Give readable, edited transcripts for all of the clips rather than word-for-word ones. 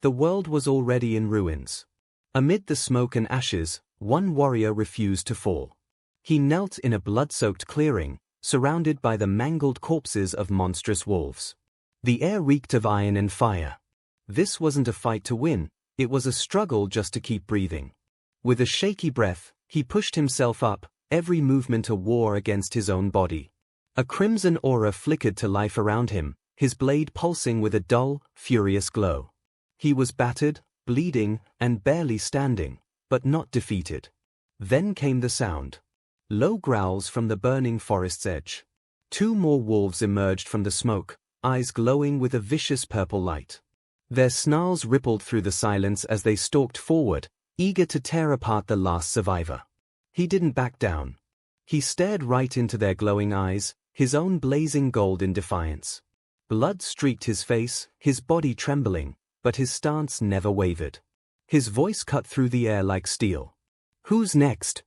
The world was already in ruins. Amid the smoke and ashes, one warrior refused to fall. He knelt in a blood-soaked clearing, surrounded by the mangled corpses of monstrous wolves. The air reeked of iron and fire. This wasn't a fight to win, it was a struggle just to keep breathing. With a shaky breath, he pushed himself up, every movement a war against his own body. A crimson aura flickered to life around him, his blade pulsing with a dull, furious glow. He was battered, bleeding, and barely standing, but not defeated. Then came the sound. Low growls from the burning forest's edge. 2 more wolves emerged from the smoke, eyes glowing with a vicious purple light. Their snarls rippled through the silence as they stalked forward, eager to tear apart the last survivor. He didn't back down. He stared right into their glowing eyes, his own blazing gold in defiance. Blood streaked his face, his body trembling, but his stance never wavered. His voice cut through the air like steel. "Who's next?"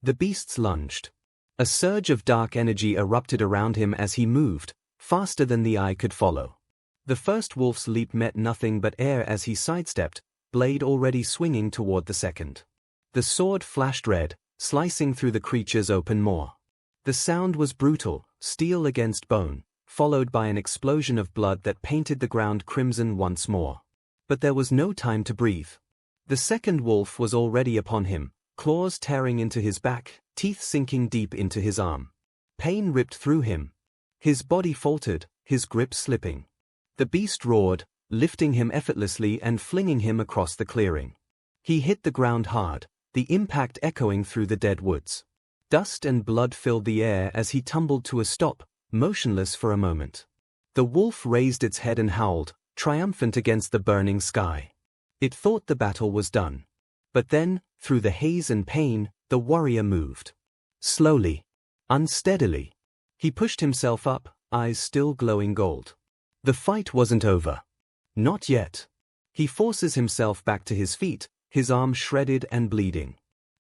The beasts lunged. A surge of dark energy erupted around him as he moved, faster than the eye could follow. The first wolf's leap met nothing but air as he sidestepped, blade already swinging toward the second. The sword flashed red, slicing through the creature's open maw. The sound was brutal, steel against bone, followed by an explosion of blood that painted the ground crimson once more. But there was no time to breathe. The second wolf was already upon him, claws tearing into his back, teeth sinking deep into his arm. Pain ripped through him. His body faltered, his grip slipping. The beast roared, lifting him effortlessly and flinging him across the clearing. He hit the ground hard, the impact echoing through the dead woods. Dust and blood filled the air as he tumbled to a stop, motionless for a moment. The wolf raised its head and howled, triumphant against the burning sky. It thought the battle was done. But then, through the haze and pain, the warrior moved. Slowly, unsteadily. He pushed himself up, eyes still glowing gold. The fight wasn't over. Not yet. He forces himself back to his feet, his arm shredded and bleeding.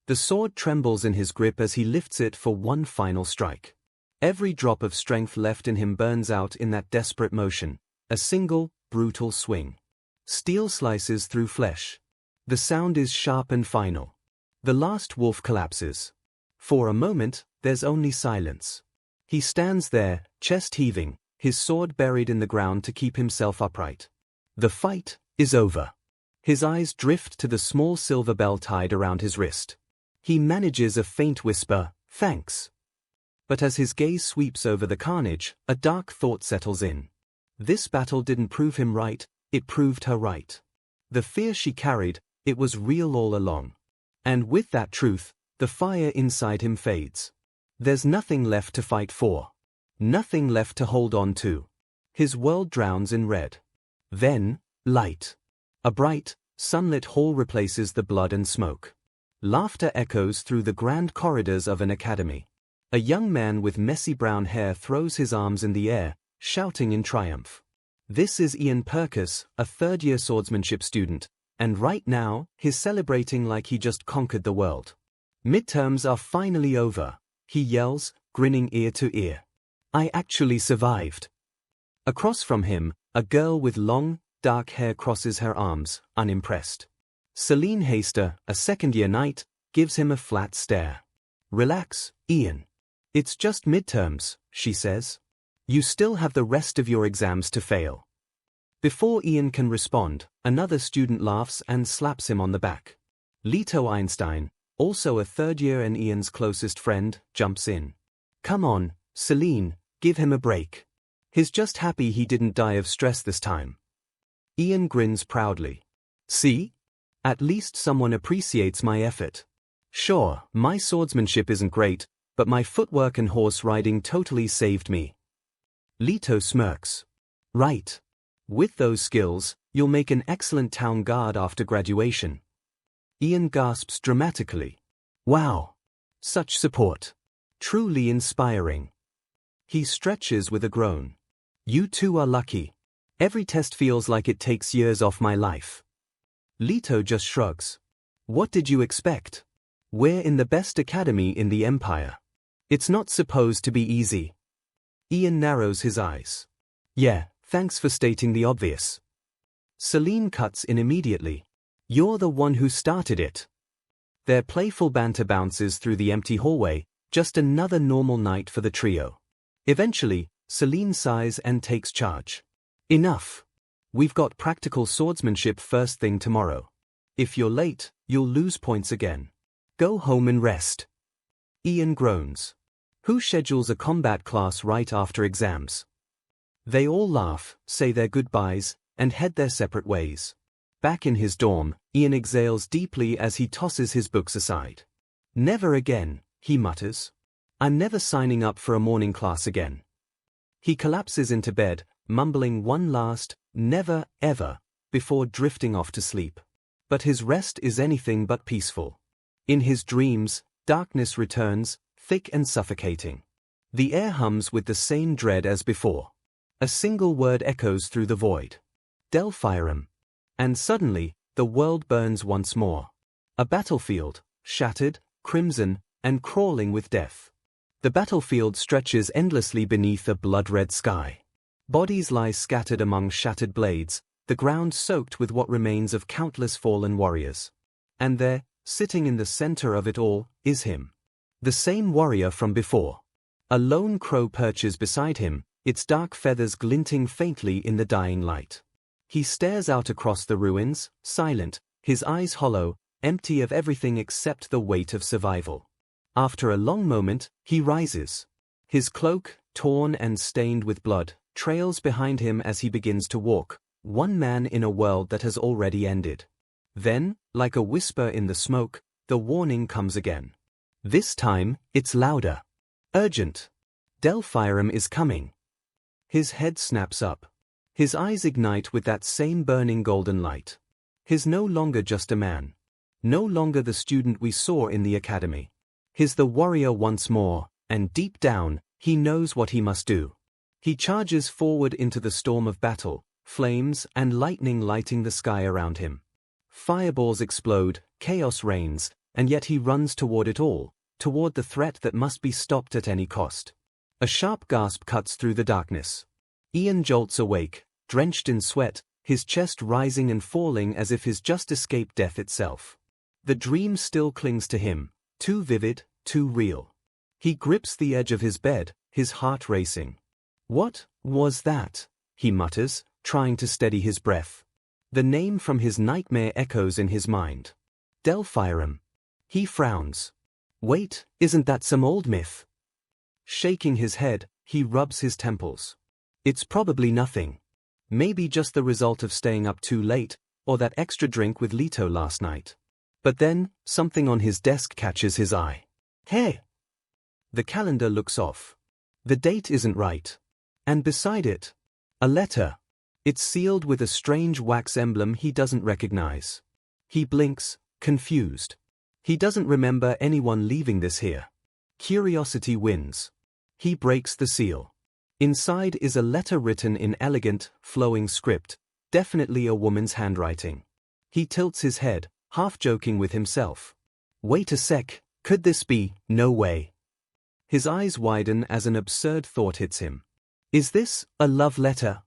The sword trembles in his grip as he lifts it for one final strike. Every drop of strength left in him burns out in that desperate motion, a single, brutal swing. Steel slices through flesh. The sound is sharp and final. The last wolf collapses. For a moment, there's only silence. He stands there, chest heaving, his sword buried in the ground to keep himself upright. The fight is over. His eyes drift to the small silver bell tied around his wrist. He manages a faint whisper, "Thanks." But as his gaze sweeps over the carnage, a dark thought settles in. This battle didn't prove him right, it proved her right. The fear she carried, it was real all along. And with that truth, the fire inside him fades. There's nothing left to fight for. Nothing left to hold on to. His world drowns in red. Then, light. A bright, sunlit hall replaces the blood and smoke. Laughter echoes through the grand corridors of an academy. A young man with messy brown hair throws his arms in the air, shouting in triumph. This is Ian Perkis, a third-year swordsmanship student, and right now, he's celebrating like he just conquered the world. Midterms are finally over, he yells, grinning ear to ear. I actually survived. Across from him, a girl with long, dark hair crosses her arms, unimpressed. Celine Haster, a second-year knight, gives him a flat stare. Relax, Ian. It's just midterms, she says. You still have the rest of your exams to fail. Before Ian can respond, another student laughs and slaps him on the back. Leto Einstein, also a third year and Ian's closest friend, jumps in. Come on, Celine, give him a break. He's just happy he didn't die of stress this time. Ian grins proudly. See? At least someone appreciates my effort. Sure, my swordsmanship isn't great, but my footwork and horse riding totally saved me. Leto smirks. Right. With those skills, you'll make an excellent town guard after graduation. Ian gasps dramatically. Wow. Such support. Truly inspiring. He stretches with a groan. You two are lucky. Every test feels like it takes years off my life. Leto just shrugs. What did you expect? We're in the best academy in the Empire. It's not supposed to be easy. Ian narrows his eyes. Yeah, thanks for stating the obvious. Celine cuts in immediately. You're the one who started it. Their playful banter bounces through the empty hallway, just another normal night for the trio. Eventually, Celine sighs and takes charge. Enough. We've got practical swordsmanship first thing tomorrow. If you're late, you'll lose points again. Go home and rest. Ian groans. Who schedules a combat class right after exams? They all laugh, say their goodbyes, and head their separate ways. Back in his dorm, Ian exhales deeply as he tosses his books aside. Never again, he mutters. I'm never signing up for a morning class again. He collapses into bed, mumbling one last, never, ever, before drifting off to sleep. But his rest is anything but peaceful. In his dreams, darkness returns, thick and suffocating. The air hums with the same dread as before. A single word echoes through the void. Delphirum. And suddenly, the world burns once more. A battlefield, shattered, crimson, and crawling with death. The battlefield stretches endlessly beneath a blood-red sky. Bodies lie scattered among shattered blades, the ground soaked with what remains of countless fallen warriors. And there, sitting in the center of it all, is him. The same warrior from before. A lone crow perches beside him, its dark feathers glinting faintly in the dying light. He stares out across the ruins, silent, his eyes hollow, empty of everything except the weight of survival. After a long moment, he rises. His cloak, torn and stained with blood, trails behind him as he begins to walk, one man in a world that has already ended. Then, like a whisper in the smoke, the warning comes again. This time, it's louder. Urgent. Delphirum is coming. His head snaps up. His eyes ignite with that same burning golden light. He's no longer just a man. No longer the student we saw in the academy. He's the warrior once more, and deep down, he knows what he must do. He charges forward into the storm of battle, flames and lightning lighting the sky around him. Fireballs explode, chaos reigns, and yet he runs toward it all, toward the threat that must be stopped at any cost. A sharp gasp cuts through the darkness. Ian jolts awake, drenched in sweat, his chest rising and falling as if he's just escaped death itself. The dream still clings to him, too vivid, too real. He grips the edge of his bed, his heart racing. What was that? He mutters, trying to steady his breath. The name from his nightmare echoes in his mind. Delphirum. He frowns. Wait, isn't that some old myth? Shaking his head, he rubs his temples. It's probably nothing. Maybe just the result of staying up too late, or that extra drink with Leto last night. But then, something on his desk catches his eye. Hey! The calendar looks off. The date isn't right. And beside it, a letter. It's sealed with a strange wax emblem he doesn't recognize. He blinks, confused. He doesn't remember anyone leaving this here. Curiosity wins. He breaks the seal. Inside is a letter written in elegant, flowing script, definitely a woman's handwriting. He tilts his head, half joking with himself. Wait a sec, could this be? No way. His eyes widen as an absurd thought hits him. Is this a love letter?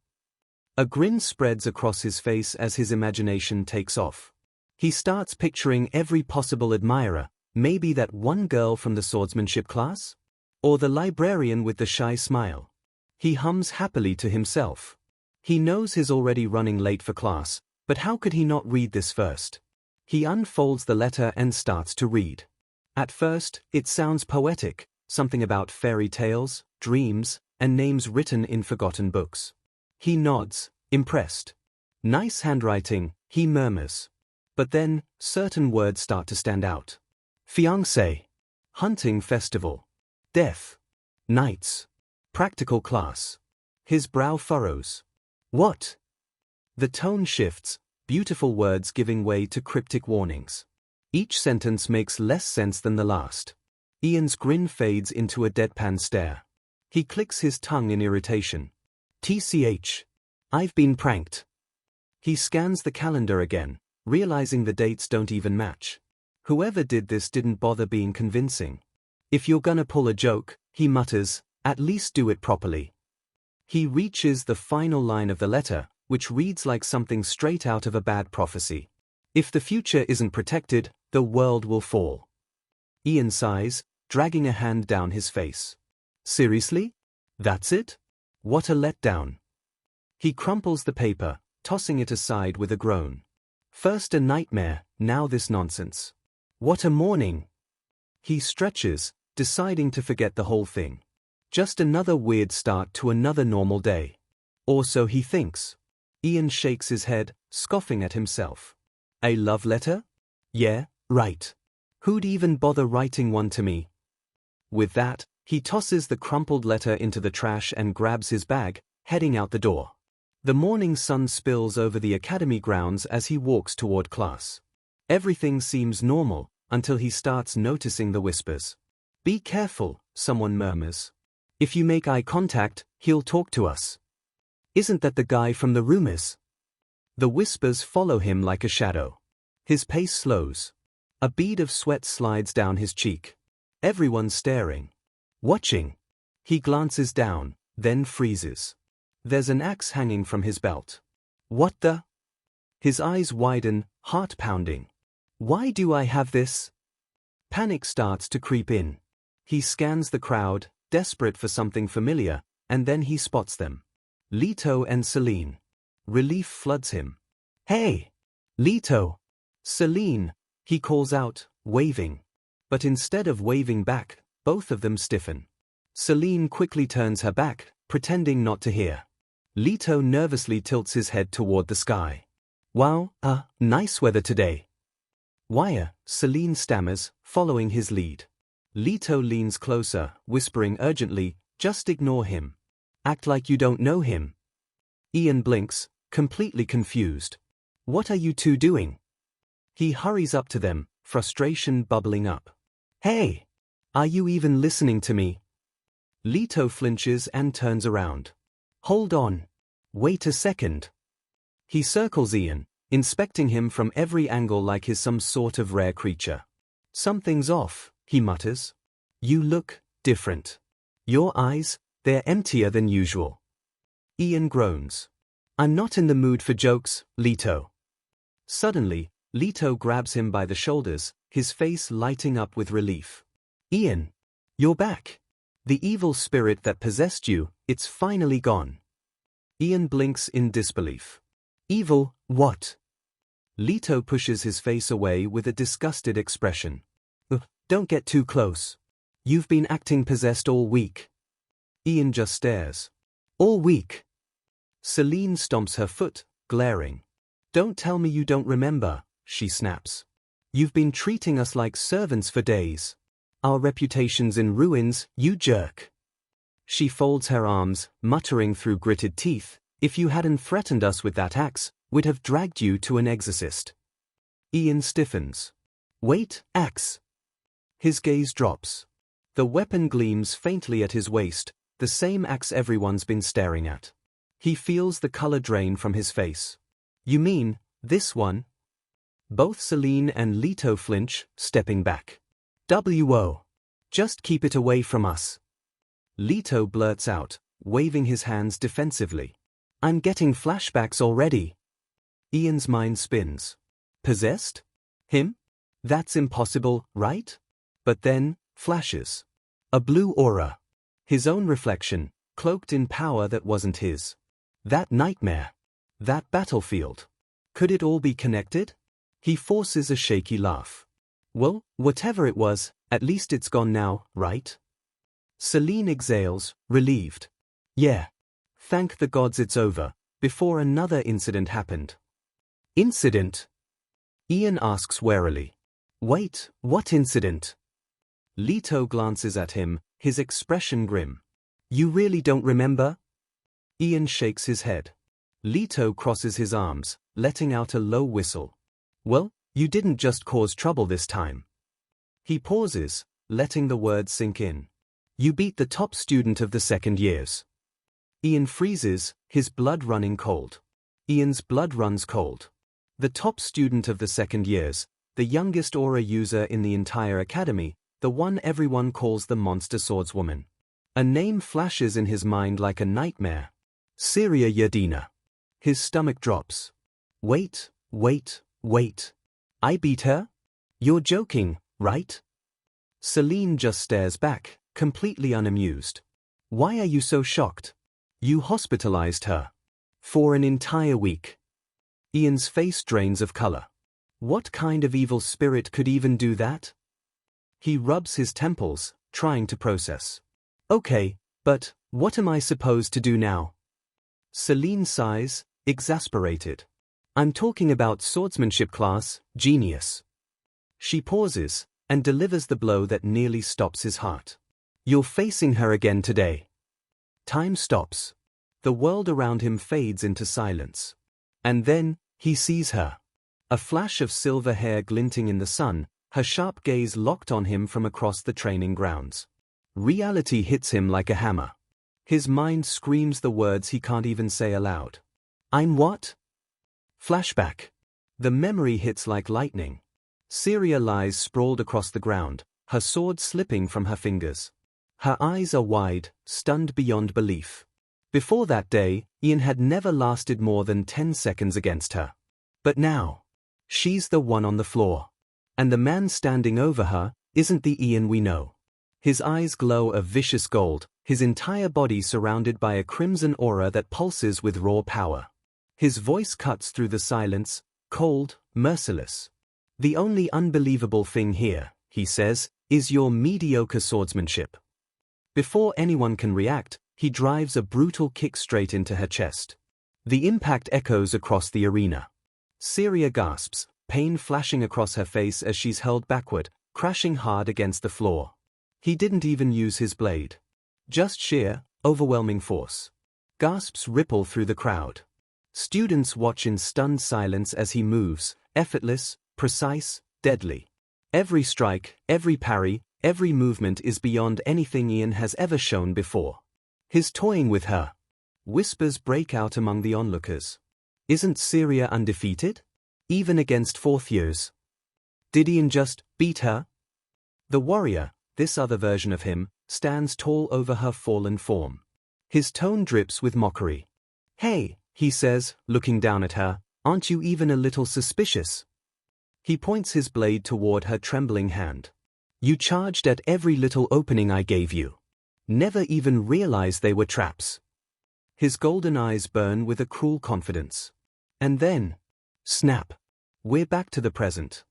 A grin spreads across his face as his imagination takes off. He starts picturing every possible admirer, maybe that one girl from the swordsmanship class? Or the librarian with the shy smile. He hums happily to himself. He knows he's already running late for class, but how could he not read this first? He unfolds the letter and starts to read. At first, it sounds poetic, something about fairy tales, dreams, and names written in forgotten books. He nods, impressed. Nice handwriting, he murmurs. But then, certain words start to stand out. Fiancé. Hunting festival. Death. Nights. Practical class. His brow furrows. What? The tone shifts, beautiful words giving way to cryptic warnings. Each sentence makes less sense than the last. Ian's grin fades into a deadpan stare. He clicks his tongue in irritation. TCH. I've been pranked. He scans the calendar again, realizing the dates don't even match. Whoever did this didn't bother being convincing. If you're gonna pull a joke, he mutters, at least do it properly. He reaches the final line of the letter, which reads like something straight out of a bad prophecy. If the future isn't protected, the world will fall. Ian sighs, dragging a hand down his face. Seriously? That's it? What a letdown. He crumples the paper, tossing it aside with a groan. First a nightmare, now this nonsense. What a morning. He stretches, deciding to forget the whole thing. Just another weird start to another normal day. Or so he thinks. Ian shakes his head, scoffing at himself. A love letter? Yeah, right. Who'd even bother writing one to me? With that, he tosses the crumpled letter into the trash and grabs his bag, heading out the door. The morning sun spills over the academy grounds as he walks toward class. Everything seems normal, until he starts noticing the whispers. Be careful, someone murmurs. If you make eye contact, he'll talk to us. Isn't that the guy from the rumors? The whispers follow him like a shadow. His pace slows. A bead of sweat slides down his cheek. Everyone's staring. Watching. He glances down, then freezes. There's an axe hanging from his belt. What the? His eyes widen, heart pounding. Why do I have this? Panic starts to creep in. He scans the crowd, desperate for something familiar, and then he spots them. Leto and Celine. Relief floods him. Hey! Leto! Celine! He calls out, waving. But instead of waving back, both of them stiffen. Celine quickly turns her back, pretending not to hear. Leto nervously tilts his head toward the sky. Wow, nice weather today. Wire, Celine stammers, following his lead. Leto leans closer, whispering urgently, just ignore him. Act like you don't know him. Ian blinks, completely confused. What are you two doing? He hurries up to them, frustration bubbling up. Hey! Are you even listening to me? Leto flinches and turns around. Hold on. Wait a second. He circles Ian, inspecting him from every angle like he's some sort of rare creature. Something's off, he mutters. You look different. Your eyes, they're emptier than usual. Ian groans. I'm not in the mood for jokes, Leto. Suddenly, Leto grabs him by the shoulders, his face lighting up with relief. Ian, you're back. The evil spirit that possessed you, it's finally gone. Ian blinks in disbelief. Evil, what? Leto pushes his face away with a disgusted expression. Don't get too close. You've been acting possessed all week. Ian just stares. All week. Celine stomps her foot, glaring. Don't tell me you don't remember, she snaps. You've been treating us like servants for days. Our reputation's in ruins, you jerk. She folds her arms, muttering through gritted teeth, if you hadn't threatened us with that axe, we'd have dragged you to an exorcist. Ian stiffens. Wait, axe. His gaze drops. The weapon gleams faintly at his waist, the same axe everyone's been staring at. He feels the color drain from his face. You mean, this one? Both Celine and Leto flinch, stepping back. W.O. Just keep it away from us. Leto blurts out, waving his hands defensively. I'm getting flashbacks already. Ian's mind spins. Possessed? Him? That's impossible, right? But then, flashes. A blue aura. His own reflection, cloaked in power that wasn't his. That nightmare. That battlefield. Could it all be connected? He forces a shaky laugh. Well, whatever it was, at least it's gone now, right? Celine exhales, relieved. Yeah. Thank the gods it's over, before another incident happened. Incident? Ian asks warily. Wait, what incident? Leto glances at him, his expression grim. You really don't remember? Ian shakes his head. Leto crosses his arms, letting out a low whistle. Well, you didn't just cause trouble this time. He pauses, letting the words sink in. You beat the top student of the second years. Ian freezes, his blood running cold. Ian's blood runs cold. The top student of the second years, the youngest aura user in the entire academy, the one everyone calls the monster swordswoman. A name flashes in his mind like a nightmare. Syria Yadina. His stomach drops. Wait. I beat her? You're joking, right? Celine just stares back, completely unamused. Why are you so shocked? You hospitalized her. For an entire week. Ian's face drains of color. What kind of evil spirit could even do that? He rubs his temples, trying to process. Okay, but what am I supposed to do now? Celine sighs, exasperated. I'm talking about swordsmanship class, genius. She pauses, and delivers the blow that nearly stops his heart. You're facing her again today. Time stops. The world around him fades into silence. And then, he sees her. A flash of silver hair glinting in the sun, her sharp gaze locked on him from across the training grounds. Reality hits him like a hammer. His mind screams the words he can't even say aloud. I'm what? Flashback. The memory hits like lightning. Syria lies sprawled across the ground, her sword slipping from her fingers. Her eyes are wide, stunned beyond belief. Before that day, Ian had never lasted more than 10 seconds against her. But now, she's the one on the floor. And the man standing over her isn't the Ian we know. His eyes glow a vicious gold, his entire body surrounded by a crimson aura that pulses with raw power. His voice cuts through the silence, cold, merciless. The only unbelievable thing here, he says, is your mediocre swordsmanship. Before anyone can react, he drives a brutal kick straight into her chest. The impact echoes across the arena. Syria gasps, pain flashing across her face as she's hurled backward, crashing hard against the floor. He didn't even use his blade. Just sheer, overwhelming force. Gasps ripple through the crowd. Students watch in stunned silence as he moves, effortless, precise, deadly. Every strike, every parry, every movement is beyond anything Ian has ever shown before. His toying with her. Whispers break out among the onlookers. Isn't Syria undefeated? Even against fourth years. Did Ian just beat her? The warrior, this other version of him, stands tall over her fallen form. His tone drips with mockery. Hey, he says, looking down at her, aren't you even a little suspicious? He points his blade toward her trembling hand. You charged at every little opening I gave you. Never even realized they were traps. His golden eyes burn with a cruel confidence. And then, snap. We're back to the present.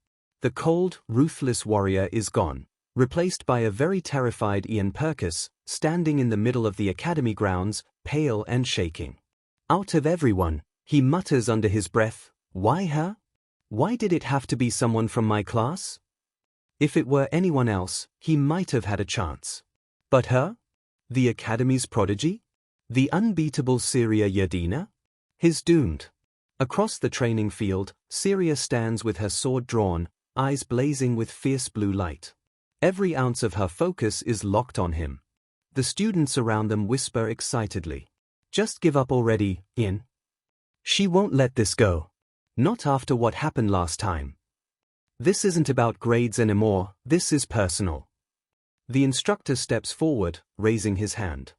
The cold, ruthless warrior is gone, replaced by a very terrified Ian Purkis, standing in the middle of the academy grounds, pale and shaking. Out of everyone, he mutters under his breath, why her? Why did it have to be someone from my class? If it were anyone else, he might have had a chance. But her? The academy's prodigy? The unbeatable Syria Yadina? He's doomed. Across the training field, Syria stands with her sword drawn, eyes blazing with fierce blue light. Every ounce of her focus is locked on him. The students around them whisper excitedly. Just give up already, Ian. She won't let this go. Not after what happened last time. This isn't about grades anymore, this is personal. The instructor steps forward, raising his hand.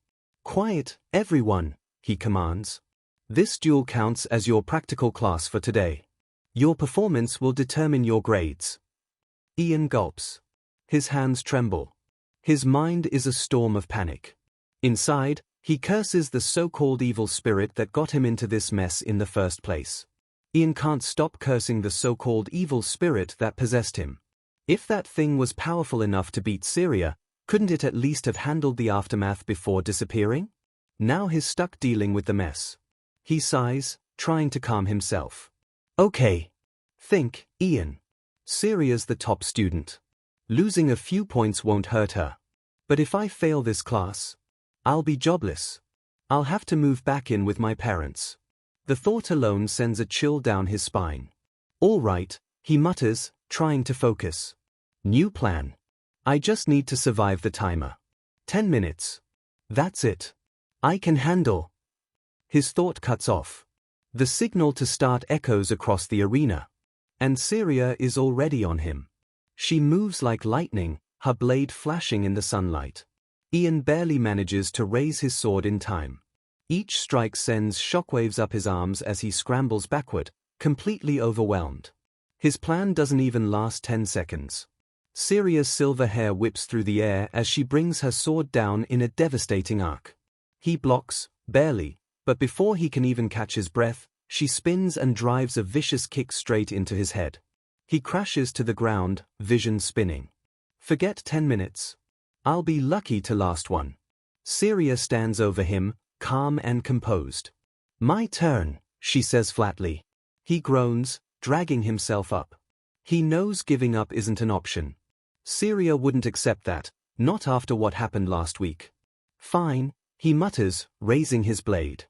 Quiet, everyone, he commands. This duel counts as your practical class for today. Your performance will determine your grades. Ian gulps. His hands tremble. His mind is a storm of panic. Inside, he curses the so-called evil spirit that got him into this mess in the first place. Ian can't stop cursing the so-called evil spirit that possessed him. If that thing was powerful enough to beat Syria, couldn't it at least have handled the aftermath before disappearing? Now he's stuck dealing with the mess. He sighs, trying to calm himself. Okay. Think, Ian. Syria's the top student. Losing a few points won't hurt her. But if I fail this class, I'll be jobless. I'll have to move back in with my parents. The thought alone sends a chill down his spine. All right, he mutters, trying to focus. New plan. I just need to survive the timer. 10 minutes. That's it. I can handle. His thought cuts off. The signal to start echoes across the arena. And Syria is already on him. She moves like lightning, her blade flashing in the sunlight. Ian barely manages to raise his sword in time. Each strike sends shockwaves up his arms as he scrambles backward, completely overwhelmed. His plan doesn't even last 10 seconds. Syria's silver hair whips through the air as she brings her sword down in a devastating arc. He blocks, barely, but before he can even catch his breath, she spins and drives a vicious kick straight into his head. He crashes to the ground, vision spinning. Forget 10 minutes. I'll be lucky to last one. Syria stands over him, calm and composed. My turn, she says flatly. He groans, dragging himself up. He knows giving up isn't an option. Syria wouldn't accept that, not after what happened last week. Fine, he mutters, raising his blade.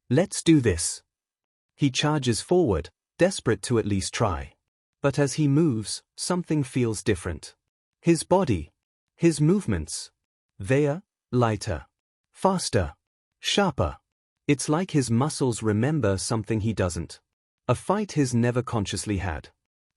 Let's do this. He charges forward, desperate to at least try. But as he moves, something feels different. His body. His movements. They're lighter. Faster. Sharper. It's like his muscles remember something he doesn't. A fight he's never consciously had.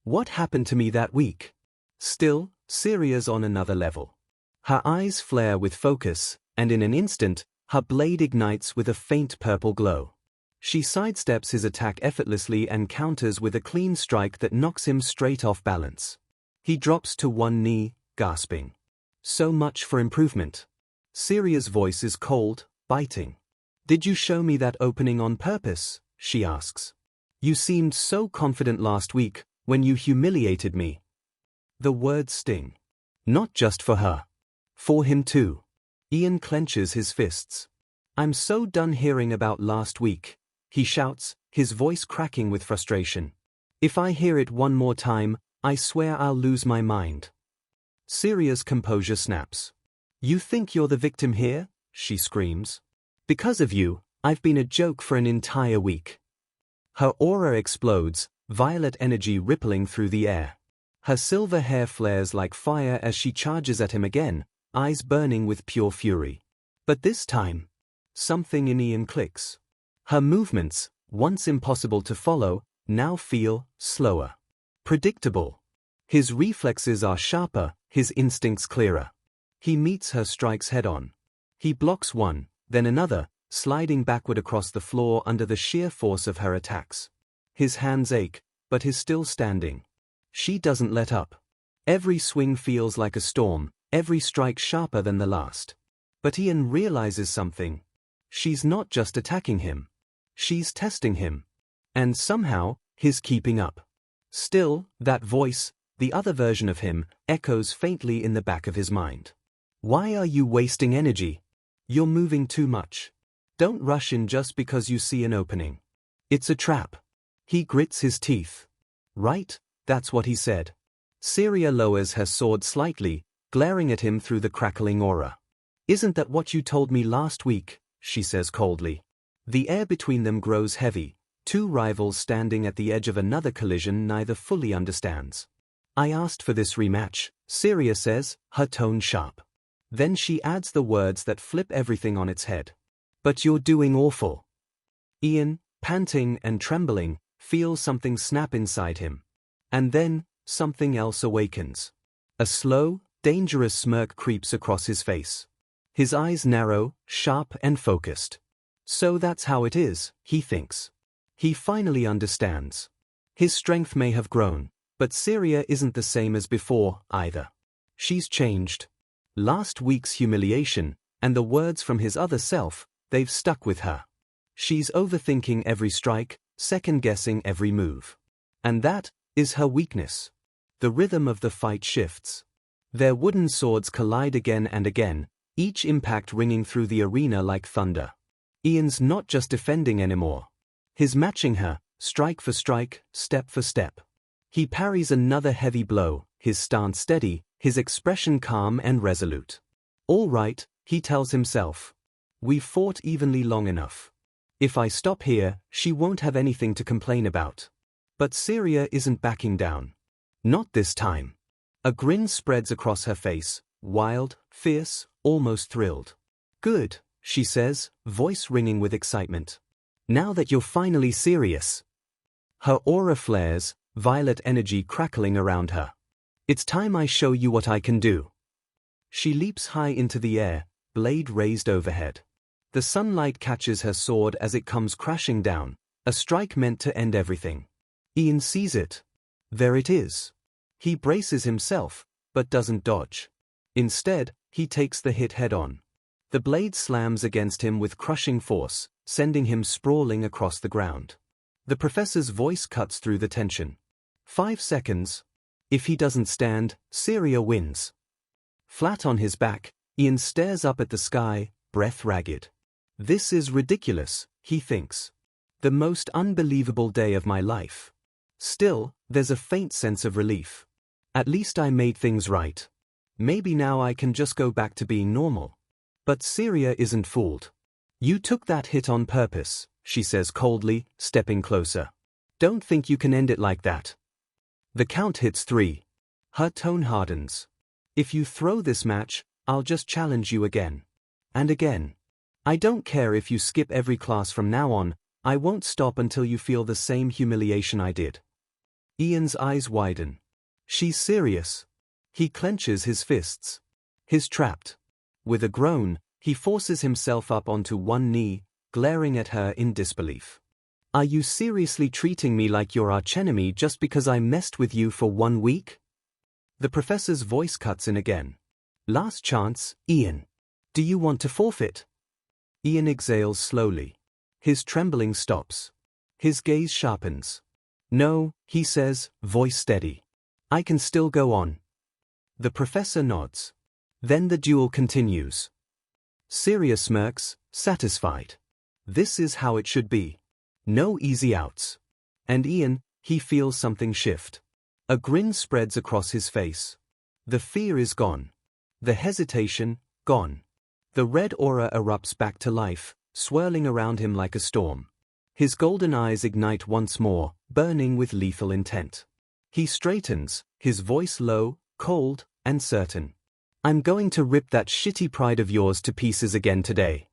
What happened to me that week? Still, Syria's on another level. Her eyes flare with focus, and in an instant, her blade ignites with a faint purple glow. She sidesteps his attack effortlessly and counters with a clean strike that knocks him straight off balance. He drops to one knee, gasping. So much for improvement. Syria's voice is cold, biting. Did you show me that opening on purpose? She asks. You seemed so confident last week, when you humiliated me. The words sting. Not just for her. For him too. Ian clenches his fists. I'm so done hearing about last week, he shouts, his voice cracking with frustration. If I hear it one more time, I swear I'll lose my mind. Syria's composure snaps. You think you're the victim here? She screams. Because of you, I've been a joke for an entire week. Her aura explodes, violet energy rippling through the air. Her silver hair flares like fire as she charges at him again, eyes burning with pure fury. But this time, something in Ian clicks. Her movements, once impossible to follow, now feel slower. Predictable. His reflexes are sharper, his instincts clearer. He meets her strikes head-on. He blocks one, then another, sliding backward across the floor under the sheer force of her attacks. His hands ache, but he's still standing. She doesn't let up. Every swing feels like a storm, every strike sharper than the last. But Ian realizes something. She's not just attacking him. She's testing him. And somehow, he's keeping up. Still, that voice, the other version of him, echoes faintly in the back of his mind. Why are you wasting energy? You're moving too much. Don't rush in just because you see an opening. It's a trap. He grits his teeth. Right, that's what he said. Syria lowers her sword slightly, glaring at him through the crackling aura. Isn't that what you told me last week? She says coldly. The air between them grows heavy, two rivals standing at the edge of another collision neither fully understands. I asked for this rematch, Syria says, her tone sharp. Then she adds the words that flip everything on its head. But you're doing awful. Ian, panting and trembling, feels something snap inside him. And then, something else awakens. A slow, dangerous smirk creeps across his face. His eyes narrow, sharp and focused. So that's how it is, he thinks. He finally understands. His strength may have grown, but Syria isn't the same as before, either. She's changed. Last week's humiliation, and the words from his other self, they've stuck with her. She's overthinking every strike, second-guessing every move. And that is her weakness. The rhythm of the fight shifts. Their wooden swords collide again and again, each impact ringing through the arena like thunder. Ian's not just defending anymore. He's matching her, strike for strike, step for step. He parries another heavy blow, his stance steady, his expression calm and resolute. All right, he tells himself. We've fought evenly long enough. If I stop here, she won't have anything to complain about. But Syria isn't backing down. Not this time. A grin spreads across her face, wild, fierce, almost thrilled. Good, she says, voice ringing with excitement. Now that you're finally serious. Her aura flares, violet energy crackling around her. It's time I show you what I can do. She leaps high into the air, blade raised overhead. The sunlight catches her sword as it comes crashing down, a strike meant to end everything. Ian sees it. There it is. He braces himself, but doesn't dodge. Instead, he takes the hit head-on. The blade slams against him with crushing force, sending him sprawling across the ground. The professor's voice cuts through the tension. 5 seconds. If he doesn't stand, Syria wins. Flat on his back, Ian stares up at the sky, breath ragged. This is ridiculous, he thinks. The most unbelievable day of my life. Still, there's a faint sense of relief. At least I made things right. Maybe now I can just go back to being normal. But Syria isn't fooled. You took that hit on purpose, she says coldly, stepping closer. Don't think you can end it like that. The count hits 3. Her tone hardens. If you throw this match, I'll just challenge you again. And again. I don't care if you skip every class from now on, I won't stop until you feel the same humiliation I did. Ian's eyes widen. She's serious. He clenches his fists. He's trapped. With a groan, he forces himself up onto one knee, glaring at her in disbelief. Are you seriously treating me like your archenemy just because I messed with you for 1 week? The professor's voice cuts in again. Last chance, Ian. Do you want to forfeit? Ian exhales slowly. His trembling stops. His gaze sharpens. No, he says, voice steady. I can still go on. The professor nods. Then the duel continues. Syria smirks, satisfied. This is how it should be. No easy outs. And Ian, he feels something shift. A grin spreads across his face. The fear is gone. The hesitation, gone. The red aura erupts back to life, swirling around him like a storm. His golden eyes ignite once more, burning with lethal intent. He straightens, his voice low, cold, and certain. I'm going to rip that shitty pride of yours to pieces again today.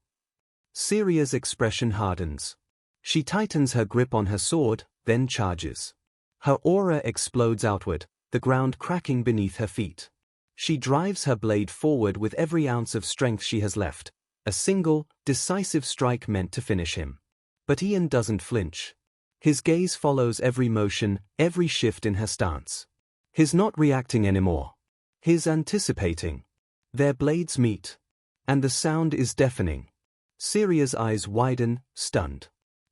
Syria's expression hardens. She tightens her grip on her sword, then charges. Her aura explodes outward, the ground cracking beneath her feet. She drives her blade forward with every ounce of strength she has left, a single, decisive strike meant to finish him. But Ian doesn't flinch. His gaze follows every motion, every shift in her stance. He's not reacting anymore. He's anticipating. Their blades meet. And the sound is deafening. Syria's eyes widen, stunned.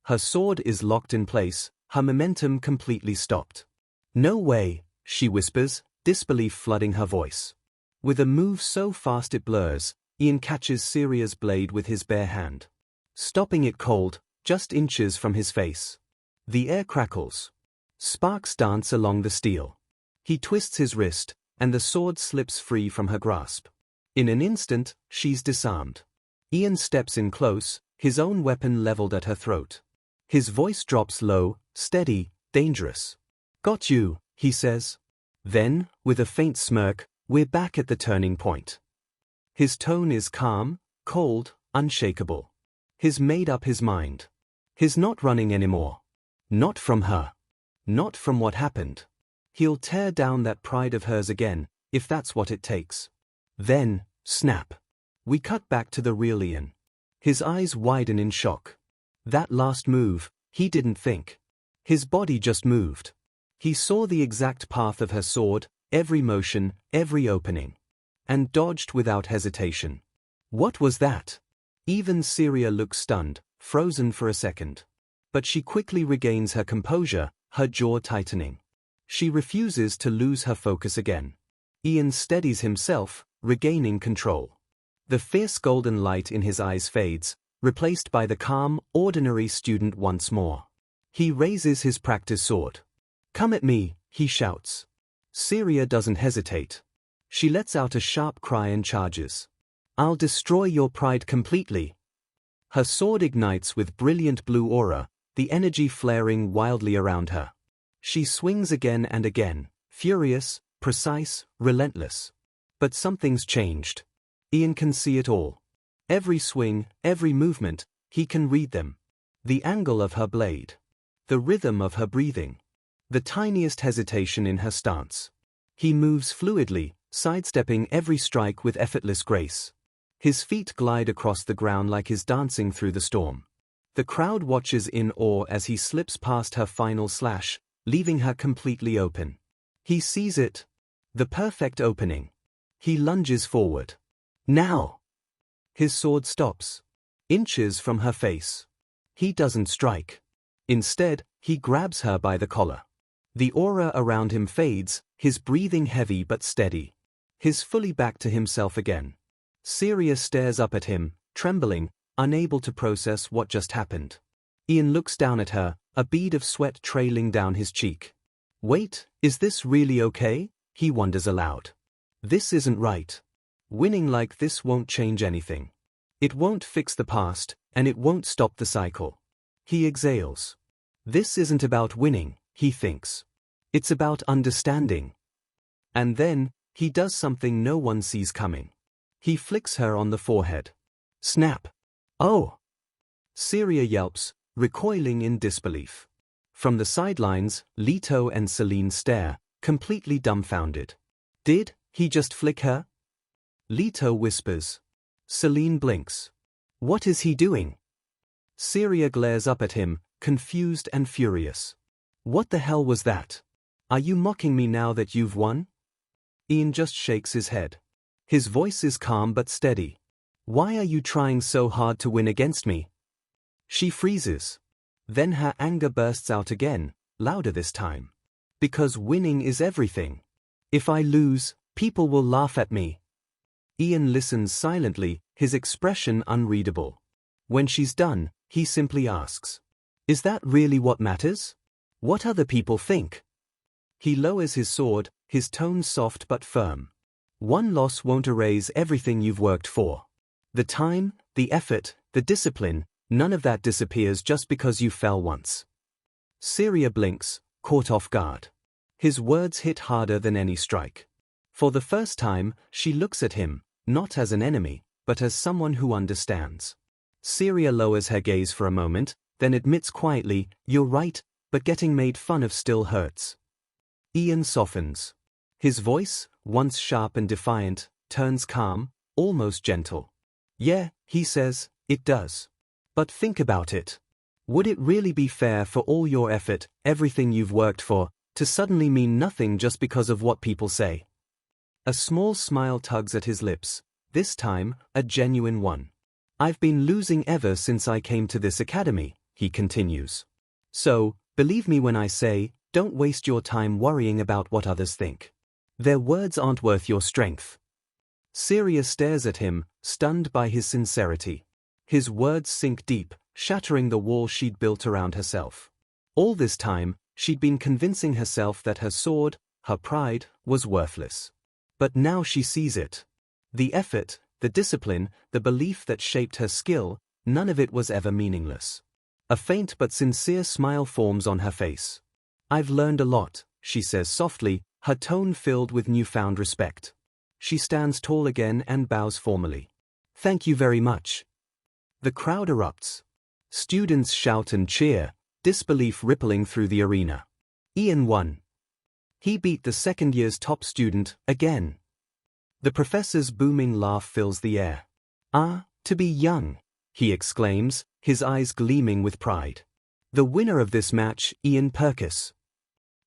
Her sword is locked in place, her momentum completely stopped. No way, she whispers, disbelief flooding her voice. With a move so fast it blurs, Ian catches Syria's blade with his bare hand. Stopping it cold, just inches from his face. The air crackles. Sparks dance along the steel. He twists his wrist, and the sword slips free from her grasp. In an instant, she's disarmed. Ian steps in close, his own weapon leveled at her throat. His voice drops low, steady, dangerous. Got you, he says. Then, with a faint smirk, we're back at the turning point. His tone is calm, cold, unshakable. He's made up his mind. He's not running anymore. Not from her. Not from what happened. He'll tear down that pride of hers again, if that's what it takes. Then, snap. We cut back to the real Ian. His eyes widen in shock. That last move, he didn't think. His body just moved. He saw the exact path of her sword, every motion, every opening. And dodged without hesitation. What was that? Even Syria looks stunned, frozen for a second. But she quickly regains her composure, her jaw tightening. She refuses to lose her focus again. Ian steadies himself, regaining control. The fierce golden light in his eyes fades, replaced by the calm, ordinary student once more. He raises his practice sword. Come at me, he shouts. Syria doesn't hesitate. She lets out a sharp cry and charges. I'll destroy your pride completely. Her sword ignites with brilliant blue aura, the energy flaring wildly around her. She swings again and again, furious, precise, relentless. But something's changed. Ian can see it all. Every swing, every movement, he can read them. The angle of her blade. The rhythm of her breathing. The tiniest hesitation in her stance. He moves fluidly, sidestepping every strike with effortless grace. His feet glide across the ground like he's dancing through the storm. The crowd watches in awe as he slips past her final slash, leaving her completely open. He sees it. The perfect opening. He lunges forward. Now! His sword stops. Inches from her face. He doesn't strike. Instead, he grabs her by the collar. The aura around him fades, his breathing heavy but steady. He's fully back to himself again. Syria stares up at him, trembling, unable to process what just happened. Ian looks down at her, a bead of sweat trailing down his cheek. Wait, is this really okay? He wonders aloud. This isn't right. Winning like this won't change anything. It won't fix the past, and it won't stop the cycle. He exhales. This isn't about winning, he thinks. It's about understanding. And then, he does something no one sees coming. He flicks her on the forehead. Snap. Oh! Syria yelps, recoiling in disbelief. From the sidelines, Leto and Celine stare, completely dumbfounded. Did he just flick her? Leto whispers. Celine blinks. What is he doing? Syria glares up at him, confused and furious. What the hell was that? Are you mocking me now that you've won? Ian just shakes his head. His voice is calm but steady. Why are you trying so hard to win against me? She freezes. Then her anger bursts out again, louder this time. Because winning is everything. If I lose, people will laugh at me. Ian listens silently, his expression unreadable. When she's done, he simply asks, is that really what matters? What other people think? He lowers his sword, his tone soft but firm. One loss won't erase everything you've worked for. The time, the effort, the discipline, none of that disappears just because you fell once. Syria blinks, caught off guard. His words hit harder than any strike. For the first time, she looks at him, not as an enemy, but as someone who understands. Syria lowers her gaze for a moment, then admits quietly, you're right, but getting made fun of still hurts. Ian softens. His voice, once sharp and defiant, turns calm, almost gentle. Yeah, he says, it does. But think about it. Would it really be fair for all your effort, everything you've worked for, to suddenly mean nothing just because of what people say? A small smile tugs at his lips, this time, a genuine one. I've been losing ever since I came to this academy, he continues. So, believe me when I say, don't waste your time worrying about what others think. Their words aren't worth your strength. Syria stares at him, stunned by his sincerity. His words sink deep, shattering the wall she'd built around herself. All this time, she'd been convincing herself that her sword, her pride, was worthless. But now she sees it. The effort, the discipline, the belief that shaped her skill, none of it was ever meaningless. A faint but sincere smile forms on her face. I've learned a lot, she says softly, her tone filled with newfound respect. She stands tall again and bows formally. Thank you very much. The crowd erupts. Students shout and cheer, disbelief rippling through the arena. Ian won. He beat the second year's top student, again. The professor's booming laugh fills the air. Ah, to be young, he exclaims, his eyes gleaming with pride. The winner of this match, Ian Purkis.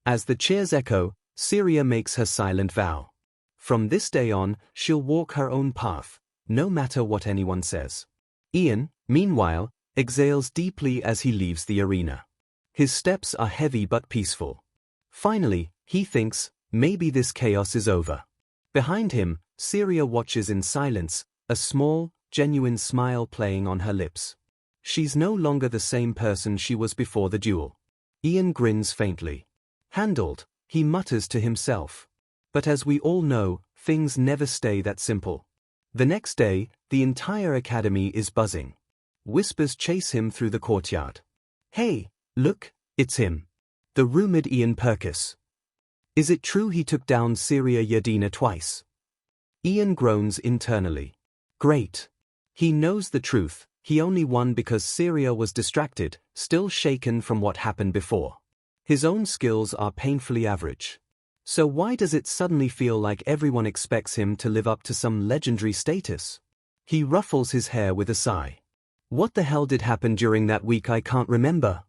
As the cheers echo, Syria makes her silent vow. From this day on, she'll walk her own path, no matter what anyone says. Ian, meanwhile, exhales deeply as he leaves the arena. His steps are heavy but peaceful. Finally, he thinks, maybe this chaos is over. Behind him, Syria watches in silence, a small, genuine smile playing on her lips. She's no longer the same person she was before the duel. Ian grins faintly. Handled, he mutters to himself. But as we all know, things never stay that simple. The next day, the entire academy is buzzing. Whispers chase him through the courtyard. Hey, look, it's him. The rumored Ian Purkis. Is it true he took down Syria Yadina twice? Ian groans internally. Great. He knows the truth, he only won because Syria was distracted, still shaken from what happened before. His own skills are painfully average. So why does it suddenly feel like everyone expects him to live up to some legendary status? He ruffles his hair with a sigh. What the hell did happen during that week? I can't remember.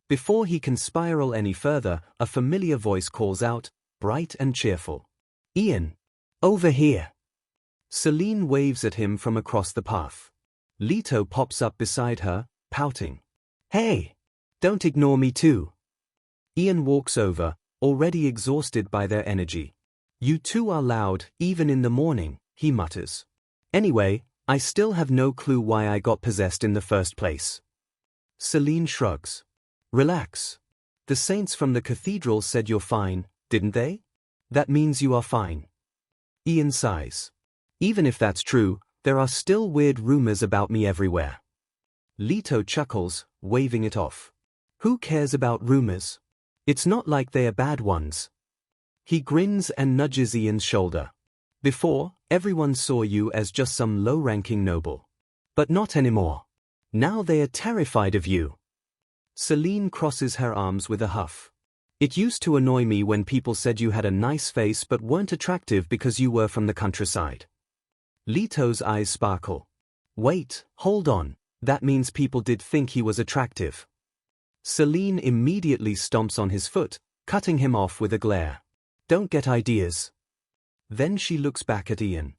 Before he can spiral any further, a familiar voice calls out, bright and cheerful. Ian. Over here. Celine waves at him from across the path. Leto pops up beside her, pouting. Hey! Don't ignore me too. Ian walks over, already exhausted by their energy. You two are loud, even in the morning, he mutters. Anyway, I still have no clue why I got possessed in the first place. Celine shrugs. Relax. The saints from the cathedral said you're fine, didn't they? That means you are fine. Ian sighs. Even if that's true, there are still weird rumors about me everywhere. Leto chuckles, waving it off. Who cares about rumors? It's not like they are bad ones. He grins and nudges Ian's shoulder. Before, everyone saw you as just some low-ranking noble. But not anymore. Now they are terrified of you. Celine crosses her arms with a huff. It used to annoy me when people said you had a nice face but weren't attractive because you were from the countryside. Leto's eyes sparkle. Wait, hold on, that means people did think he was attractive. Celine immediately stomps on his foot, cutting him off with a glare. Don't get ideas. Then she looks back at Ian.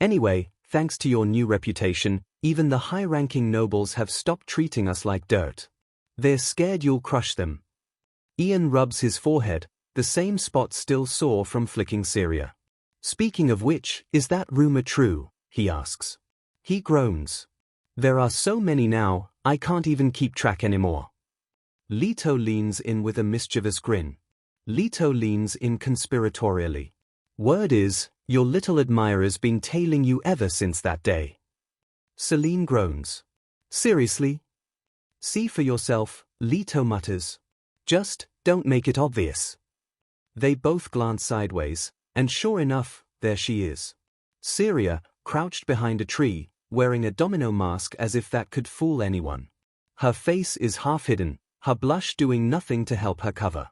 Anyway, thanks to your new reputation, even the high-ranking nobles have stopped treating us like dirt. They're scared you'll crush them. Ian rubs his forehead, the same spot still sore from flicking Syria. Speaking of which, is that rumor true? He asks. He groans. There are so many now, I can't even keep track anymore. Leto leans in with a mischievous grin. Leto leans in conspiratorially. Word is, your little admirer's been tailing you ever since that day. Celine groans. Seriously? See for yourself, Leto mutters. Just, don't make it obvious. They both glance sideways, and sure enough, there she is. Syria, crouched behind a tree, wearing a domino mask as if that could fool anyone. Her face is half hidden, her blush doing nothing to help her cover.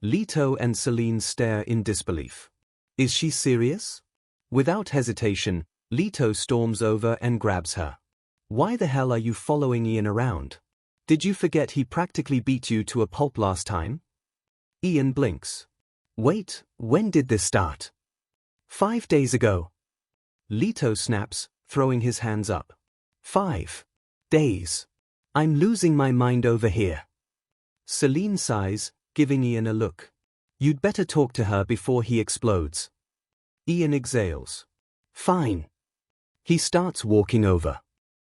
Leto and Celine stare in disbelief. Is she serious? Without hesitation, Leto storms over and grabs her. Why the hell are you following Ian around? Did you forget he practically beat you to a pulp last time? Ian blinks. Wait, when did this start? 5 days ago. Leto snaps, throwing his hands up. 5 days. I'm losing my mind over here. Celine sighs, giving Ian a look. You'd better talk to her before he explodes. Ian exhales. Fine. He starts walking over.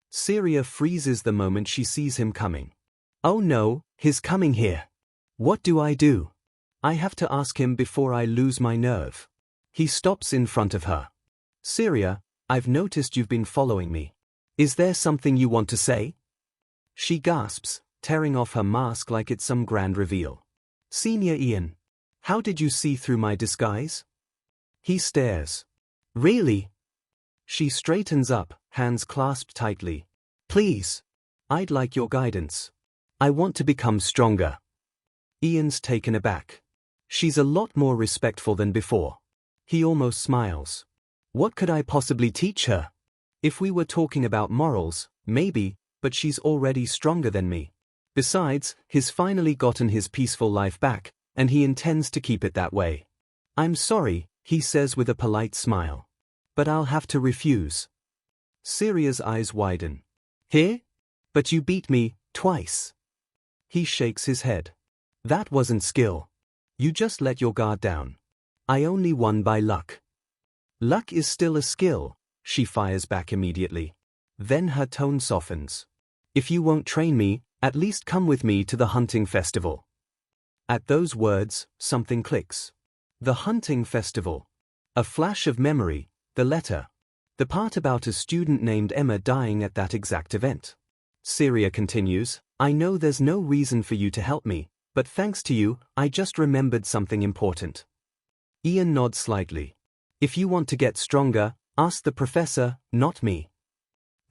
Syria freezes the moment she sees him coming. Oh no, he's coming here. What do? I have to ask him before I lose my nerve. He stops in front of her. Syria, I've noticed you've been following me. Is there something you want to say? She gasps, tearing off her mask like it's some grand reveal. Senior Ian, how did you see through my disguise? He stares. Really? She straightens up, hands clasped tightly. Please. I'd like your guidance. I want to become stronger. Ian's taken aback. She's a lot more respectful than before. He almost smiles. What could I possibly teach her? If we were talking about morals, maybe, but she's already stronger than me. Besides, he's finally gotten his peaceful life back, and he intends to keep it that way. I'm sorry, he says with a polite smile. But I'll have to refuse. Syria's eyes widen. Here? But you beat me, twice. He shakes his head. That wasn't skill. You just let your guard down. I only won by luck. Luck is still a skill, she fires back immediately. Then her tone softens. If you won't train me, at least come with me to the hunting festival. At those words, something clicks. The hunting festival. A flash of memory, the letter. The part about a student named Emma dying at that exact event. Syria continues, I know there's no reason for you to help me, but thanks to you, I just remembered something important. Ian nods slightly. If you want to get stronger, ask the professor, not me.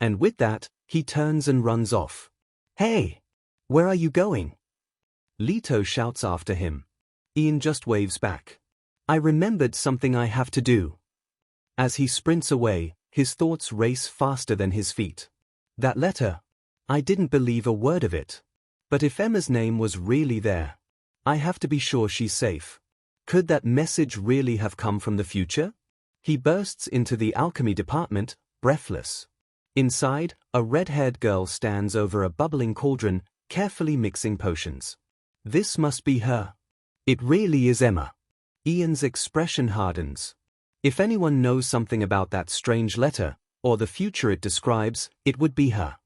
And with that, he turns and runs off. Hey! Where are you going? Leto shouts after him. Ian just waves back. I remembered something I have to do. As he sprints away, his thoughts race faster than his feet. That letter. I didn't believe a word of it. But if Emma's name was really there, I have to be sure she's safe. Could that message really have come from the future? He bursts into the alchemy department, breathless. Inside, a red-haired girl stands over a bubbling cauldron, carefully mixing potions. This must be her. It really is Emma. Ian's expression hardens. If anyone knows something about that strange letter, or the future it describes, it would be her.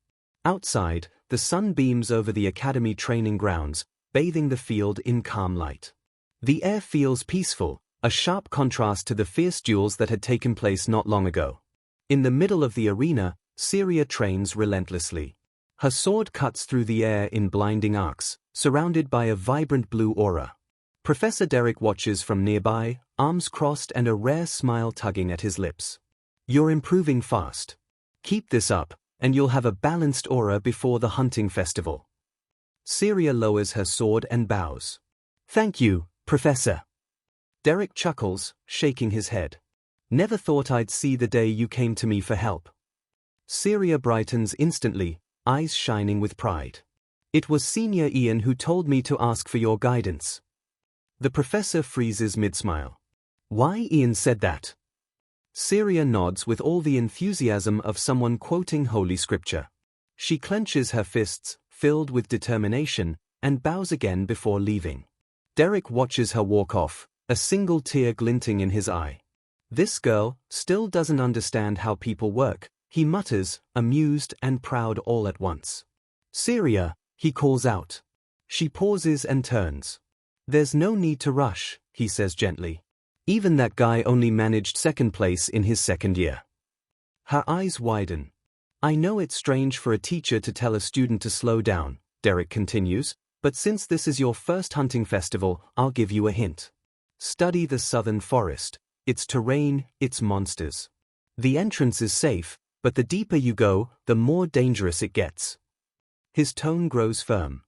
Outside, the sun beams over the academy training grounds, bathing the field in calm light. The air feels peaceful, a sharp contrast to the fierce duels that had taken place not long ago. In the middle of the arena, Syria trains relentlessly. Her sword cuts through the air in blinding arcs, surrounded by a vibrant blue aura. Professor Derek watches from nearby, arms crossed and a rare smile tugging at his lips. You're improving fast. Keep this up, and you'll have a balanced aura before the hunting festival. Syria lowers her sword and bows. Thank you, Professor. Derek chuckles, shaking his head. Never thought I'd see the day you came to me for help. Syria brightens instantly, eyes shining with pride. It was Senior Ian who told me to ask for your guidance. The professor freezes mid-smile. Why Ian said that? Syria nods with all the enthusiasm of someone quoting holy scripture. She clenches her fists, filled with determination, and bows again before leaving. Derek watches her walk off, a single tear glinting in his eye. This girl still doesn't understand how people work, he mutters, amused and proud all at once. Syria, he calls out. She pauses and turns. There's no need to rush, he says gently. Even that guy only managed second place in his second year. Her eyes widen. I know it's strange for a teacher to tell a student to slow down, Derek continues, but since this is your first hunting festival, I'll give you a hint. Study the southern forest, its terrain, its monsters. The entrance is safe, but the deeper you go, the more dangerous it gets. His tone grows firm.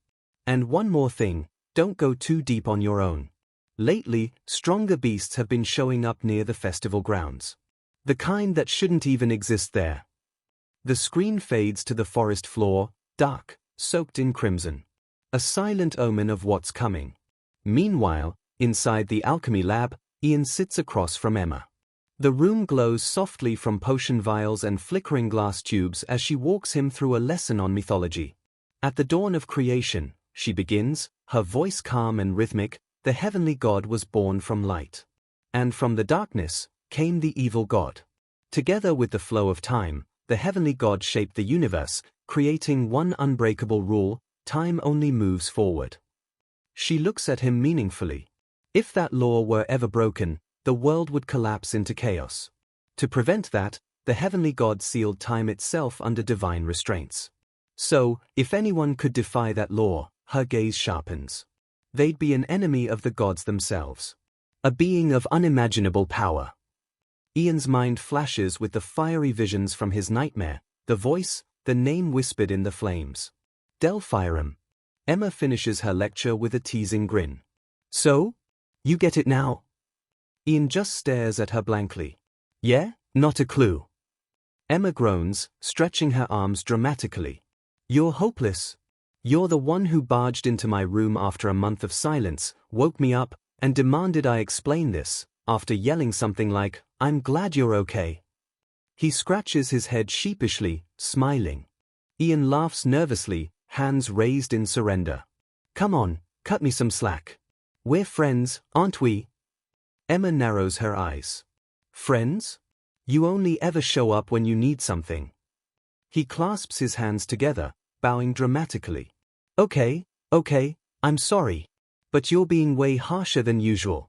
And one more thing, don't go too deep on your own. Lately, stronger beasts have been showing up near the festival grounds. The kind that shouldn't even exist there. The screen fades to the forest floor, dark, soaked in crimson. A silent omen of what's coming. Meanwhile, inside the alchemy lab, Ian sits across from Emma. The room glows softly from potion vials and flickering glass tubes as she walks him through a lesson on mythology. At the dawn of creation, she begins, her voice calm and rhythmic, the heavenly god was born from light. And from the darkness came the evil god. Together with the flow of time, the heavenly god shaped the universe, creating one unbreakable rule: time only moves forward. She looks at him meaningfully. If that law were ever broken, the world would collapse into chaos. To prevent that, the heavenly god sealed time itself under divine restraints. So, if anyone could defy that law, her gaze sharpens. They'd be an enemy of the gods themselves. A being of unimaginable power. Ian's mind flashes with the fiery visions from his nightmare, the voice, the name whispered in the flames. Delphiram. Emma finishes her lecture with a teasing grin. So? You get it now? Ian just stares at her blankly. Yeah? Not a clue. Emma groans, stretching her arms dramatically. You're hopeless. You're the one who barged into my room after a month of silence, woke me up, and demanded I explain this, after yelling something like, "I'm glad you're okay." He scratches his head sheepishly, smiling. Ian laughs nervously, hands raised in surrender. Come on, cut me some slack. We're friends, aren't we? Emma narrows her eyes. Friends? You only ever show up when you need something. He clasps his hands together, bowing dramatically. Okay, I'm sorry. But you're being way harsher than usual.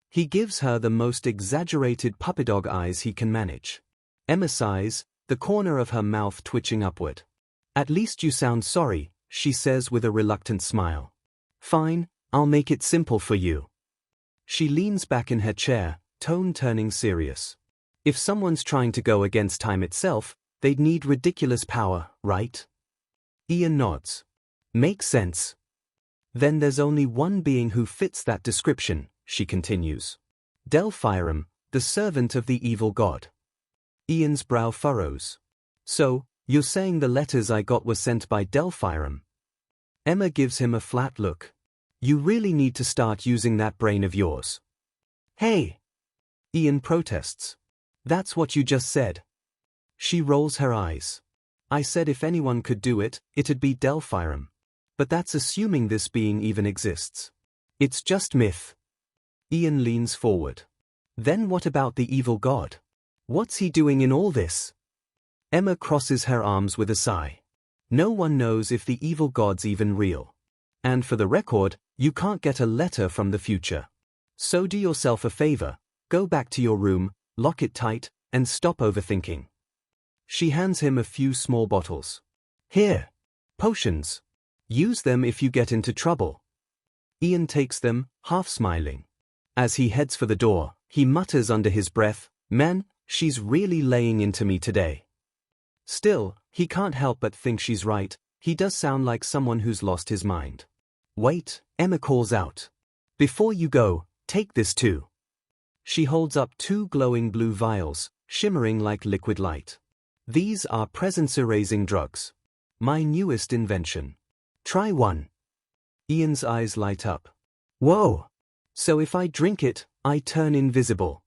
He gives her the most exaggerated puppy dog eyes he can manage. Emma sighs, the corner of her mouth twitching upward. At least you sound sorry, she says with a reluctant smile. Fine, I'll make it simple for you. She leans back in her chair, tone turning serious. If someone's trying to go against time itself, they'd need ridiculous power, right? Ian nods. Makes sense. Then there's only one being who fits that description, she continues. Delphiram, the servant of the evil god. Ian's brow furrows. So, you're saying the letters I got were sent by Delphiram? Emma gives him a flat look. You really need to start using that brain of yours. Hey! Ian protests. That's what you just said. She rolls her eyes. I said if anyone could do it, it'd be Delphiram. But that's assuming this being even exists. It's just myth. Ian leans forward. Then what about the evil god? What's he doing in all this? Emma crosses her arms with a sigh. No one knows if the evil god's even real. And for the record, you can't get a letter from the future. So do yourself a favor, go back to your room, lock it tight, and stop overthinking. She hands him a few small bottles. Here. Potions. Use them if you get into trouble. Ian takes them, half smiling. As he heads for the door, he mutters under his breath, Man, she's really laying into me today. Still, he can't help but think she's right, he does sound like someone who's lost his mind. Wait, Emma calls out. Before you go, take this too. She holds up 2 glowing blue vials, shimmering like liquid light. These are presence-erasing drugs. My newest invention. Try one. Ian's eyes light up. Whoa! So if I drink it, I turn invisible.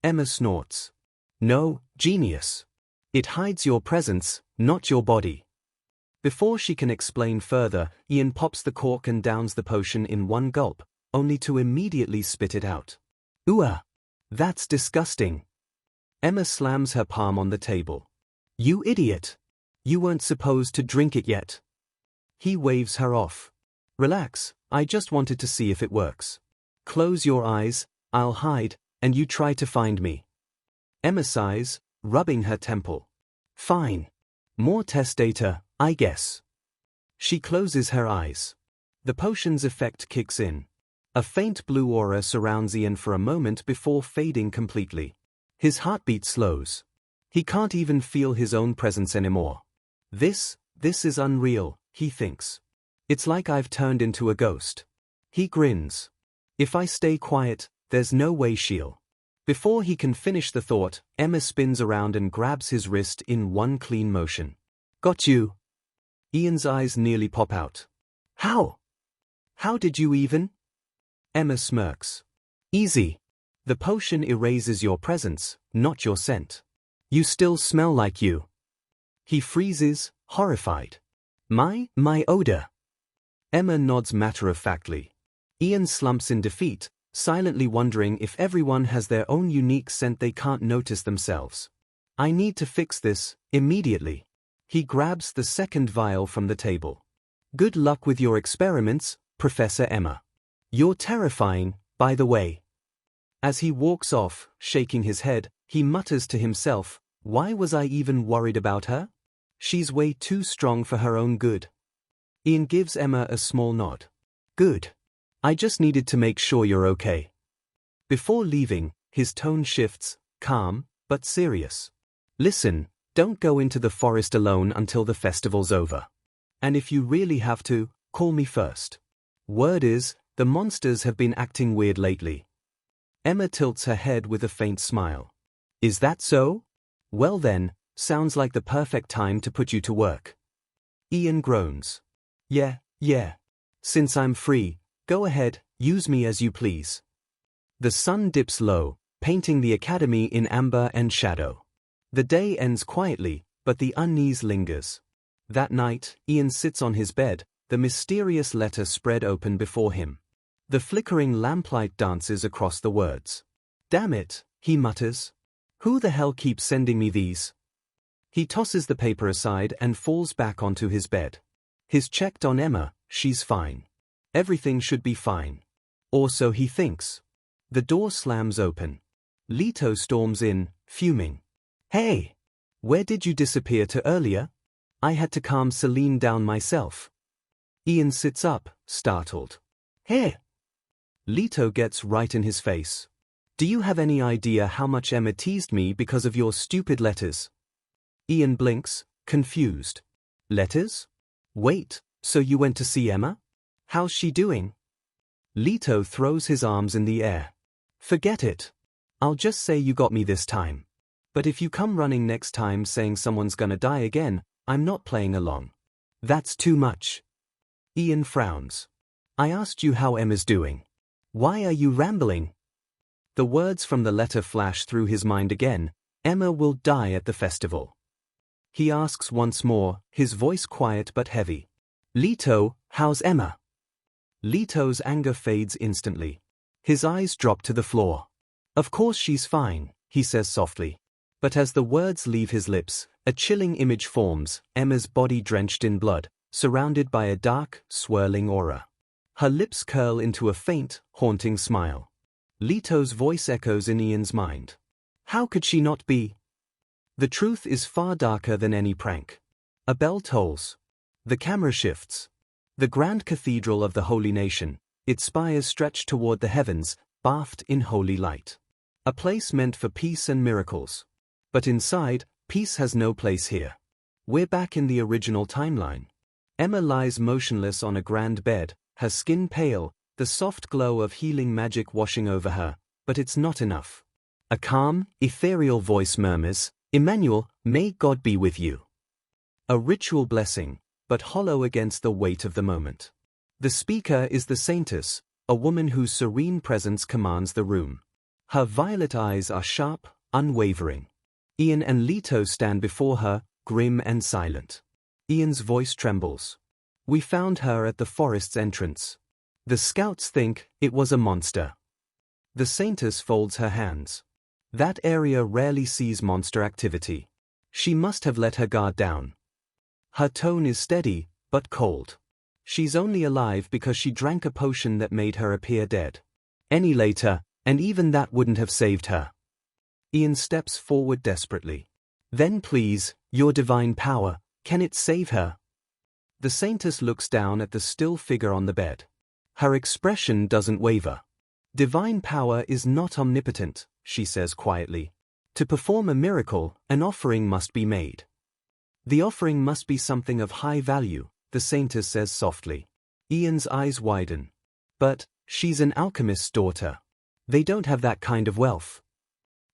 Emma snorts. No, genius. It hides your presence, not your body. Before she can explain further, Ian pops the cork and downs the potion in one gulp, only to immediately spit it out. Ooh, that's disgusting. Emma slams her palm on the table. You idiot. You weren't supposed to drink it yet. He waves her off. Relax, I just wanted to see if it works. Close your eyes, I'll hide, and you try to find me. Emma sighs, rubbing her temple. Fine. More test data, I guess. She closes her eyes. The potion's effect kicks in. A faint blue aura surrounds Ian for a moment before fading completely. His heartbeat slows. He can't even feel his own presence anymore. This is unreal, he thinks. It's like I've turned into a ghost. He grins. If I stay quiet, there's no way she'll. Before he can finish the thought, Emma spins around and grabs his wrist in one clean motion. Got you. Ian's eyes nearly pop out. How? How did you even? Emma smirks. Easy. The potion erases your presence, not your scent. You still smell like you. He freezes, horrified. My odor. Emma nods matter-of-factly. Ian slumps in defeat, silently wondering if everyone has their own unique scent they can't notice themselves. I need to fix this, immediately. He grabs the second vial from the table. Good luck with your experiments, Professor Emma. You're terrifying, by the way. As he walks off, shaking his head, he mutters to himself, why was I even worried about her? She's way too strong for her own good. Ian gives Emma a small nod. Good. I just needed to make sure you're okay. Before leaving, his tone shifts, calm, but serious. Listen, don't go into the forest alone until the festival's over. And if you really have to, call me first. Word is, the monsters have been acting weird lately. Emma tilts her head with a faint smile. Is that so? Well then, sounds like the perfect time to put you to work. Ian groans. Yeah. Since I'm free, go ahead, use me as you please. The sun dips low, painting the academy in amber and shadow. The day ends quietly, but the unease lingers. That night, Ian sits on his bed, the mysterious letter spread open before him. The flickering lamplight dances across the words. Damn it, he mutters. Who the hell keeps sending me these? He tosses the paper aside and falls back onto his bed. He's checked on Emma, she's fine. Everything should be fine. Or so he thinks. The door slams open. Leto storms in, fuming. Hey! Where did you disappear to earlier? I had to calm Celine down myself. Ian sits up, startled. Hey! Leto gets right in his face. Do you have any idea how much Emma teased me because of your stupid letters? Ian blinks, confused. Letters? Wait, so you went to see Emma? How's she doing? Leto throws his arms in the air. Forget it. I'll just say you got me this time. But if you come running next time saying someone's gonna die again, I'm not playing along. That's too much. Ian frowns. I asked you how Emma's doing. Why are you rambling? The words from the letter flash through his mind again. Emma will die at the festival. He asks once more, his voice quiet but heavy. Leto, how's Emma? Leto's anger fades instantly. His eyes drop to the floor. Of course she's fine, he says softly. But as the words leave his lips, a chilling image forms, Emma's body drenched in blood, surrounded by a dark, swirling aura. Her lips curl into a faint, haunting smile. Leto's voice echoes in Ian's mind. How could she not be? The truth is far darker than any prank. A bell tolls. The camera shifts. The grand cathedral of the holy nation, its spires stretch toward the heavens, bathed in holy light. A place meant for peace and miracles. But inside, peace has no place here. We're back in the original timeline. Emma lies motionless on a grand bed, her skin pale, the soft glow of healing magic washing over her, but it's not enough. A calm, ethereal voice murmurs, Emmanuel, may God be with you. A ritual blessing, but hollow against the weight of the moment. The speaker is the saintess, a woman whose serene presence commands the room. Her violet eyes are sharp, unwavering. Ian and Leto stand before her, grim and silent. Ian's voice trembles. We found her at the forest's entrance. The scouts think it was a monster. The saintess folds her hands. That area rarely sees monster activity. She must have let her guard down. Her tone is steady, but cold. She's only alive because she drank a potion that made her appear dead. Any later, and even that wouldn't have saved her. Ian steps forward desperately. Then please, your divine power, can it save her? The saintess looks down at the still figure on the bed. Her expression doesn't waver. Divine power is not omnipotent, she says quietly. To perform a miracle, an offering must be made. The offering must be something of high value, the saintess says softly. Ian's eyes widen. But, she's an alchemist's daughter. They don't have that kind of wealth.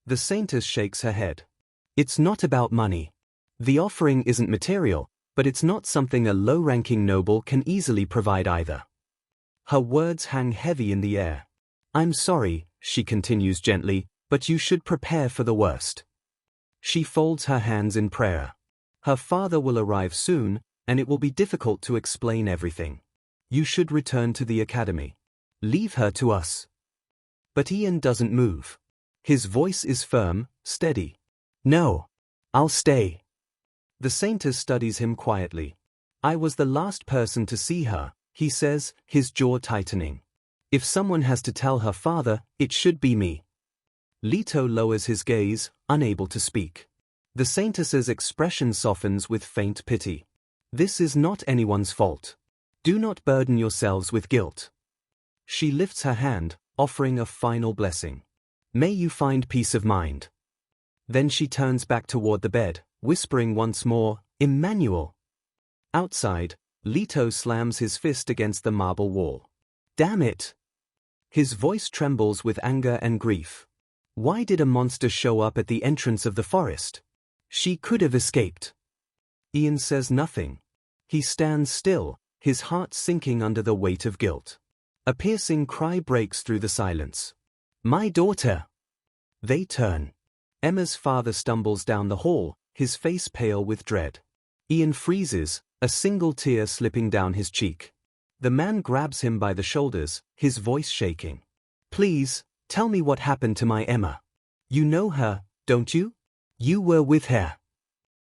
The saintess shakes her head. It's not about money. The offering isn't material, but it's not something a low-ranking noble can easily provide either. Her words hang heavy in the air. I'm sorry, she continues gently, but you should prepare for the worst. She folds her hands in prayer. Her father will arrive soon, and it will be difficult to explain everything. You should return to the academy. Leave her to us. But Ian doesn't move. His voice is firm, steady. No. I'll stay. The saintess studies him quietly. I was the last person to see her, he says, his jaw tightening. If someone has to tell her father, it should be me. Leto lowers his gaze, unable to speak. The saintess's expression softens with faint pity. This is not anyone's fault. Do not burden yourselves with guilt. She lifts her hand, offering a final blessing. May you find peace of mind. Then she turns back toward the bed, whispering once more, Emmanuel. Outside, Leto slams his fist against the marble wall. Damn it! His voice trembles with anger and grief. Why did a monster show up at the entrance of the forest? She could have escaped. Ian says nothing. He stands still, his heart sinking under the weight of guilt. A piercing cry breaks through the silence. My daughter! They turn. Emma's father stumbles down the hall, his face pale with dread. Ian freezes, a single tear slipping down his cheek. The man grabs him by the shoulders, his voice shaking. Please, tell me what happened to my Emma. You know her, don't you? You were with her.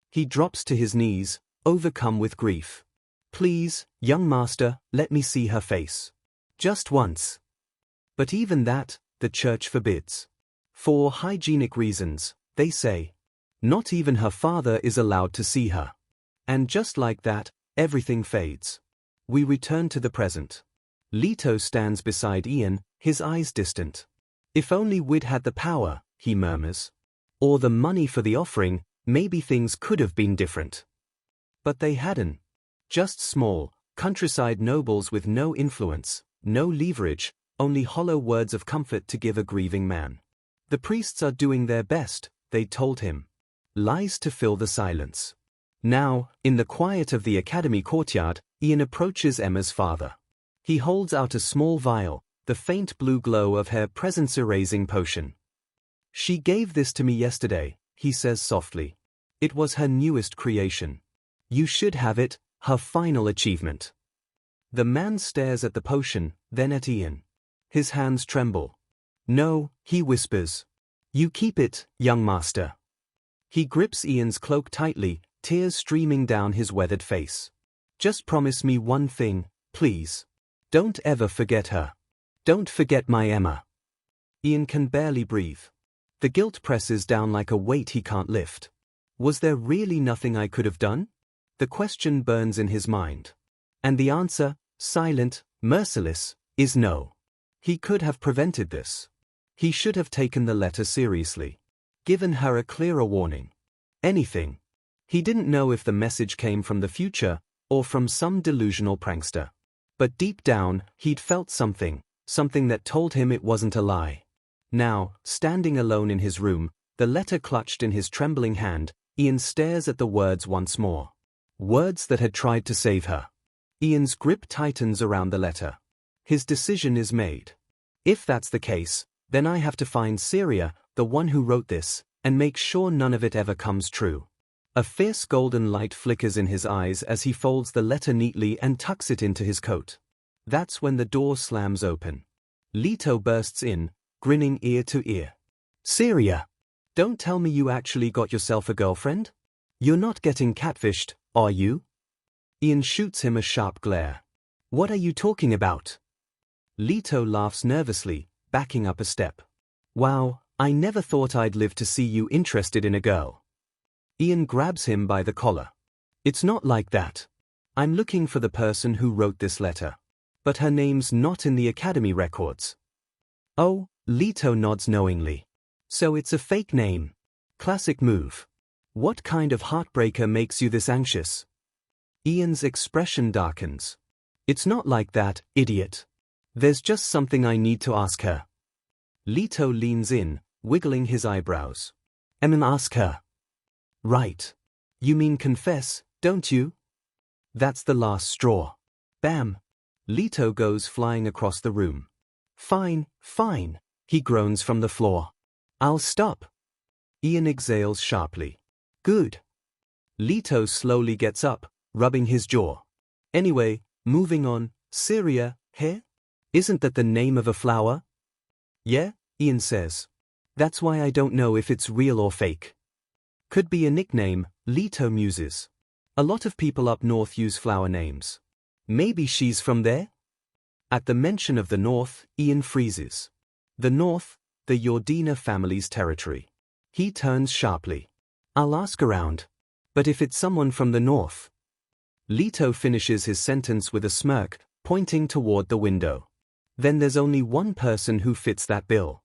He drops to his knees, overcome with grief. Please, young master, let me see her face. Just once. But even that, the church forbids. For hygienic reasons, they say. Not even her father is allowed to see her. And just like that, everything fades. We return to the present. Leto stands beside Ian, his eyes distant. If only we'd had the power, he murmurs. Or the money for the offering, maybe things could have been different. But they hadn't. Just small, countryside nobles with no influence, no leverage, only hollow words of comfort to give a grieving man. The priests are doing their best, they told him. Lies to fill the silence. Now, in the quiet of the academy courtyard, Ian approaches Emma's father. He holds out a small vial, the faint blue glow of her presence-erasing potion. She gave this to me yesterday, he says softly. It was her newest creation. You should have it, her final achievement. The man stares at the potion, then at Ian. His hands tremble. No, he whispers. You keep it, young master. He grips Ian's cloak tightly, tears streaming down his weathered face. Just promise me one thing, please. Don't ever forget her. Don't forget my Emma. Ian can barely breathe. The guilt presses down like a weight he can't lift. Was there really nothing I could have done? The question burns in his mind. And the answer, silent, merciless, is no. He could have prevented this. He should have taken the letter seriously. Given her a clearer warning. Anything. He didn't know if the message came from the future, or from some delusional prankster. But deep down, he'd felt something that told him it wasn't a lie. Now, standing alone in his room, the letter clutched in his trembling hand, Ian stares at the words once more. Words that had tried to save her. Ian's grip tightens around the letter. His decision is made. If that's the case, then I have to find Syria, the one who wrote this, and make sure none of it ever comes true. A fierce golden light flickers in his eyes as he folds the letter neatly and tucks it into his coat. That's when the door slams open. Leto bursts in, grinning ear to ear. Syria! Don't tell me you actually got yourself a girlfriend? You're not getting catfished, are you? Ian shoots him a sharp glare. What are you talking about? Leto laughs nervously, backing up a step. Wow, I never thought I'd live to see you interested in a girl. Ian grabs him by the collar. It's not like that. I'm looking for the person who wrote this letter. But her name's not in the academy records. Oh, Leto nods knowingly. So it's a fake name. Classic move. What kind of heartbreaker makes you this anxious? Ian's expression darkens. It's not like that, idiot. There's just something I need to ask her. Leto leans in, wiggling his eyebrows. Ask her. Right. You mean confess, don't you? That's the last straw. Bam. Leto goes flying across the room. Fine, fine, he groans from the floor. I'll stop. Ian exhales sharply. Good. Leto slowly gets up, rubbing his jaw. Anyway, moving on, Syria, here? Isn't that the name of a flower? Yeah, Ian says. That's why I don't know if it's real or fake. Could be a nickname, Leto muses. A lot of people up north use flower names. Maybe she's from there? At the mention of the north, Ian freezes. The north, the Yordina family's territory. He turns sharply. I'll ask around. But if it's someone from the north? Leto finishes his sentence with a smirk, pointing toward the window. Then there's only one person who fits that bill.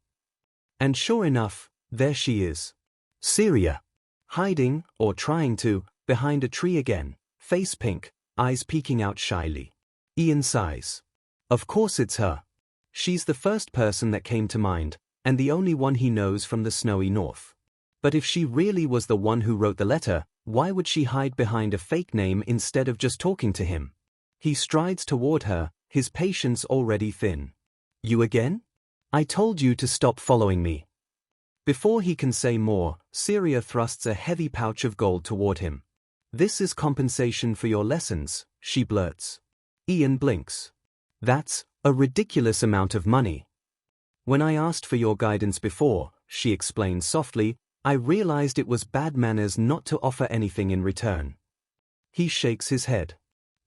And sure enough, there she is. Syria. Hiding, or trying to, behind a tree again, face pink, eyes peeking out shyly. Ian sighs. Of course it's her. She's the first person that came to mind, and the only one he knows from the snowy north. But if she really was the one who wrote the letter, why would she hide behind a fake name instead of just talking to him? He strides toward her, his patience already thin. You again? I told you to stop following me. Before he can say more, Syria thrusts a heavy pouch of gold toward him. This is compensation for your lessons, she blurts. Ian blinks. That's a ridiculous amount of money. When I asked for your guidance before, she explained softly, I realized it was bad manners not to offer anything in return. He shakes his head.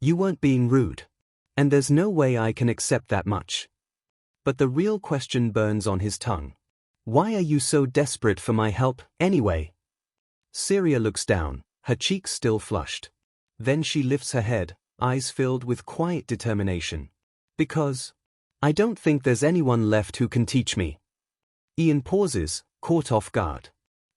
You weren't being rude. And there's no way I can accept that much. But the real question burns on his tongue. Why are you so desperate for my help, anyway? Syria looks down, her cheeks still flushed. Then she lifts her head, eyes filled with quiet determination. Because I don't think there's anyone left who can teach me. Ian pauses, caught off guard.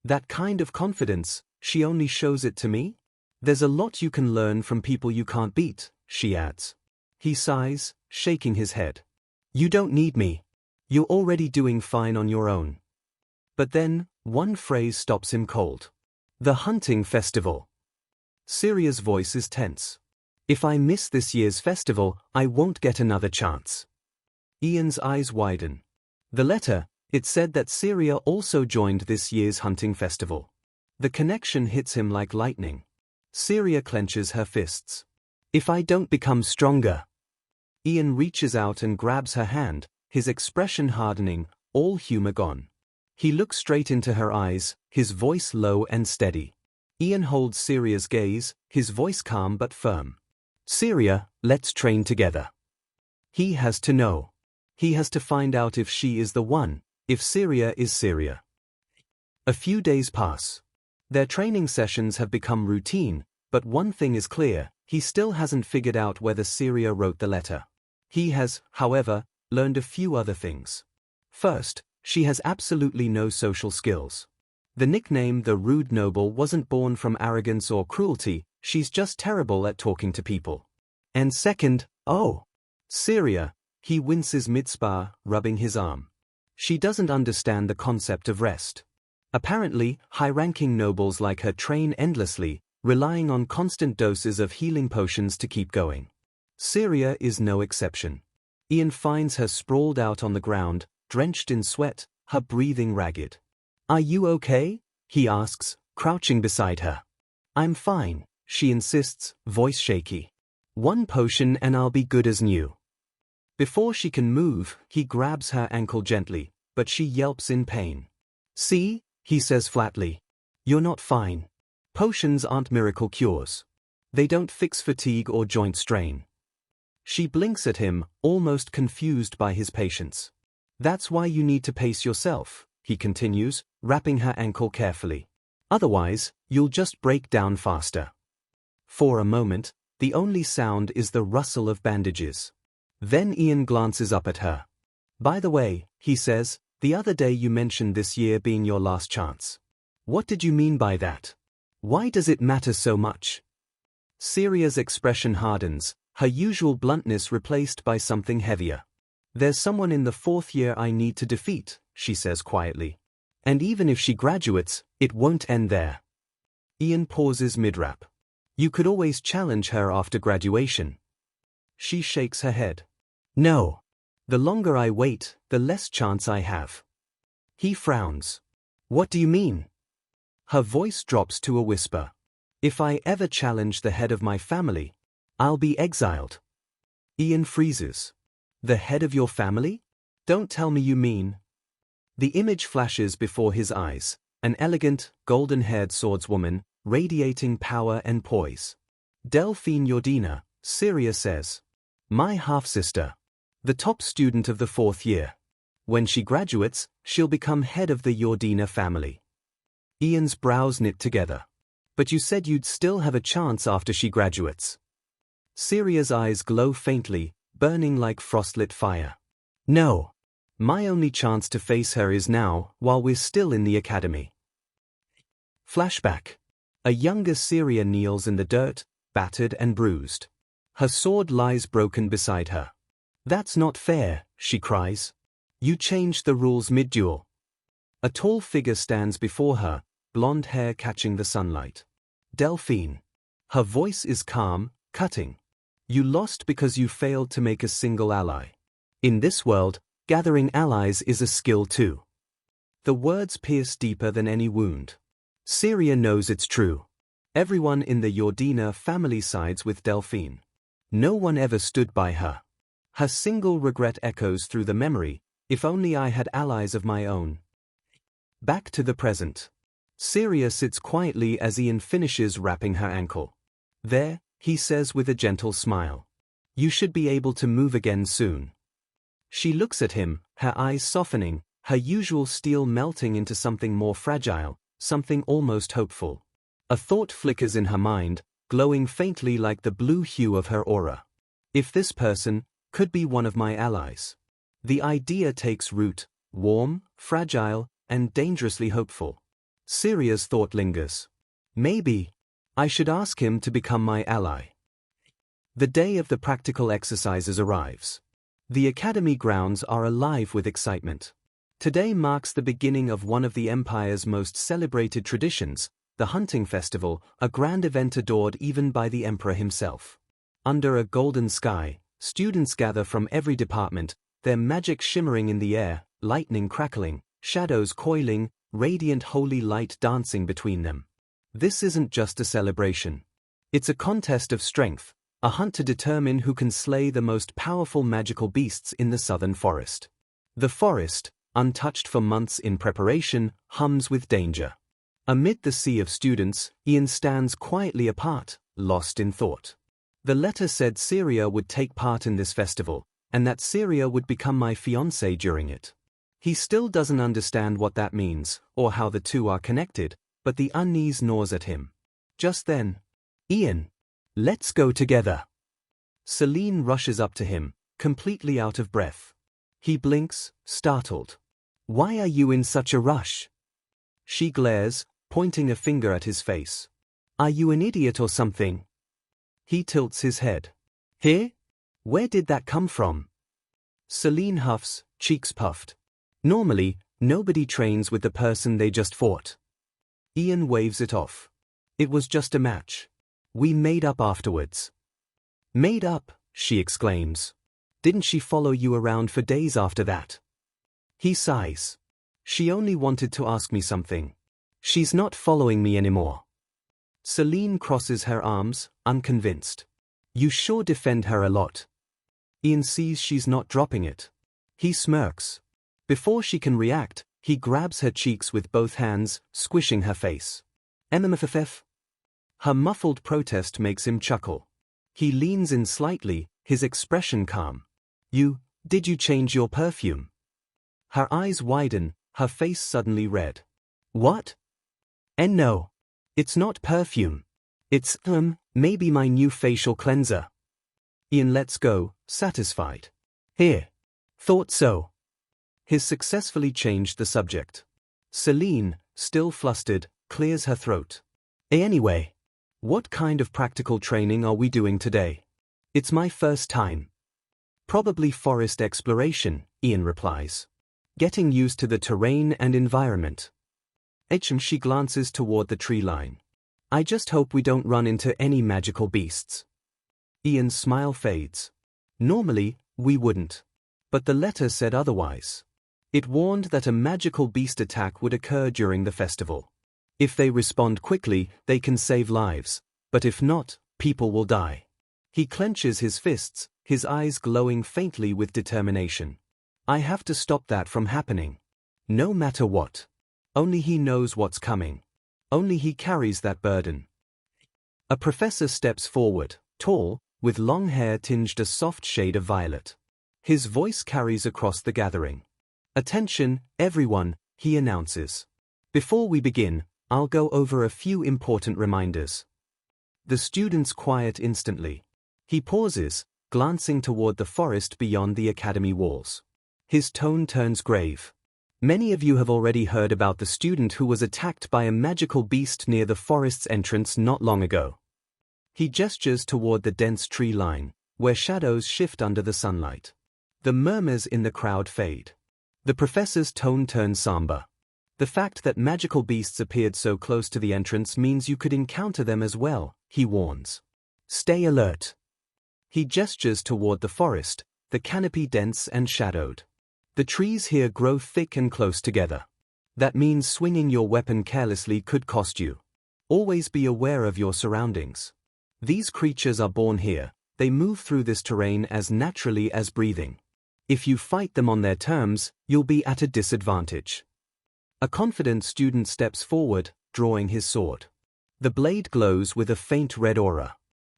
That kind of confidence, she only shows it to me? There's a lot you can learn from people you can't beat, she adds. He sighs, shaking his head. You don't need me. You're already doing fine on your own. But then, One phrase stops him cold. The hunting festival. Syria's voice is tense. If I miss this year's festival, I won't get another chance. Ian's eyes widen. The letter, it said that Syria also joined this year's hunting festival. The connection hits him like lightning. Syria clenches her fists. If I don't become stronger. Ian reaches out and grabs her hand, his expression hardening, all humor gone. He looks straight into her eyes, his voice low and steady. Ian holds Syria's gaze, his voice calm but firm. Syria, let's train together. He has to know. He has to find out if she is the one, if Syria is Syria. A few days pass. Their training sessions have become routine, but one thing is clear, he still hasn't figured out whether Syria wrote the letter. He has, however, learned a few other things. First, she has absolutely no social skills. The nickname the Rude Noble wasn't born from arrogance or cruelty, she's just terrible at talking to people. And second, Syria, he winces mid-spar, rubbing his arm. She doesn't understand the concept of rest. Apparently, high-ranking nobles like her train endlessly, relying on constant doses of healing potions to keep going. Syria is no exception. Ian finds her sprawled out on the ground, drenched in sweat, her breathing ragged. Are you okay? He asks, crouching beside her. I'm fine, she insists, voice shaky. One potion and I'll be good as new. Before she can move, he grabs her ankle gently, but she yelps in pain. See, he says flatly. You're not fine. Potions aren't miracle cures. They don't fix fatigue or joint strain. She blinks at him, almost confused by his patience. That's why you need to pace yourself, he continues, wrapping her ankle carefully. Otherwise, you'll just break down faster. For a moment, the only sound is the rustle of bandages. Then Ian glances up at her. By the way, he says, the other day you mentioned this year being your last chance. What did you mean by that? Why does it matter so much? Syria's expression hardens, her usual bluntness replaced by something heavier. There's someone in the 4th year I need to defeat, she says quietly. And even if she graduates, it won't end there. Ian pauses mid-rap. You could always challenge her after graduation. She shakes her head. No. The longer I wait, the less chance I have. He frowns. What do you mean? Her voice drops to a whisper. If I ever challenge the head of my family, I'll be exiled. Ian freezes. The head of your family? Don't tell me you mean. The image flashes before his eyes, an elegant, golden-haired swordswoman, radiating power and poise. Delphine Yordina, Syria says. My half-sister. The top student of the 4th year. When she graduates, she'll become head of the Yordina family. Ian's brows knit together. But you said you'd still have a chance after she graduates. Syria's eyes glow faintly, burning like frostlit fire. No. My only chance to face her is now, while we're still in the academy. Flashback. A younger Syria kneels in the dirt, battered and bruised. Her sword lies broken beside her. That's not fair, she cries. You changed the rules mid-duel. A tall figure stands before her, blonde hair catching the sunlight. Delphine. Her voice is calm, cutting. You lost because you failed to make a single ally. In this world, gathering allies is a skill too. The words pierce deeper than any wound. Syria knows it's true. Everyone in the Yordina family sides with Delphine. No one ever stood by her. Her single regret echoes through the memory, if only I had allies of my own. Back to the present. Syria sits quietly as Ian finishes wrapping her ankle. There, he says with a gentle smile. You should be able to move again soon. She looks at him, her eyes softening, her usual steel melting into something more fragile, something almost hopeful. A thought flickers in her mind, glowing faintly like the blue hue of her aura. If this person could be one of my allies. The idea takes root, warm, fragile, and dangerously hopeful. Syria's thought lingers. Maybe I should ask him to become my ally. The day of the practical exercises arrives. The academy grounds are alive with excitement. Today marks the beginning of one of the Empire's most celebrated traditions, the hunting festival, a grand event adored even by the Emperor himself. Under a golden sky, students gather from every department, their magic shimmering in the air, lightning crackling, shadows coiling, radiant holy light dancing between them. This isn't just a celebration. It's a contest of strength, a hunt to determine who can slay the most powerful magical beasts in the southern forest. The forest, untouched for months in preparation, hums with danger. Amid the sea of students, Ian stands quietly apart, lost in thought. The letter said Syria would take part in this festival, and that Syria would become my fiancée during it. He still doesn't understand what that means, or how the two are connected, but the unease gnaws at him. Just then, Ian, let's go together. Celine rushes up to him, completely out of breath. He blinks, startled. Why are you in such a rush? She glares, pointing a finger at his face. Are you an idiot or something? He tilts his head. Here? Where did that come from? Celine huffs, cheeks puffed. Normally, nobody trains with the person they just fought. Ian waves it off. It was just a match. We made up afterwards. Made up, she exclaims. Didn't she follow you around for days after that? He sighs. She only wanted to ask me something. She's not following me anymore. Celine crosses her arms, unconvinced. You sure defend her a lot. Ian sees she's not dropping it. He smirks. Before she can react, he grabs her cheeks with both hands, squishing her face. MMFF? Her muffled protest makes him chuckle. He leans in slightly, his expression calm. Did you change your perfume? Her eyes widen, her face suddenly red. What? And no. It's not perfume. It's, maybe my new facial cleanser. Ian lets go, satisfied. Here. Thought so. He's successfully changed the subject. Celine, still flustered, clears her throat. Anyway, what kind of practical training are we doing today? It's my first time. Probably forest exploration, Ian replies. Getting used to the terrain and environment. She glances toward the tree line. I just hope we don't run into any magical beasts. Ian's smile fades. Normally, we wouldn't. But the letter said otherwise. It warned that a magical beast attack would occur during the festival. If they respond quickly, they can save lives, but if not, people will die. He clenches his fists, his eyes glowing faintly with determination. I have to stop that from happening. No matter what. Only he knows what's coming. Only he carries that burden. A professor steps forward, tall, with long hair tinged a soft shade of violet. His voice carries across the gathering. Attention, everyone, he announces. Before we begin, I'll go over a few important reminders. The students quiet instantly. He pauses, glancing toward the forest beyond the academy walls. His tone turns grave. Many of you have already heard about the student who was attacked by a magical beast near the forest's entrance not long ago. He gestures toward the dense tree line, where shadows shift under the sunlight. The murmurs in the crowd fade. The professor's tone turns somber. The fact that magical beasts appeared so close to the entrance means you could encounter them as well, he warns. Stay alert. He gestures toward the forest, the canopy dense and shadowed. The trees here grow thick and close together. That means swinging your weapon carelessly could cost you. Always be aware of your surroundings. These creatures are born here, they move through this terrain as naturally as breathing. If you fight them on their terms, you'll be at a disadvantage. A confident student steps forward, drawing his sword. The blade glows with a faint red aura.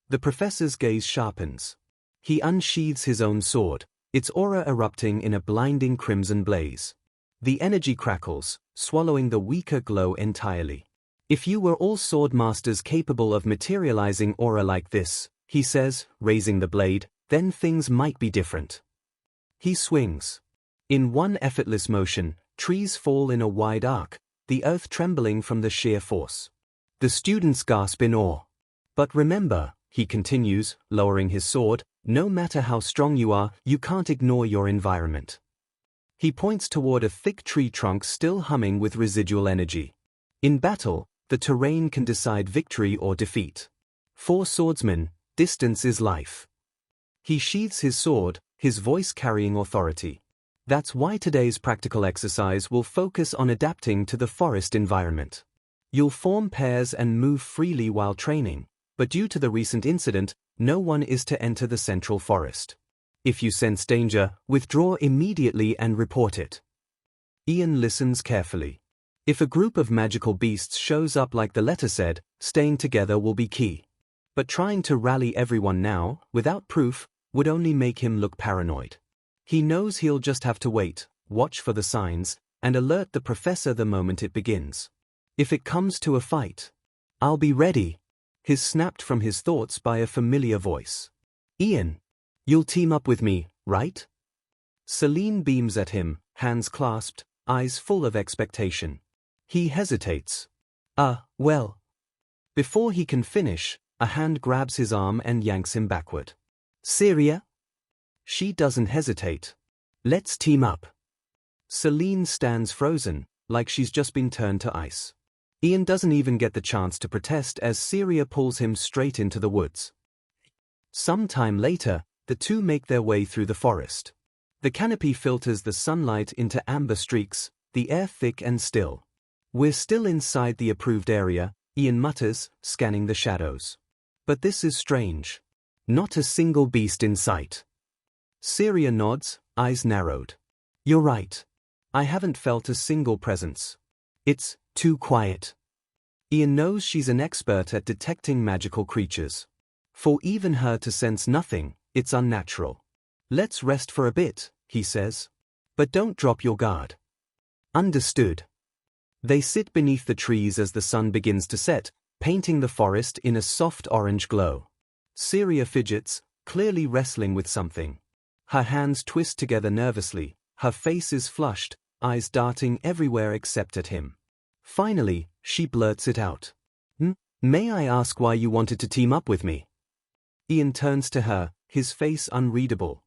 The professor's gaze sharpens. He unsheathes his own sword, its aura erupting in a blinding crimson blaze. The energy crackles, swallowing the weaker glow entirely. If you were all sword masters capable of materializing aura like this, he says, raising the blade, then things might be different. He swings. In one effortless motion, trees fall in a wide arc, the earth trembling from the sheer force. The students gasp in awe. But remember, he continues, lowering his sword, no matter how strong you are, you can't ignore your environment. He points toward a thick tree trunk still humming with residual energy. In battle, the terrain can decide victory or defeat. For swordsmen, distance is life. He sheathes his sword, his voice carrying authority. That's why today's practical exercise will focus on adapting to the forest environment. You'll form pairs and move freely while training, but due to the recent incident, no one is to enter the central forest. If you sense danger, withdraw immediately and report it. Ian listens carefully. If a group of magical beasts shows up like the letter said, staying together will be key. But trying to rally everyone now, without proof, would only make him look paranoid. He knows he'll just have to wait, watch for the signs, and alert the professor the moment it begins. If it comes to a fight, I'll be ready, is snapped from his thoughts by a familiar voice. Ian, you'll team up with me, right? Celine beams at him, hands clasped, eyes full of expectation. He hesitates. Well. Before he can finish, a hand grabs his arm and yanks him backward. Syria? She doesn't hesitate. Let's team up. Celine stands frozen, like she's just been turned to ice. Ian doesn't even get the chance to protest as Syria pulls him straight into the woods. Some time later, the two make their way through the forest. The canopy filters the sunlight into amber streaks, the air thick and still. We're still inside the approved area, Ian mutters, scanning the shadows. But this is strange. Not a single beast in sight. Syria nods, eyes narrowed. You're right. I haven't felt a single presence. It's too quiet. Ian knows she's an expert at detecting magical creatures. For even her to sense nothing, it's unnatural. Let's rest for a bit, he says. But don't drop your guard. Understood. They sit beneath the trees as the sun begins to set, painting the forest in a soft orange glow. Syria fidgets, clearly wrestling with something. Her hands twist together nervously, her face is flushed, eyes darting everywhere except at him. Finally, she blurts it out. May I ask why you wanted to team up with me? Ian turns to her, his face unreadable.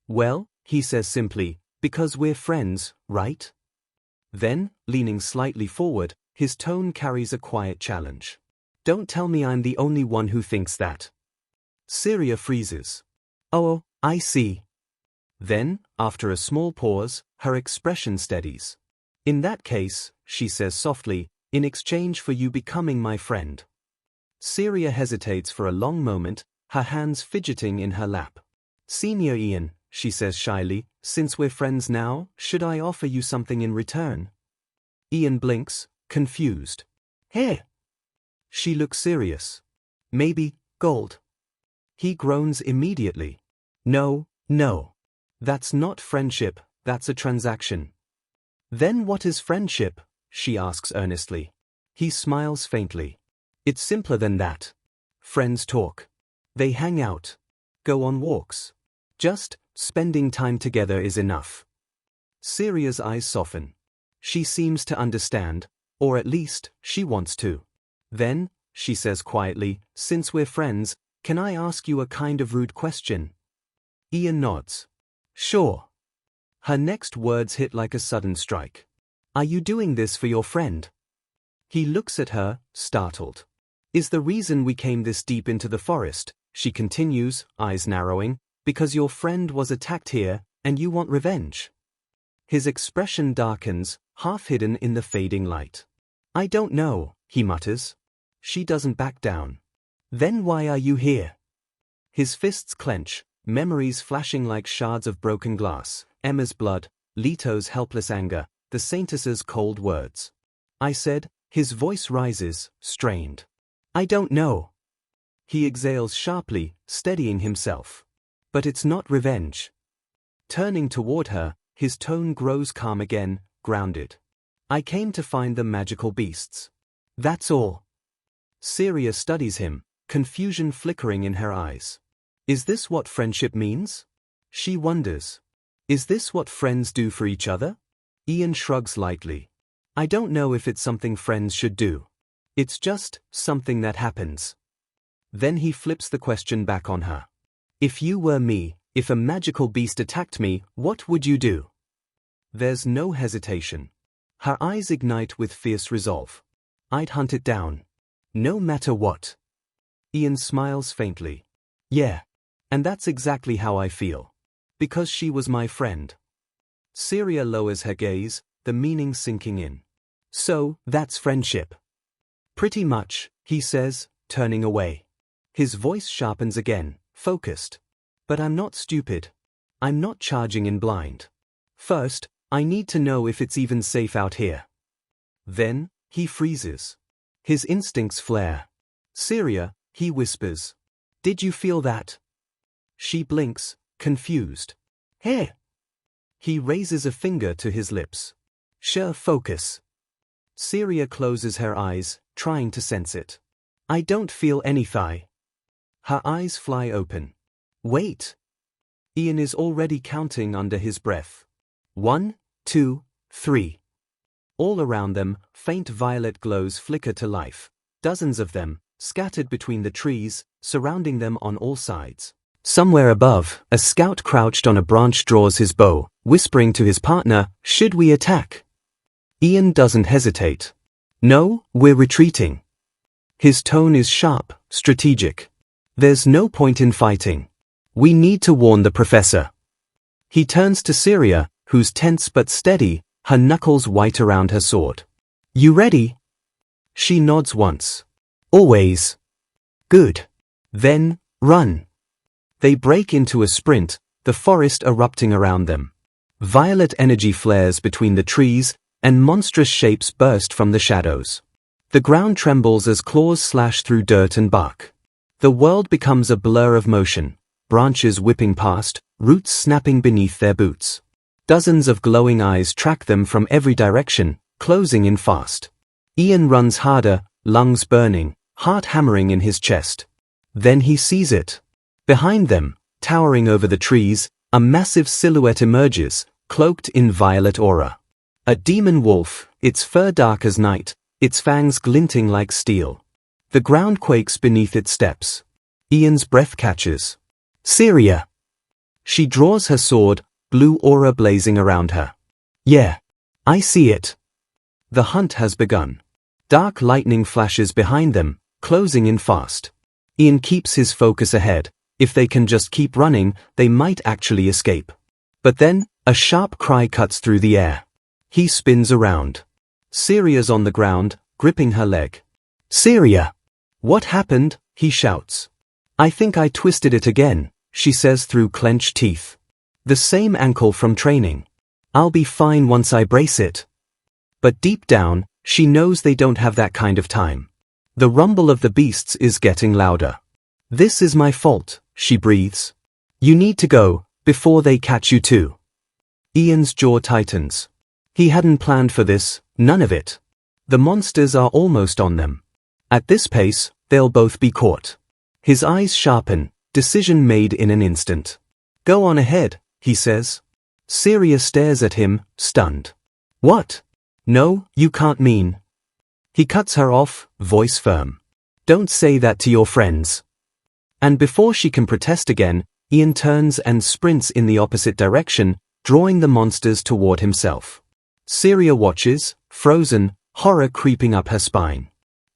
Well, he says simply, because we're friends, right? Then, leaning slightly forward, his tone carries a quiet challenge. Don't tell me I'm the only one who thinks that. Syria freezes. Oh, I see. Then, after a small pause, her expression steadies. In that case, she says softly, in exchange for you becoming my friend. Syria hesitates for a long moment, her hands fidgeting in her lap. Senior Ian, she says shyly, since we're friends now, should I offer you something in return? Ian blinks, confused. Hey! She looks serious. Maybe gold. He groans immediately. No. That's not friendship, that's a transaction. Then what is friendship? She asks earnestly. He smiles faintly. It's simpler than that. Friends talk. They hang out. Go on walks. Just spending time together is enough. Syria's eyes soften. She seems to understand, or at least, she wants to. Then, she says quietly, since we're friends, can I ask you a kind of rude question? Ian nods. Sure. Her next words hit like a sudden strike. Are you doing this for your friend? He looks at her, startled. Is the reason we came this deep into the forest, she continues, eyes narrowing, because your friend was attacked here, and you want revenge? His expression darkens, half hidden in the fading light. I don't know, he mutters. She doesn't back down. Then why are you here? His fists clench, memories flashing like shards of broken glass, Emma's blood, Leto's helpless anger, the Saintess's cold words. I said, his voice rises, strained. I don't know. He exhales sharply, steadying himself. But it's not revenge. Turning toward her, his tone grows calm again, grounded. I came to find the magical beasts. That's all. Syria studies him, confusion flickering in her eyes. Is this what friendship means? She wonders. Is this what friends do for each other? Ian shrugs lightly. I don't know if it's something friends should do. It's just something that happens. Then he flips the question back on her. If you were me, if a magical beast attacked me, what would you do? There's no hesitation. Her eyes ignite with fierce resolve. I'd hunt it down. No matter what. Ian smiles faintly. Yeah. And that's exactly how I feel. Because she was my friend. Syria lowers her gaze, the meaning sinking in. So, that's friendship. Pretty much, he says, turning away. His voice sharpens again, focused. But I'm not stupid. I'm not charging in blind. First, I need to know if it's even safe out here. Then, he freezes. His instincts flare. Syria, he whispers. Did you feel that? She blinks, confused. Hey! He raises a finger to his lips. Sure, focus. Syria closes her eyes, trying to sense it. I don't feel any thigh. Her eyes fly open. Wait. Ian is already counting under his breath. 1, 2, 3. All around them, faint violet glows flicker to life. Dozens of them, scattered between the trees, surrounding them on all sides. Somewhere above, a scout crouched on a branch draws his bow, whispering to his partner, should we attack? Ian doesn't hesitate. No, we're retreating. His tone is sharp, strategic. There's no point in fighting. We need to warn the professor. He turns to Syria, who's tense but steady, her knuckles white around her sword. You ready? She nods once. Always. Good. Then, run. They break into a sprint, the forest erupting around them. Violet energy flares between the trees, and monstrous shapes burst from the shadows. The ground trembles as claws slash through dirt and bark. The world becomes a blur of motion, branches whipping past, roots snapping beneath their boots. Dozens of glowing eyes track them from every direction, closing in fast. Ian runs harder, lungs burning, heart hammering in his chest. Then he sees it. Behind them, towering over the trees, a massive silhouette emerges, cloaked in violet aura. A demon wolf, its fur dark as night, its fangs glinting like steel. The ground quakes beneath its steps. Ian's breath catches. Syria! She draws her sword, blue aura blazing around her. Yeah, I see it. The hunt has begun. Dark lightning flashes behind them, closing in fast. Ian keeps his focus ahead. If they can just keep running, they might actually escape. But then, a sharp cry cuts through the air. He spins around. Syria's on the ground, gripping her leg. Syria! What happened? He shouts. I think I twisted it again, she says through clenched teeth. The same ankle from training. I'll be fine once I brace it. But deep down, she knows they don't have that kind of time. The rumble of the beasts is getting louder. This is my fault, she breathes. You need to go, before they catch you too. Ian's jaw tightens. He hadn't planned for this, none of it. The monsters are almost on them. At this pace, they'll both be caught. His eyes sharpen, decision made in an instant. Go on ahead, he says. Syria stares at him, stunned. What? No, you can't mean. He cuts her off, voice firm. Don't say that to your friends. And before she can protest again, Ian turns and sprints in the opposite direction, drawing the monsters toward himself. Syria watches, frozen, horror creeping up her spine.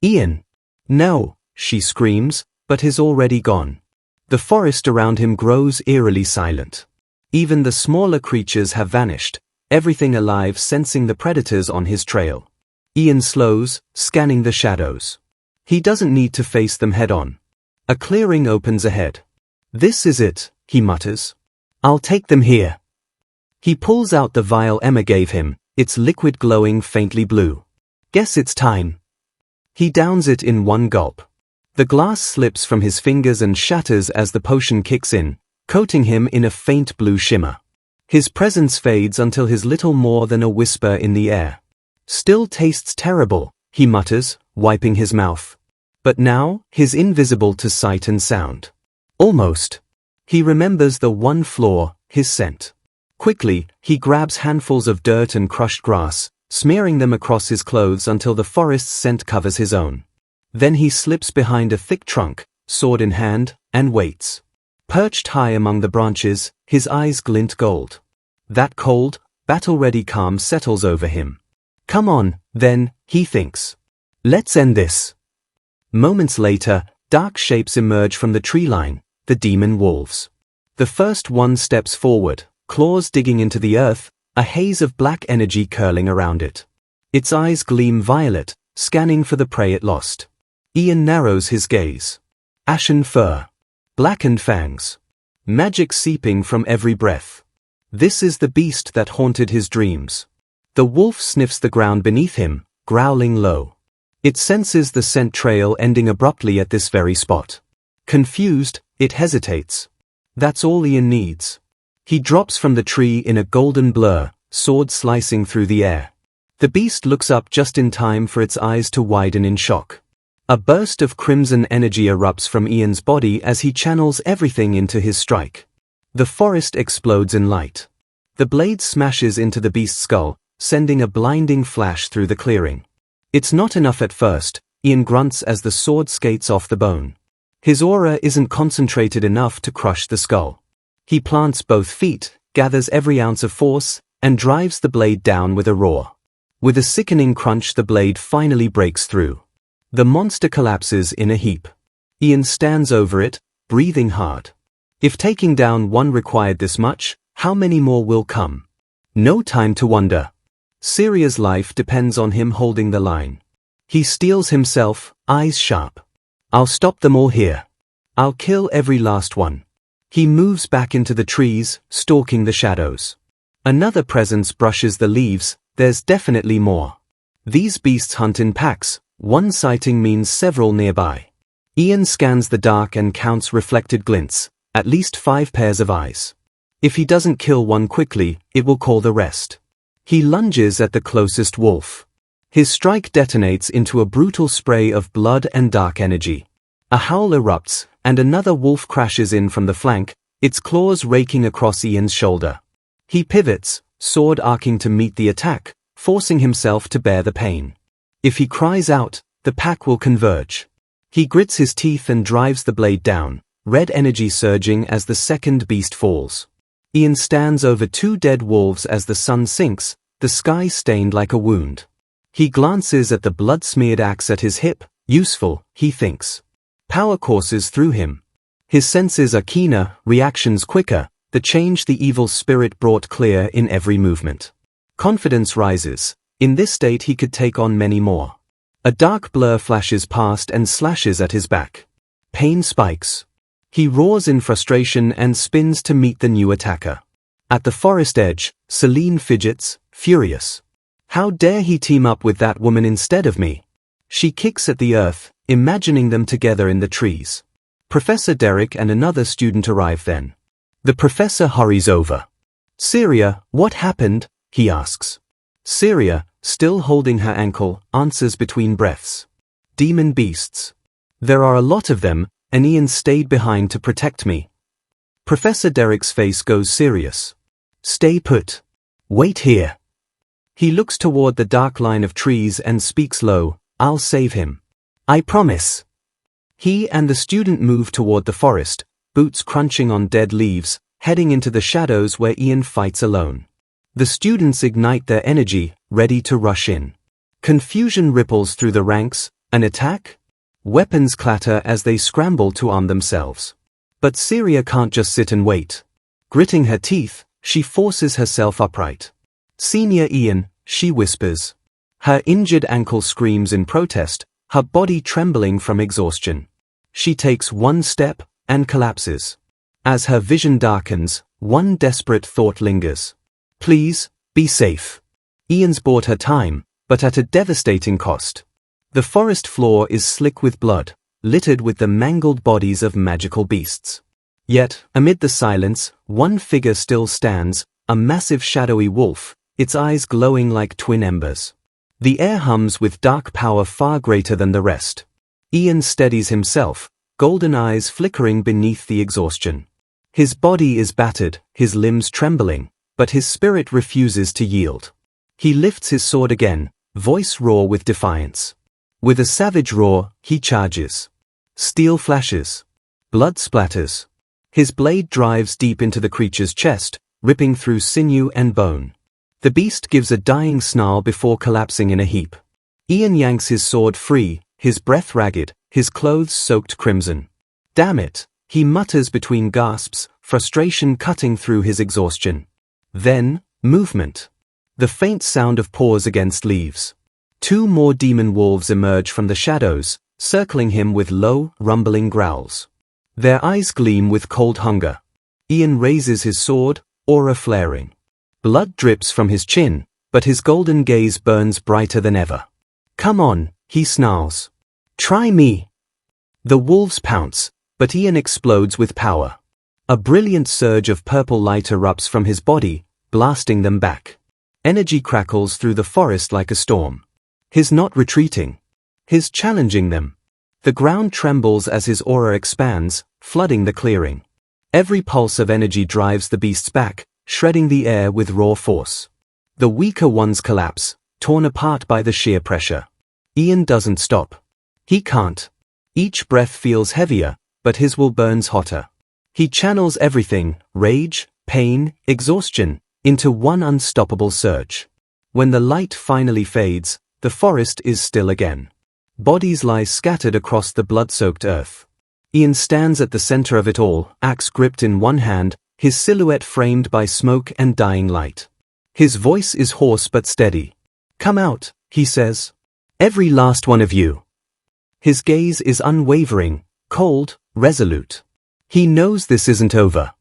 Ian! No, she screams, but he's already gone. The forest around him grows eerily silent. Even the smaller creatures have vanished, everything alive sensing the predators on his trail. Ian slows, scanning the shadows. He doesn't need to face them head-on. A clearing opens ahead. This is it, he mutters. I'll take them here. He pulls out the vial Emma gave him, its liquid glowing faintly blue. Guess it's time. He downs it in one gulp. The glass slips from his fingers and shatters as the potion kicks in, coating him in a faint blue shimmer. His presence fades until he's little more than a whisper in the air. Still tastes terrible, he mutters, wiping his mouth. But now, he's invisible to sight and sound. Almost. He remembers the one flaw, his scent. Quickly, he grabs handfuls of dirt and crushed grass, smearing them across his clothes until the forest's scent covers his own. Then he slips behind a thick trunk, sword in hand, and waits. Perched high among the branches, his eyes glint gold. That cold, battle-ready calm settles over him. Come on, then, he thinks. Let's end this. Moments later, dark shapes emerge from the tree line, the demon wolves. The first one steps forward, claws digging into the earth, a haze of black energy curling around it. Its eyes gleam violet, scanning for the prey it lost. Ian narrows his gaze. Ashen fur. Blackened fangs. Magic seeping from every breath. This is the beast that haunted his dreams. The wolf sniffs the ground beneath him, growling low. It senses the scent trail ending abruptly at this very spot. Confused, it hesitates. That's all Ian needs. He drops from the tree in a golden blur, sword slicing through the air. The beast looks up just in time for its eyes to widen in shock. A burst of crimson energy erupts from Ian's body as he channels everything into his strike. The forest explodes in light. The blade smashes into the beast's skull, sending a blinding flash through the clearing. It's not enough at first, Ian grunts as the sword skates off the bone. His aura isn't concentrated enough to crush the skull. He plants both feet, gathers every ounce of force, and drives the blade down with a roar. With a sickening crunch, the blade finally breaks through. The monster collapses in a heap. Ian stands over it, breathing hard. If taking down one required this much, how many more will come? No time to wonder. Syria's life depends on him holding the line. He steels himself, eyes sharp. I'll stop them all here. I'll kill every last one. He moves back into the trees, stalking the shadows. Another presence brushes the leaves, there's definitely more. These beasts hunt in packs, one sighting means several nearby. Ian scans the dark and counts reflected glints, at least 5 pairs of eyes. If he doesn't kill one quickly, it will call the rest. He lunges at the closest wolf. His strike detonates into a brutal spray of blood and dark energy. A howl erupts, and another wolf crashes in from the flank, its claws raking across Ian's shoulder. He pivots, sword arcing to meet the attack, forcing himself to bear the pain. If he cries out, the pack will converge. He grits his teeth and drives the blade down, red energy surging as the second beast falls. Ian stands over 2 dead wolves as the sun sinks, the sky stained like a wound. He glances at the blood-smeared axe at his hip, useful, he thinks. Power courses through him. His senses are keener, reactions quicker, the change the evil spirit brought clear in every movement. Confidence rises. In this state he could take on many more. A dark blur flashes past and slashes at his back. Pain spikes. He roars in frustration and spins to meet the new attacker. At the forest edge, Celine fidgets, furious. How dare he team up with that woman instead of me? She kicks at the earth, imagining them together in the trees. Professor Derek and another student arrive then. The professor hurries over. Syria, what happened? He asks. Syria, still holding her ankle, answers between breaths. Demon beasts. There are a lot of them, and Ian stayed behind to protect me. Professor Derek's face goes serious. Stay put. Wait here. He looks toward the dark line of trees and speaks low, I'll save him. I promise. He and the student move toward the forest, boots crunching on dead leaves, heading into the shadows where Ian fights alone. The students ignite their energy, ready to rush in. Confusion ripples through the ranks. An attack? Weapons clatter as they scramble to arm themselves. But Syria can't just sit and wait. Gritting her teeth, she forces herself upright. Senior Ian, she whispers. Her injured ankle screams in protest, her body trembling from exhaustion. She takes one step and collapses. As her vision darkens, one desperate thought lingers. Please, be safe. Ian's bought her time, but at a devastating cost. The forest floor is slick with blood, littered with the mangled bodies of magical beasts. Yet, amid the silence, one figure still stands, a massive shadowy wolf, its eyes glowing like twin embers. The air hums with dark power far greater than the rest. Ian steadies himself, golden eyes flickering beneath the exhaustion. His body is battered, his limbs trembling, but his spirit refuses to yield. He lifts his sword again, voice raw with defiance. With a savage roar, he charges. Steel flashes. Blood splatters. His blade drives deep into the creature's chest, ripping through sinew and bone. The beast gives a dying snarl before collapsing in a heap. Ian yanks his sword free, his breath ragged, his clothes soaked crimson. Damn it, he mutters between gasps, frustration cutting through his exhaustion. Then, movement. The faint sound of paws against leaves. 2 more demon wolves emerge from the shadows, circling him with low, rumbling growls. Their eyes gleam with cold hunger. Ian raises his sword, aura flaring. Blood drips from his chin, but his golden gaze burns brighter than ever. Come on, he snarls. Try me. The wolves pounce, but Ian explodes with power. A brilliant surge of purple light erupts from his body, blasting them back. Energy crackles through the forest like a storm. He's not retreating. He's challenging them. The ground trembles as his aura expands, flooding the clearing. Every pulse of energy drives the beasts back, shredding the air with raw force. The weaker ones collapse, torn apart by the sheer pressure. Ian doesn't stop. He can't. Each breath feels heavier, but his will burns hotter. He channels everything, rage, pain, exhaustion, into one unstoppable surge. When the light finally fades, the forest is still again. Bodies lie scattered across the blood-soaked earth. Ian stands at the center of it all, axe gripped in one hand, his silhouette framed by smoke and dying light. His voice is hoarse but steady. Come out, he says. Every last one of you. His gaze is unwavering, cold, resolute. He knows this isn't over.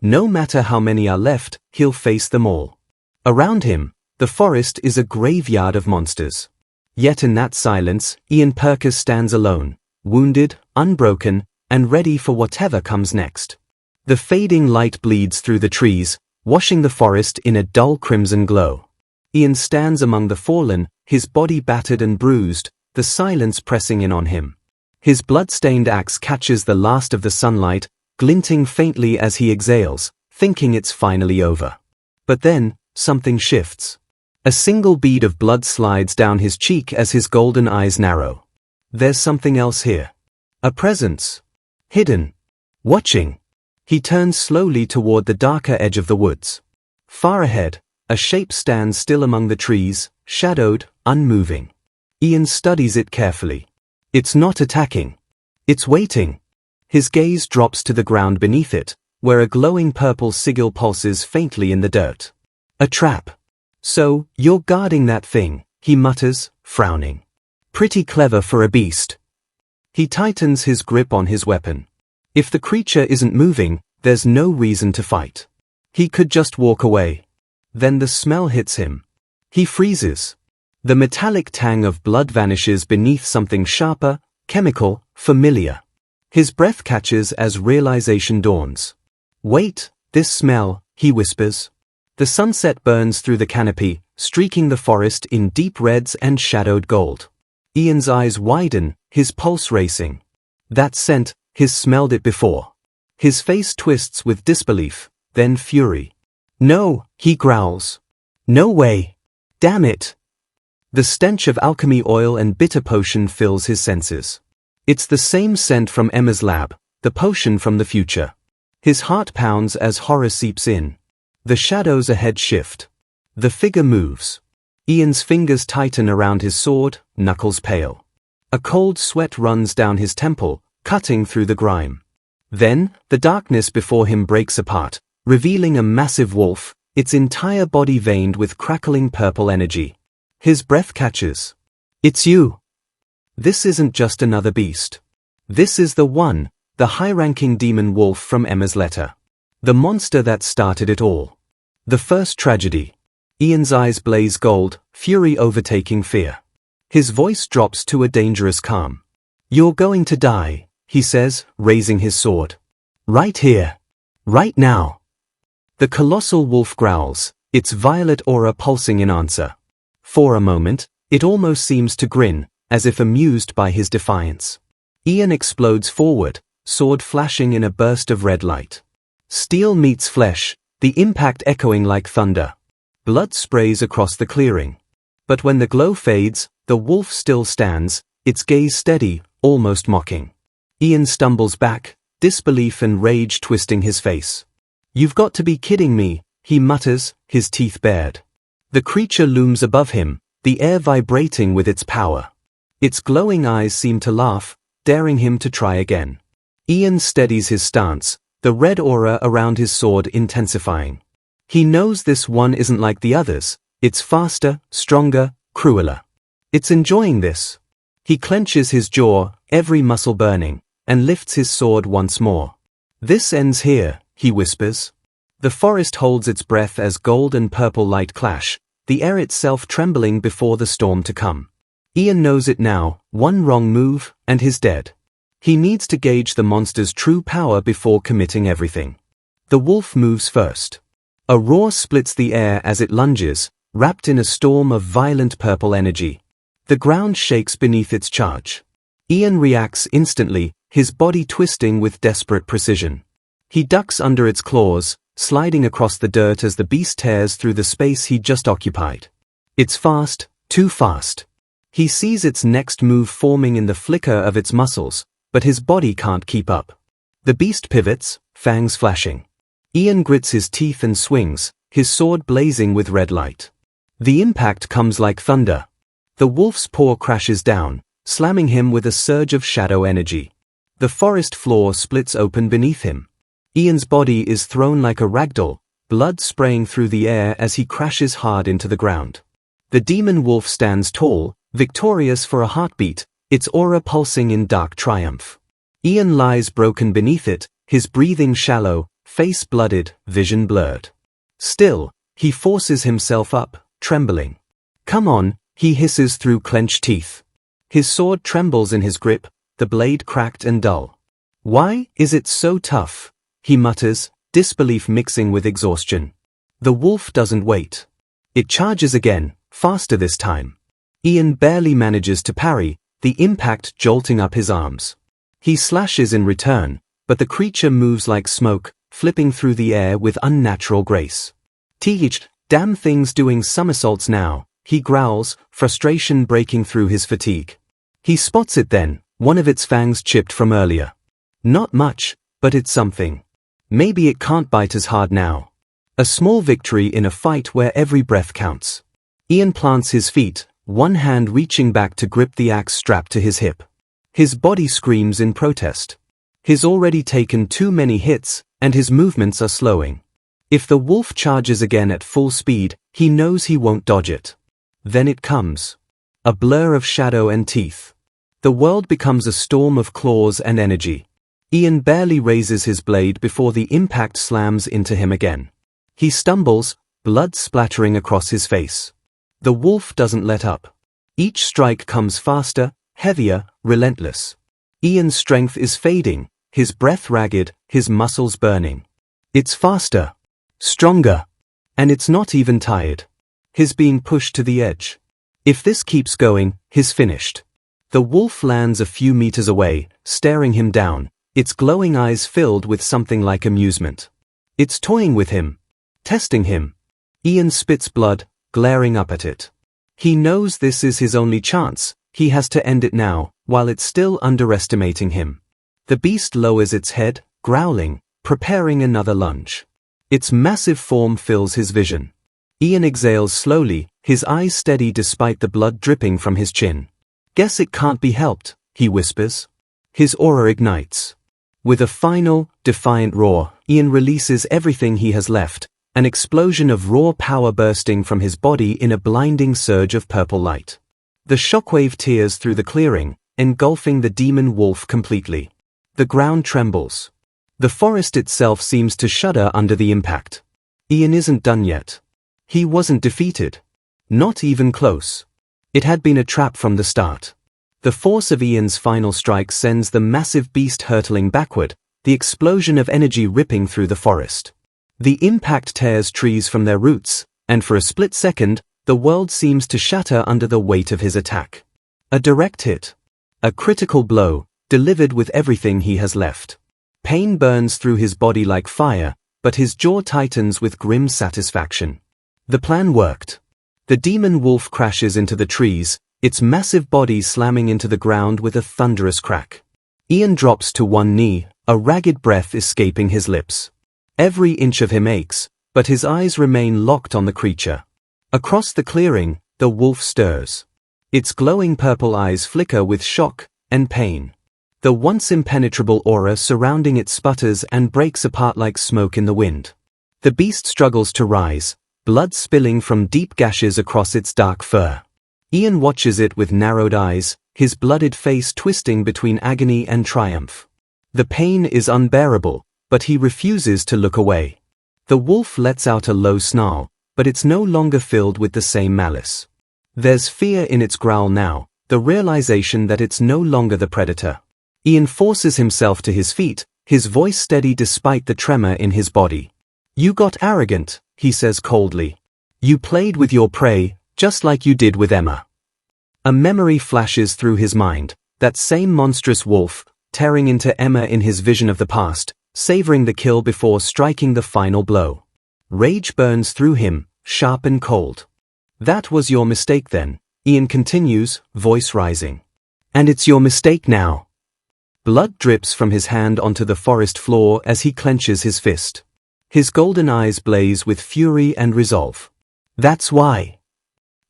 No matter how many are left, he'll face them all. Around him, the forest is a graveyard of monsters. Yet in that silence, Ian Perkis stands alone, wounded, unbroken, and ready for whatever comes next. The fading light bleeds through the trees, washing the forest in a dull crimson glow. Ian stands among the fallen, his body battered and bruised, the silence pressing in on him. His blood-stained axe catches the last of the sunlight, glinting faintly as he exhales, thinking it's finally over. But then, something shifts. A single bead of blood slides down his cheek as his golden eyes narrow. There's something else here. A presence. Hidden. Watching. He turns slowly toward the darker edge of the woods. Far ahead, a shape stands still among the trees, shadowed, unmoving. Ian studies it carefully. It's not attacking. It's waiting. His gaze drops to the ground beneath it, where a glowing purple sigil pulses faintly in the dirt. A trap. So, you're guarding that thing, he mutters, frowning. Pretty clever for a beast. He tightens his grip on his weapon. If the creature isn't moving, there's no reason to fight. He could just walk away. Then the smell hits him. He freezes. The metallic tang of blood vanishes beneath something sharper, chemical, familiar. His breath catches as realization dawns. Wait, this smell, he whispers. The sunset burns through the canopy, streaking the forest in deep reds and shadowed gold. Ian's eyes widen, his pulse racing. That scent, he's smelled it before. His face twists with disbelief, then fury. No, he growls. No way. Damn it. The stench of alchemy oil and bitter potion fills his senses. It's the same scent from Emma's lab, the potion from the future. His heart pounds as horror seeps in. The shadows ahead shift. The figure moves. Ian's fingers tighten around his sword, knuckles pale. A cold sweat runs down his temple, cutting through the grime. Then, the darkness before him breaks apart, revealing a massive wolf, its entire body veined with crackling purple energy. His breath catches. It's you. This isn't just another beast. This is the one, the high-ranking demon wolf from Emma's letter. The monster that started it all. The first tragedy. Ian's eyes blaze gold, fury overtaking fear. His voice drops to a dangerous calm. You're going to die, he says, raising his sword. Right here. Right now. The colossal wolf growls, its violet aura pulsing in answer. For a moment, it almost seems to grin, as if amused by his defiance. Ian explodes forward, sword flashing in a burst of red light. Steel meets flesh, the impact echoing like thunder. Blood sprays across the clearing. But when the glow fades, the wolf still stands, its gaze steady, almost mocking. Ian stumbles back, disbelief and rage twisting his face. You've got to be kidding me, he mutters, his teeth bared. The creature looms above him, the air vibrating with its power. Its glowing eyes seem to laugh, daring him to try again. Ian steadies his stance, the red aura around his sword intensifying. He knows this one isn't like the others, it's faster, stronger, crueler. It's enjoying this. He clenches his jaw, every muscle burning, and lifts his sword once more. This ends here, he whispers. The forest holds its breath as gold and purple light clash, the air itself trembling before the storm to come. Ian knows it now, one wrong move, and he's dead. He needs to gauge the monster's true power before committing everything. The wolf moves first. A roar splits the air as it lunges, wrapped in a storm of violent purple energy. The ground shakes beneath its charge. Ian reacts instantly, his body twisting with desperate precision. He ducks under its claws, sliding across the dirt as the beast tears through the space he just occupied. It's fast, too fast. He sees its next move forming in the flicker of its muscles, but his body can't keep up. The beast pivots, fangs flashing. Ian grits his teeth and swings, his sword blazing with red light. The impact comes like thunder. The wolf's paw crashes down, slamming him with a surge of shadow energy. The forest floor splits open beneath him. Ian's body is thrown like a ragdoll, blood spraying through the air as he crashes hard into the ground. The demon wolf stands tall, victorious for a heartbeat, its aura pulsing in dark triumph. Ian lies broken beneath it, his breathing shallow, face blooded, vision blurred. Still, he forces himself up, trembling. Come on, he hisses through clenched teeth. His sword trembles in his grip, the blade cracked and dull. Why is it so tough? He mutters, disbelief mixing with exhaustion. The wolf doesn't wait. It charges again, faster this time. Ian barely manages to parry, the impact jolting up his arms. He slashes in return, but the creature moves like smoke, flipping through the air with unnatural grace. Teached, damn thing's doing somersaults now, he growls, frustration breaking through his fatigue. He spots it then, one of its fangs chipped from earlier. Not much, but it's something. Maybe it can't bite as hard now. A small victory in a fight where every breath counts. Ian plants his feet, one hand reaching back to grip the axe strapped to his hip. His body screams in protest. He's already taken too many hits, and his movements are slowing. If the wolf charges again at full speed, he knows he won't dodge it. Then it comes. A blur of shadow and teeth. The world becomes a storm of claws and energy. Ian barely raises his blade before the impact slams into him again. He stumbles, blood splattering across his face. The wolf doesn't let up. Each strike comes faster, heavier, relentless. Ian's strength is fading, his breath ragged, his muscles burning. It's faster. Stronger. And it's not even tired. He's being pushed to the edge. If this keeps going, he's finished. The wolf lands a few meters away, staring him down, its glowing eyes filled with something like amusement. It's toying with him. Testing him. Ian spits blood, glaring up at it. He knows this is his only chance, he has to end it now, while it's still underestimating him. The beast lowers its head, growling, preparing another lunge. Its massive form fills his vision. Ian exhales slowly, his eyes steady despite the blood dripping from his chin. Guess it can't be helped, he whispers. His aura ignites. With a final, defiant roar, Ian releases everything he has left, an explosion of raw power bursting from his body in a blinding surge of purple light. The shockwave tears through the clearing, engulfing the demon wolf completely. The ground trembles. The forest itself seems to shudder under the impact. Ian isn't done yet. He wasn't defeated. Not even close. It had been a trap from the start. The force of Ian's final strike sends the massive beast hurtling backward, the explosion of energy ripping through the forest. The impact tears trees from their roots, and for a split second, the world seems to shatter under the weight of his attack. A direct hit. A critical blow, delivered with everything he has left. Pain burns through his body like fire, but his jaw tightens with grim satisfaction. The plan worked. The demon wolf crashes into the trees, its massive body slamming into the ground with a thunderous crack. Ian drops to one knee, a ragged breath escaping his lips. Every inch of him aches, but his eyes remain locked on the creature. Across the clearing, the wolf stirs. Its glowing purple eyes flicker with shock and pain. The once impenetrable aura surrounding it sputters and breaks apart like smoke in the wind. The beast struggles to rise, blood spilling from deep gashes across its dark fur. Ian watches it with narrowed eyes, his blooded face twisting between agony and triumph. The pain is unbearable, but he refuses to look away. The wolf lets out a low snarl, but it's no longer filled with the same malice. There's fear in its growl now, the realization that it's no longer the predator. Ian forces himself to his feet, his voice steady despite the tremor in his body. "You got arrogant," he says coldly. "You played with your prey, just like you did with Emma." A memory flashes through his mind, that same monstrous wolf, tearing into Emma in his vision of the past, savoring the kill before striking the final blow. Rage burns through him, sharp and cold. "That was your mistake then," Ian continues, voice rising. "And it's your mistake now." Blood drips from his hand onto the forest floor as he clenches his fist. His golden eyes blaze with fury and resolve. "That's why."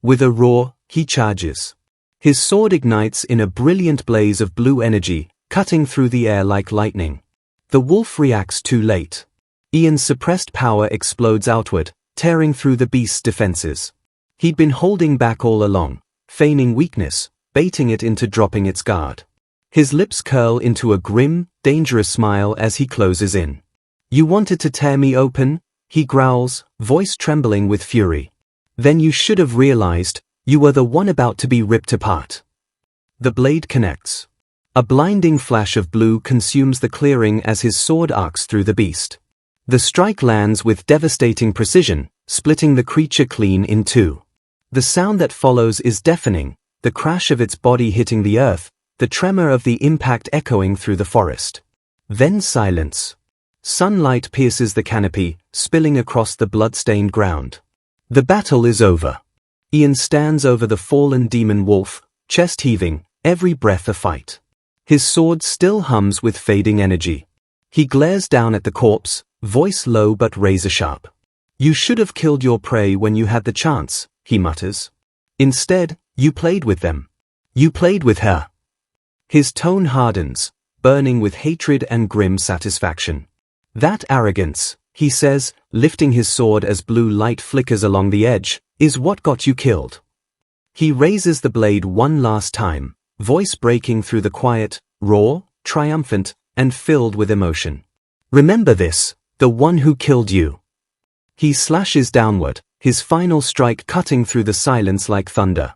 With a roar, he charges. His sword ignites in a brilliant blaze of blue energy, cutting through the air like lightning. The wolf reacts too late. Ian's suppressed power explodes outward, tearing through the beast's defenses. He'd been holding back all along, feigning weakness, baiting it into dropping its guard. His lips curl into a grim, dangerous smile as he closes in. "You wanted to tear me open?" he growls, voice trembling with fury. "Then you should have realized, you were the one about to be ripped apart." The blade connects. A blinding flash of blue consumes the clearing as his sword arcs through the beast. The strike lands with devastating precision, splitting the creature clean in two. The sound that follows is deafening, the crash of its body hitting the earth, the tremor of the impact echoing through the forest. Then silence. Sunlight pierces the canopy, spilling across the blood-stained ground. The battle is over. Ian stands over the fallen demon wolf, chest heaving, every breath a fight. His sword still hums with fading energy. He glares down at the corpse, voice low but razor-sharp. "You should have killed your prey when you had the chance," he mutters. "Instead, you played with them. You played with her." His tone hardens, burning with hatred and grim satisfaction. "That arrogance," he says, lifting his sword as blue light flickers along the edge, "is what got you killed." He raises the blade one last time, voice breaking through the quiet, raw, triumphant, and filled with emotion. "Remember this, the one who killed you." He slashes downward, his final strike cutting through the silence like thunder.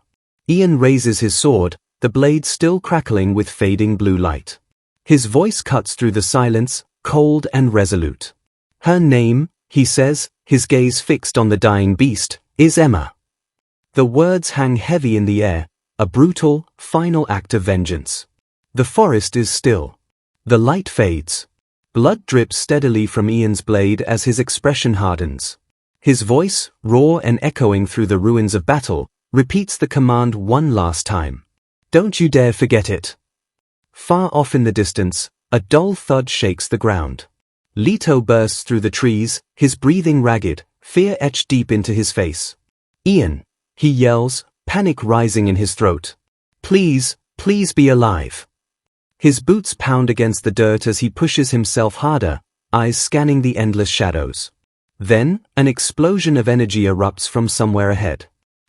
Ian raises his sword, the blade still crackling with fading blue light. His voice cuts through the silence, cold and resolute. "Her name," he says, his gaze fixed on the dying beast, "is Emma." The words hang heavy in the air, a brutal, final act of vengeance. The forest is still. The light fades. Blood drips steadily from Ian's blade as his expression hardens. His voice, raw and echoing through the ruins of battle, repeats the command one last time. "Don't you dare forget it." Far off in the distance, a dull thud shakes the ground. Leto bursts through the trees, his breathing ragged, fear etched deep into his face. "Ian," he yells, panic rising in his throat. "Please, please be alive." His boots pound against the dirt as he pushes himself harder, eyes scanning the endless shadows. Then, an explosion of energy erupts from somewhere ahead.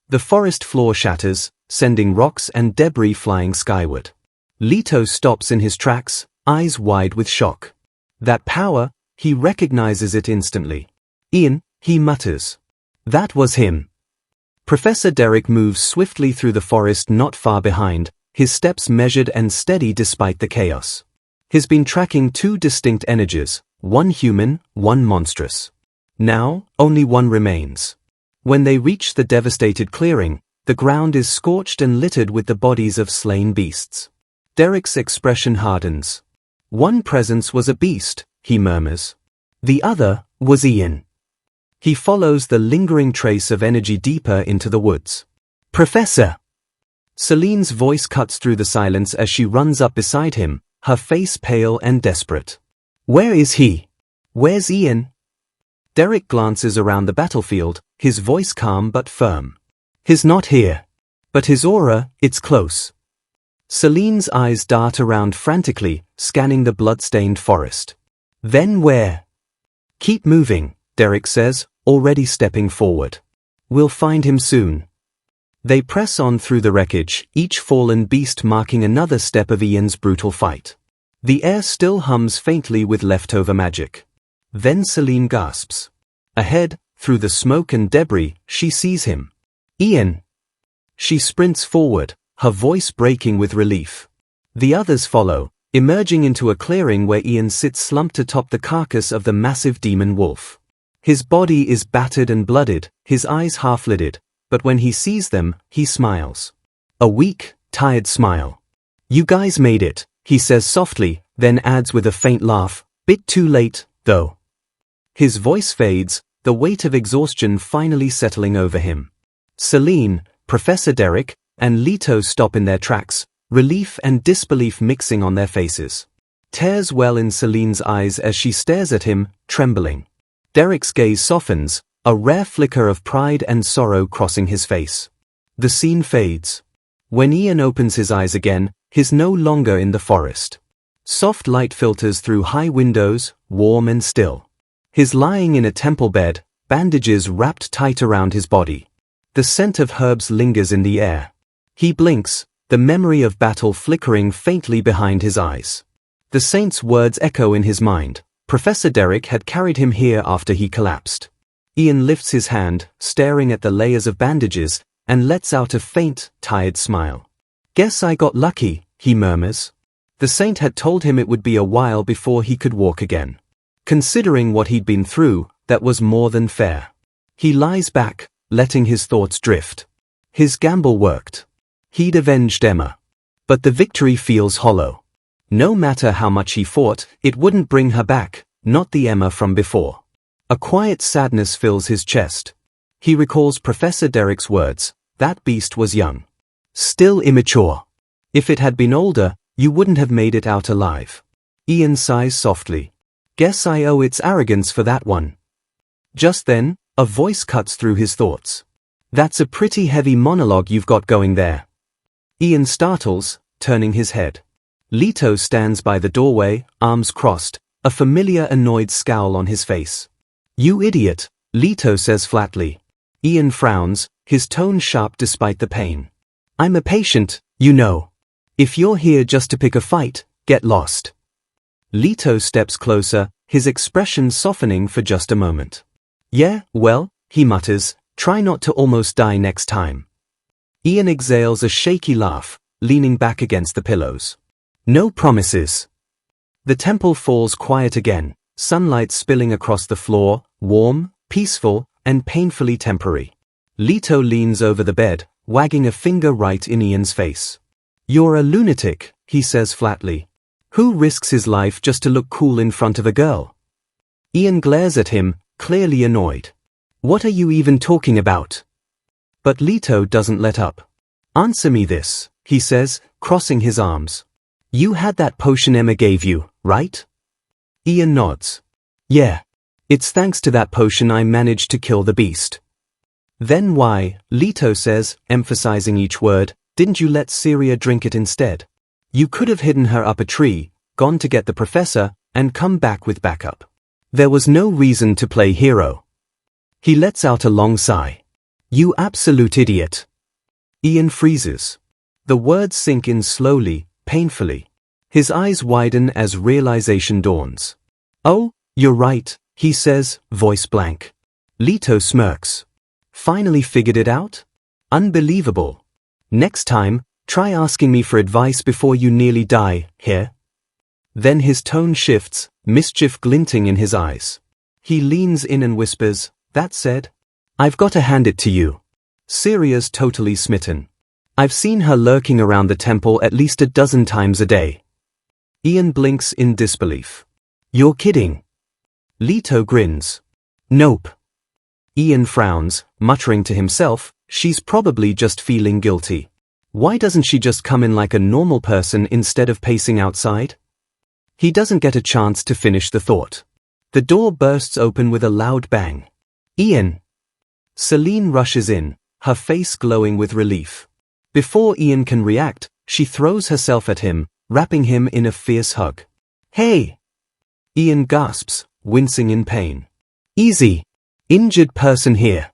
The forest floor shatters, sending rocks and debris flying skyward. Leto stops in his tracks, eyes wide with shock. That power, he recognizes it instantly. "Ian," he mutters. "That was him." Professor Derek moves swiftly through the forest not far behind, his steps measured and steady despite the chaos. He's been tracking two distinct energies, one human, one monstrous. Now, only one remains. When they reach the devastated clearing, the ground is scorched and littered with the bodies of slain beasts. Derek's expression hardens. "One presence was a beast," he murmurs. "The other was Ian." He follows the lingering trace of energy deeper into the woods. "Professor!" Celine's voice cuts through the silence as she runs up beside him, her face pale and desperate. "Where is he? Where's Ian?" Derek glances around the battlefield, his voice calm but firm. He's not here. But his aura, it's close. Celine's eyes dart around frantically, scanning the blood-stained forest. Then where? Keep moving, Derek says, already stepping forward. We'll find him soon. They press on through the wreckage, each fallen beast marking another step of Ian's brutal fight. The air still hums faintly with leftover magic. Then Celine gasps. Ahead, through the smoke and debris, she sees him. Ian! She sprints forward, her voice breaking with relief. The others follow, emerging into a clearing where Ian sits slumped atop the carcass of the massive demon wolf. His body is battered and blooded, his eyes half-lidded, but when he sees them, he smiles. A weak, tired smile. You guys made it, he says softly, then adds with a faint laugh, bit too late, though. His voice fades, the weight of exhaustion finally settling over him. Celine, Professor Derek, and Leto stop in their tracks, relief and disbelief mixing on their faces. Tears well in Celine's eyes as she stares at him, trembling. Derek's gaze softens, a rare flicker of pride and sorrow crossing his face. The scene fades. When Ian opens his eyes again, he's no longer in the forest. Soft light filters through high windows, warm and still. He's lying in a temple bed, bandages wrapped tight around his body. The scent of herbs lingers in the air. He blinks, the memory of battle flickering faintly behind his eyes. The saint's words echo in his mind. Professor Derek had carried him here after he collapsed. Ian lifts his hand, staring at the layers of bandages, and lets out a faint, tired smile. Guess I got lucky, he murmurs. The saint had told him it would be a while before he could walk again. Considering what he'd been through, that was more than fair. He lies back, letting his thoughts drift. His gamble worked. He'd avenged Emma. But the victory feels hollow. No matter how much he fought, it wouldn't bring her back, not the Emma from before. A quiet sadness fills his chest. He recalls Professor Derek's words, that beast was young. Still immature. If it had been older, you wouldn't have made it out alive. Ian sighs softly. Guess I owe its arrogance for that one. Just then, a voice cuts through his thoughts. That's a pretty heavy monologue you've got going there. Ian startles, turning his head. Leto stands by the doorway, arms crossed, a familiar annoyed scowl on his face. You idiot, Leto says flatly. Ian frowns, his tone sharp despite the pain. I'm a patient, you know. If you're here just to pick a fight, get lost. Leto steps closer, his expression softening for just a moment. Yeah, well, he mutters, try not to almost die next time. Ian exhales a shaky laugh, leaning back against the pillows. No promises. The temple falls quiet again, sunlight spilling across the floor, warm, peaceful, and painfully temporary. Leto leans over the bed, wagging a finger right in Ian's face. You're a lunatic, he says flatly. Who risks his life just to look cool in front of a girl? Ian glares at him, clearly annoyed. What are you even talking about? But Leto doesn't let up. Answer me this, he says, crossing his arms. You had that potion Emma gave you, right? Ian nods. Yeah. It's thanks to that potion I managed to kill the beast. Then why, Leto says, emphasizing each word, didn't you let Syria drink it instead? You could have hidden her up a tree, gone to get the professor, and come back with backup. There was no reason to play hero. He lets out a long sigh. You absolute idiot. Ian freezes. The words sink in slowly, painfully. His eyes widen as realization dawns. Oh, you're right, he says, voice blank. Leto smirks. Finally figured it out? Unbelievable. Next time, try asking me for advice before you nearly die, here. Then his tone shifts, mischief glinting in his eyes. He leans in and whispers, that said, I've got to hand it to you. Syria's totally smitten. I've seen her lurking around the temple at least a dozen times a day. Ian blinks in disbelief. You're kidding. Leto grins. Nope. Ian frowns, muttering to himself, she's probably just feeling guilty. Why doesn't she just come in like a normal person instead of pacing outside? He doesn't get a chance to finish the thought. The door bursts open with a loud bang. Ian! Celine rushes in, her face glowing with relief. Before Ian can react, she throws herself at him, wrapping him in a fierce hug. Hey! Ian gasps, wincing in pain. Easy! Injured person here.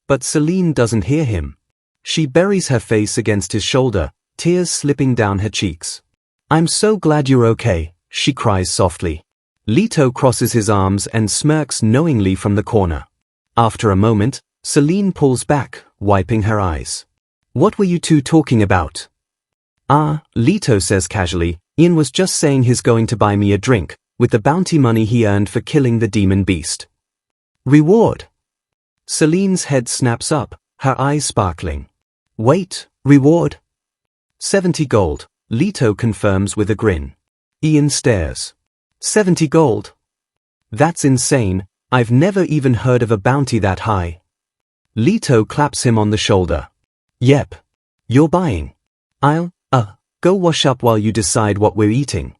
But Celine doesn't hear him. She buries her face against his shoulder, tears slipping down her cheeks. I'm so glad you're okay, she cries softly. Leto crosses his arms and smirks knowingly from the corner. After a moment, Celine pulls back, wiping her eyes. What were you two talking about? Leto says casually, Ian was just saying he's going to buy me a drink, with the bounty money he earned for killing the demon beast. Reward? Celine's head snaps up, her eyes sparkling. Wait, reward? 70 gold, Leto confirms with a grin. Ian stares. 70 gold? That's insane, I've never even heard of a bounty that high. Leto claps him on the shoulder. Yep. You're buying. I'll, go wash up while you decide what we're eating.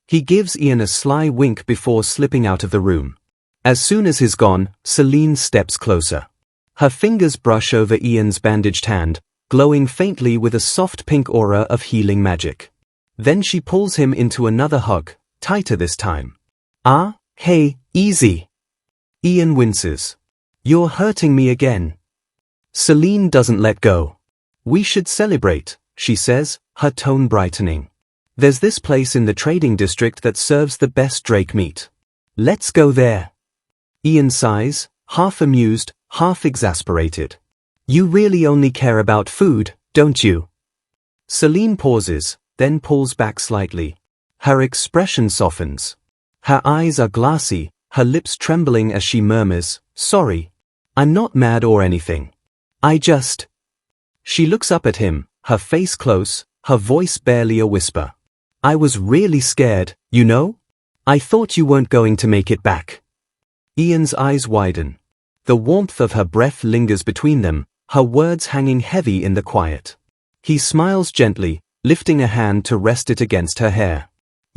He gives Ian a sly wink before slipping out of the room. As soon as he's gone, Celine steps closer. Her fingers brush over Ian's bandaged hand, glowing faintly with a soft pink aura of healing magic. Then she pulls him into another hug, tighter this time. Hey, easy. Ian winces. You're hurting me again. Celine doesn't let go. We should celebrate, she says, her tone brightening. There's this place in the trading district that serves the best drake meat. Let's go there. Ian sighs, half amused, half exasperated. You really only care about food, don't you? Celine pauses, then pulls back slightly. Her expression softens. Her eyes are glassy, her lips trembling as she murmurs, Sorry. I'm not mad or anything. She looks up at him, her face close, her voice barely a whisper. I was really scared, you know? I thought you weren't going to make it back. Ian's eyes widen. The warmth of her breath lingers between them, her words hanging heavy in the quiet. He smiles gently, lifting a hand to rest it against her hair.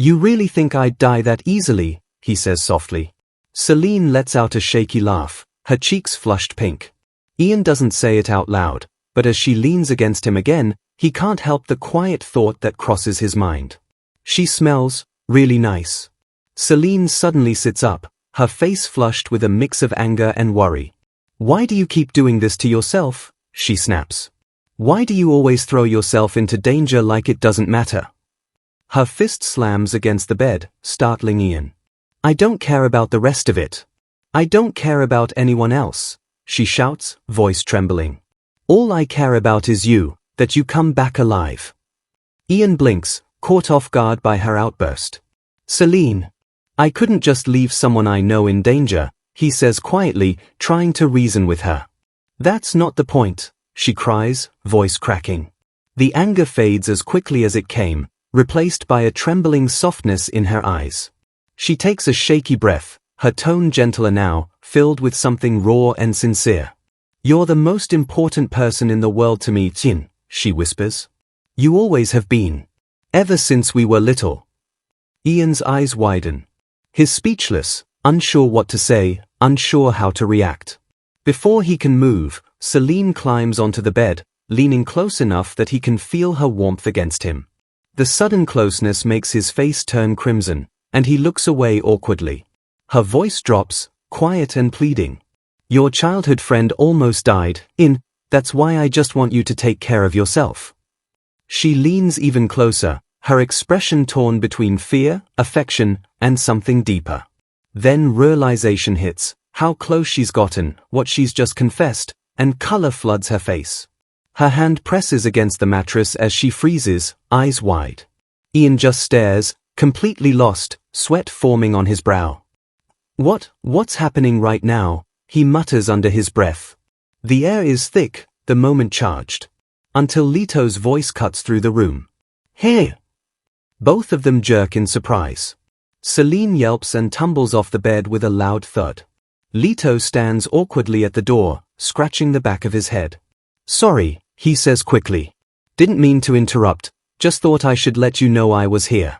You really think I'd die that easily, he says softly. Celine lets out a shaky laugh, her cheeks flushed pink. Ian doesn't say it out loud, but as she leans against him again, he can't help the quiet thought that crosses his mind. She smells really nice. Celine suddenly sits up, her face flushed with a mix of anger and worry. Why do you keep doing this to yourself? She snaps. Why do you always throw yourself into danger like it doesn't matter? Her fist slams against the bed, startling Ian. I don't care about the rest of it. I don't care about anyone else, she shouts, voice trembling. All I care about is you, that you come back alive. Ian blinks, caught off guard by her outburst. Celine. I couldn't just leave someone I know in danger, he says quietly, trying to reason with her. That's not the point, she cries, voice cracking. The anger fades as quickly as it came, replaced by a trembling softness in her eyes. She takes a shaky breath, her tone gentler now, filled with something raw and sincere. You're the most important person in the world to me, Jin, she whispers. You always have been. Ever since we were little. Ian's eyes widen. He's speechless, unsure what to say, unsure how to react. Before he can move, Celine climbs onto the bed, leaning close enough that he can feel her warmth against him. The sudden closeness makes his face turn crimson, and he looks away awkwardly. Her voice drops, quiet and pleading. Your childhood friend almost died, that's why I just want you to take care of yourself. She leans even closer, her expression torn between fear, affection, and something deeper. Then realization hits, how close she's gotten, what she's just confessed, and color floods her face. Her hand presses against the mattress as she freezes, eyes wide. Ian just stares, completely lost, sweat forming on his brow. What's happening right now? He mutters under his breath. The air is thick, the moment charged. Until Leto's voice cuts through the room. Hey! Both of them jerk in surprise. Celine yelps and tumbles off the bed with a loud thud. Leto stands awkwardly at the door, scratching the back of his head. Sorry, he says quickly. Didn't mean to interrupt, just thought I should let you know I was here.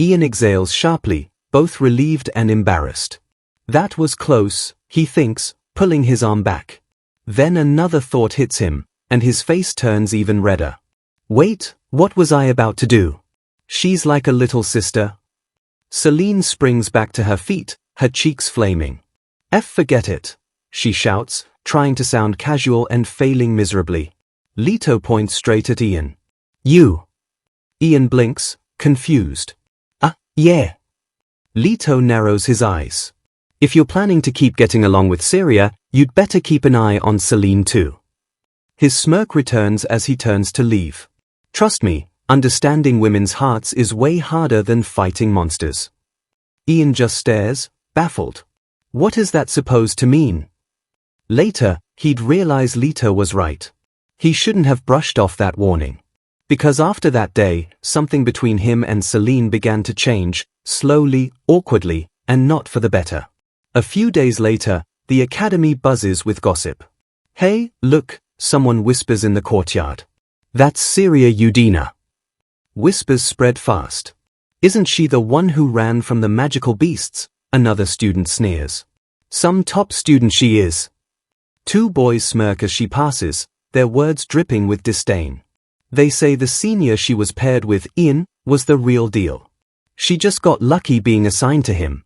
Ian exhales sharply, both relieved and embarrassed. That was close, he thinks, pulling his arm back. Then another thought hits him, and his face turns even redder. Wait, what was I about to do? She's like a little sister. Celine springs back to her feet, her cheeks flaming. Forget it, she shouts, trying to sound casual and failing miserably. Leto points straight at Ian. You. Ian blinks, confused. Yeah. Leto narrows his eyes. If you're planning to keep getting along with Syria, you'd better keep an eye on Celine too. His smirk returns as he turns to leave. Trust me, understanding women's hearts is way harder than fighting monsters. Ian just stares, baffled. What is that supposed to mean? Later, he'd realize Leto was right. He shouldn't have brushed off that warning. Because after that day, something between him and Celine began to change, slowly, awkwardly, and not for the better. A few days later, the academy buzzes with gossip. Hey, look, someone whispers in the courtyard. That's Syria Udina. Whispers spread fast. Isn't she the one who ran from the magical beasts? Another student sneers. Some top student she is. Two boys smirk as she passes, their words dripping with disdain. They say the senior she was paired with, Ian, was the real deal. She just got lucky being assigned to him.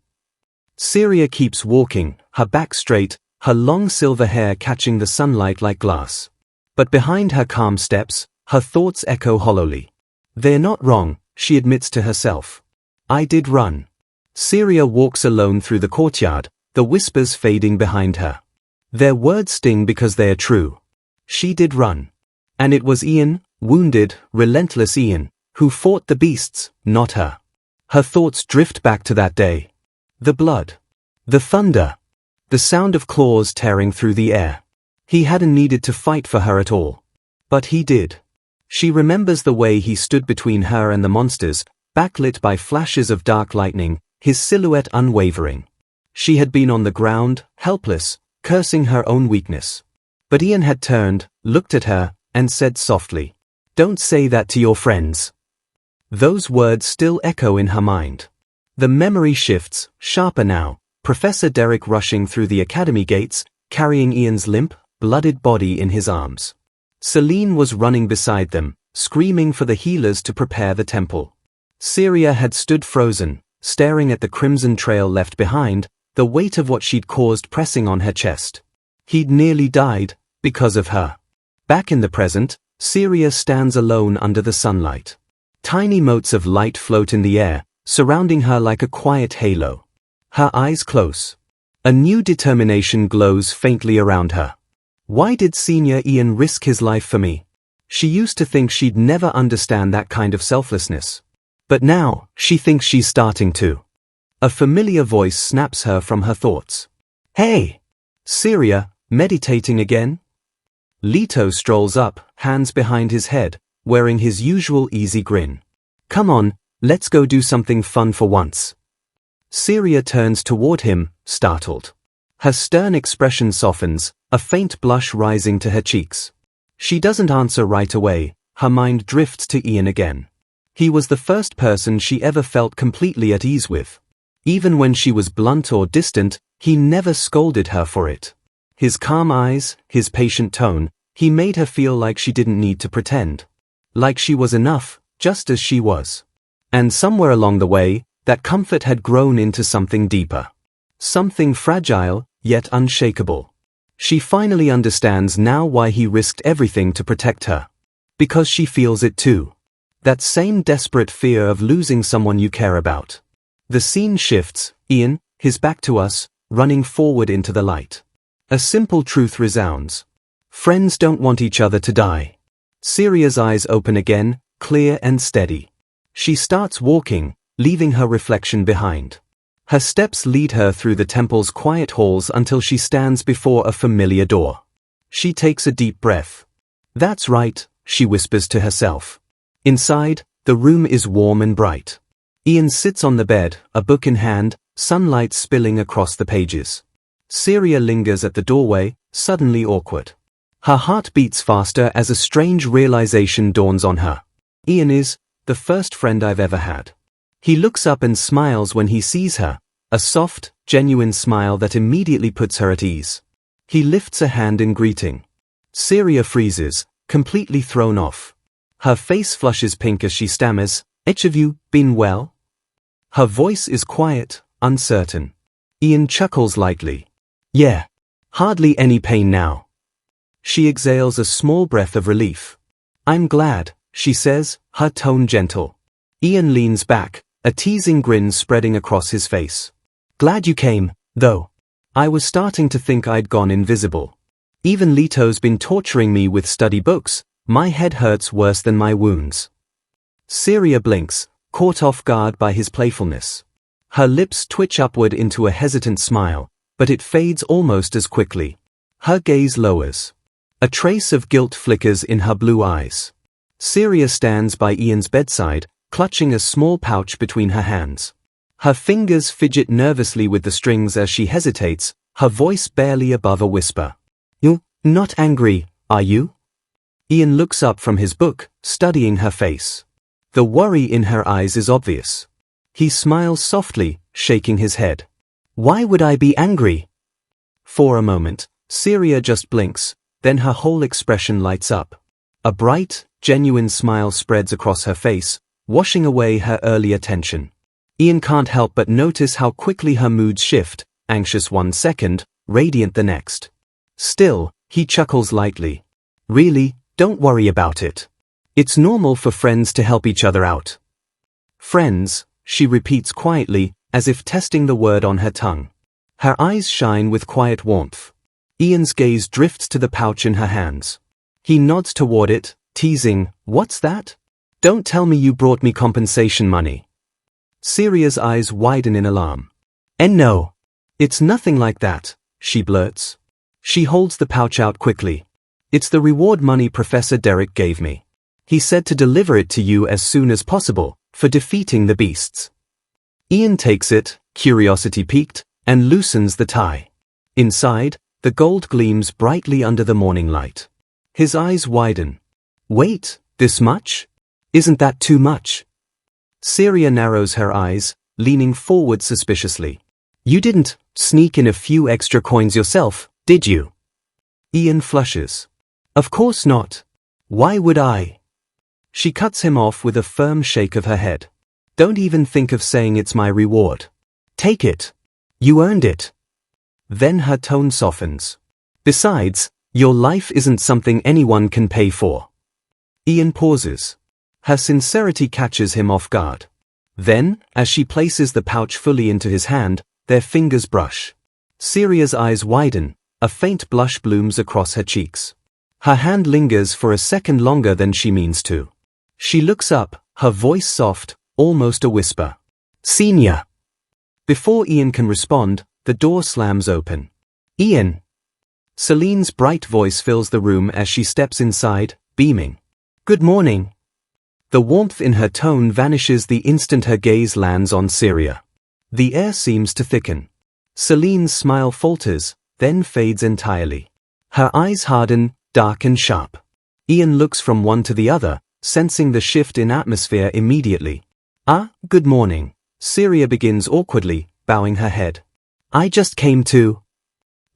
Syria keeps walking, her back straight, her long silver hair catching the sunlight like glass. But behind her calm steps, her thoughts echo hollowly. They're not wrong, she admits to herself. I did run. Syria walks alone through the courtyard, the whispers fading behind her. Their words sting because they are true. She did run. And it was Ian, wounded, relentless Ian, who fought the beasts, not her. Her thoughts drift back to that day. The blood. The thunder. The sound of claws tearing through the air. He hadn't needed to fight for her at all. But he did. She remembers the way he stood between her and the monsters, backlit by flashes of dark lightning, his silhouette unwavering. She had been on the ground, helpless, cursing her own weakness. But Ian had turned, looked at her, and said softly, "Don't say that to your friends." Those words still echo in her mind. The memory shifts, sharper now, Professor Derek rushing through the academy gates, carrying Ian's limp, blooded body in his arms. Celine was running beside them, screaming for the healers to prepare the temple. Syria had stood frozen, staring at the crimson trail left behind, the weight of what she'd caused pressing on her chest. He'd nearly died, because of her. Back in the present, Syria stands alone under the sunlight. Tiny motes of light float in the air, surrounding her like a quiet halo. Her eyes close. A new determination glows faintly around her. Why did Senior Ian risk his life for me? She used to think she'd never understand that kind of selflessness. But now, she thinks she's starting to. A familiar voice snaps her from her thoughts. Hey! Syria, meditating again? Leto strolls up, hands behind his head, wearing his usual easy grin. Come on, let's go do something fun for once. Syria turns toward him, startled. Her stern expression softens, a faint blush rising to her cheeks. She doesn't answer right away, her mind drifts to Ian again. He was the first person she ever felt completely at ease with. Even when she was blunt or distant, he never scolded her for it. His calm eyes, his patient tone, he made her feel like she didn't need to pretend. Like she was enough, just as she was. And somewhere along the way, that comfort had grown into something deeper. Something fragile, yet unshakable. She finally understands now why he risked everything to protect her. Because she feels it too. That same desperate fear of losing someone you care about. The scene shifts, Ian, his back to us, running forward into the light. A simple truth resounds. Friends don't want each other to die. Syria's eyes open again, clear and steady. She starts walking, leaving her reflection behind. Her steps lead her through the temple's quiet halls until she stands before a familiar door. She takes a deep breath. That's right, she whispers to herself. Inside, the room is warm and bright. Ian sits on the bed, a book in hand, sunlight spilling across the pages. Syria lingers at the doorway, suddenly awkward. Her heart beats faster as a strange realization dawns on her. Ian is the first friend I've ever had. He looks up and smiles when he sees her, a soft, genuine smile that immediately puts her at ease. He lifts a hand in greeting. Syria freezes, completely thrown off. Her face flushes pink as she stammers, "Have you been well?" Her voice is quiet, uncertain. Ian chuckles lightly. "Yeah. Hardly any pain now." She exhales a small breath of relief. "I'm glad," she says, her tone gentle. Ian leans back, a teasing grin spreading across his face. "Glad you came, though. I was starting to think I'd gone invisible. Even Leto's been torturing me with study books. My head hurts worse than my wounds." Syria blinks, caught off guard by his playfulness. Her lips twitch upward into a hesitant smile, but it fades almost as quickly. Her gaze lowers. A trace of guilt flickers in her blue eyes. Syria stands by Ian's bedside, clutching a small pouch between her hands. Her fingers fidget nervously with the strings as she hesitates, her voice barely above a whisper. "You're not angry, are you?" Ian looks up from his book, studying her face. The worry in her eyes is obvious. He smiles softly, shaking his head. "Why would I be angry?" For a moment, Syria just blinks, then her whole expression lights up. A bright, genuine smile spreads across her face, washing away her earlier tension. Ian can't help but notice how quickly her moods shift, anxious one second, radiant the next. Still, he chuckles lightly. "Really, don't worry about it. It's normal for friends to help each other out." "Friends," she repeats quietly, as if testing the word on her tongue. Her eyes shine with quiet warmth. Ian's gaze drifts to the pouch in her hands. He nods toward it, teasing, "What's that? Don't tell me you brought me compensation money." Syria's eyes widen in alarm. No. It's nothing like that," she blurts. She holds the pouch out quickly. "It's the reward money Professor Derek gave me. He said to deliver it to you as soon as possible, for defeating the beasts." Ian takes it, curiosity piqued, and loosens the tie. Inside, the gold gleams brightly under the morning light. His eyes widen. "Wait, this much? Isn't that too much?" Syria narrows her eyes, leaning forward suspiciously. "You didn't sneak in a few extra coins yourself, did you?" Ian flushes. "Of course not. Why would I?" She cuts him off with a firm shake of her head. "Don't even think of saying it's my reward. Take it. You earned it." Then her tone softens. "Besides, your life isn't something anyone can pay for." Ian pauses. Her sincerity catches him off guard. Then, as she places the pouch fully into his hand, their fingers brush. Syria's eyes widen, a faint blush blooms across her cheeks. Her hand lingers for a second longer than she means to. She looks up, her voice soft, almost a whisper. "Senior." Before Ian can respond, the door slams open. "Ian." Celine's bright voice fills the room as she steps inside, beaming. "Good morning." The warmth in her tone vanishes the instant her gaze lands on Syria. The air seems to thicken. Celine's smile falters, then fades entirely. Her eyes harden, dark and sharp. Ian looks from one to the other, sensing the shift in atmosphere immediately. Good morning." Syria begins awkwardly, bowing her head. "I just came to—"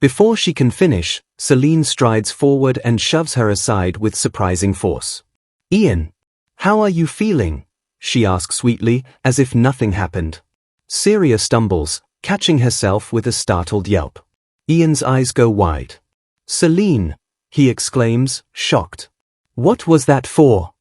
Before she can finish, Celine strides forward and shoves her aside with surprising force. "Ian, how are you feeling?" she asks sweetly, as if nothing happened. Syria stumbles, catching herself with a startled yelp. Ian's eyes go wide. "Celine!" he exclaims, shocked. "What was that for?"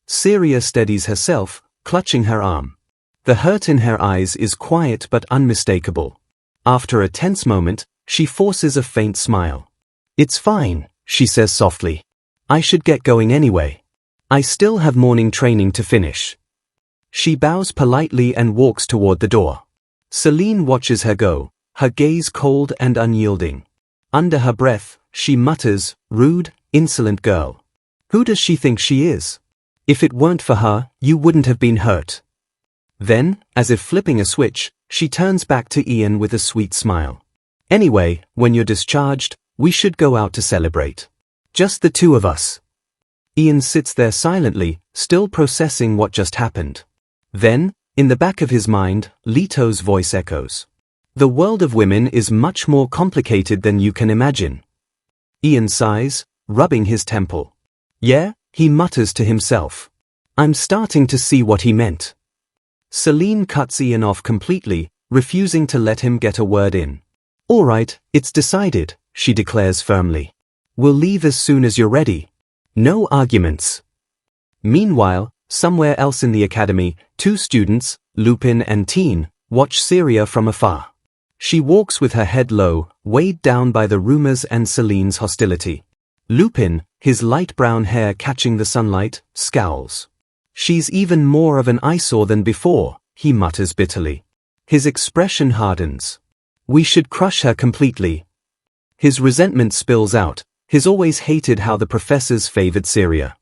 Syria steadies herself, clutching her arm. The hurt in her eyes is quiet but unmistakable. After a tense moment, she forces a faint smile. "It's fine," she says softly. "I should get going anyway. I still have morning training to finish." She bows politely and walks toward the door. Celine watches her go, her gaze cold and unyielding. Under her breath, she mutters, "Rude, insolent girl. Who does she think she is? If it weren't for her, you wouldn't have been hurt." Then, as if flipping a switch, she turns back to Ian with a sweet smile. "Anyway, when you're discharged, we should go out to celebrate. Just the two of us." Ian sits there silently, still processing what just happened. Then, In the back of his mind, Leto's voice echoes. The world of women is much more complicated than you can imagine. Ian sighs, rubbing his temple. Yeah, he mutters to himself. I'm starting to see what he meant. Celine cuts Ian off completely, refusing to let him get a word in. All right, it's decided, she declares firmly. We'll leave as soon as you're ready. No arguments. Meanwhile, somewhere else in the academy, two students, Lupin and Teen, watch Syria from afar. She walks with her head low, weighed down by the rumors and Celine's hostility. Lupin, his light brown hair catching the sunlight, scowls. She's even more of an eyesore than before, he mutters bitterly. His expression hardens. We should crush her completely. His resentment spills out. He's always hated how the professors favored Syria.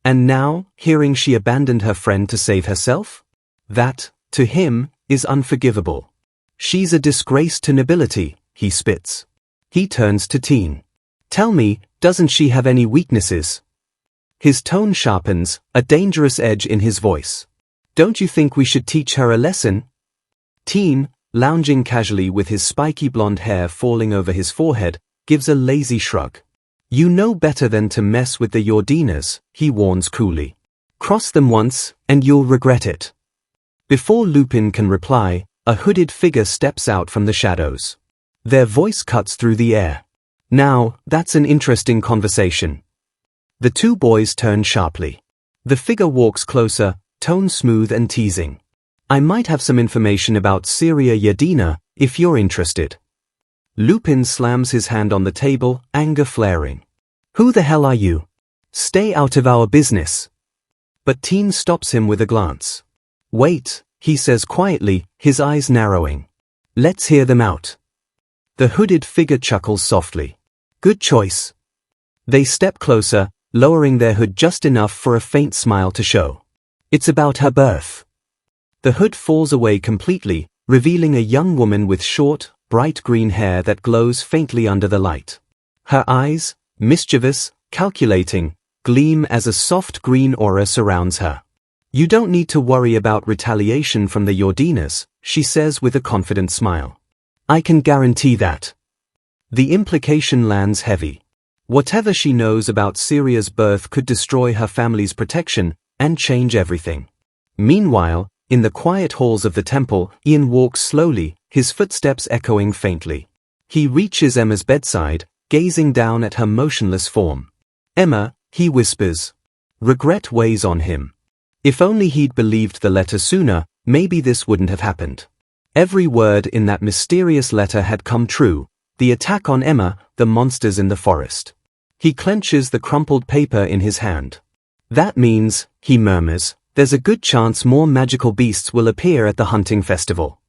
And now, hearing she abandoned her friend to save herself? That, to him, is unforgivable. She's a disgrace to nobility, he spits. He turns to Teen. Tell me, doesn't she have any weaknesses? His tone sharpens, a dangerous edge in his voice. Don't you think we should teach her a lesson? Teen, lounging casually with his spiky blonde hair falling over his forehead, gives a lazy shrug. You know better than to mess with the Yordinas, he warns coolly. Cross them once, and you'll regret it. Before Lupin can reply, a hooded figure steps out from the shadows. Their voice cuts through the air. Now, that's an interesting conversation. The two boys turn sharply. The figure walks closer, tone smooth and teasing. I might have some information about Syria Yadina, if you're interested. Lupin slams his hand on the table, anger flaring. Who the hell are you? Stay out of our business. But Teen stops him with a glance. Wait, he says quietly, his eyes narrowing. Let's hear them out. The hooded figure chuckles softly. Good choice. They step closer, lowering their hood just enough for a faint smile to show. It's about her birth. The hood falls away completely, revealing a young woman with short, bright green hair that glows faintly under the light. Her eyes, mischievous, calculating, gleam as a soft green aura surrounds her. You don't need to worry about retaliation from the Yordinas, she says with a confident smile. I can guarantee that. The implication lands heavy. Whatever she knows about Syria's birth could destroy her family's protection and change everything. Meanwhile, in the quiet halls of the temple, Ian walks slowly, his footsteps echoing faintly. He reaches Emma's bedside, gazing down at her motionless form. Emma, he whispers. Regret weighs on him. If only he'd believed the letter sooner, maybe this wouldn't have happened. Every word in that mysterious letter had come true. The attack on Emma, the monsters in the forest. He clenches the crumpled paper in his hand. That means, he murmurs, there's a good chance more magical beasts will appear at the hunting festival.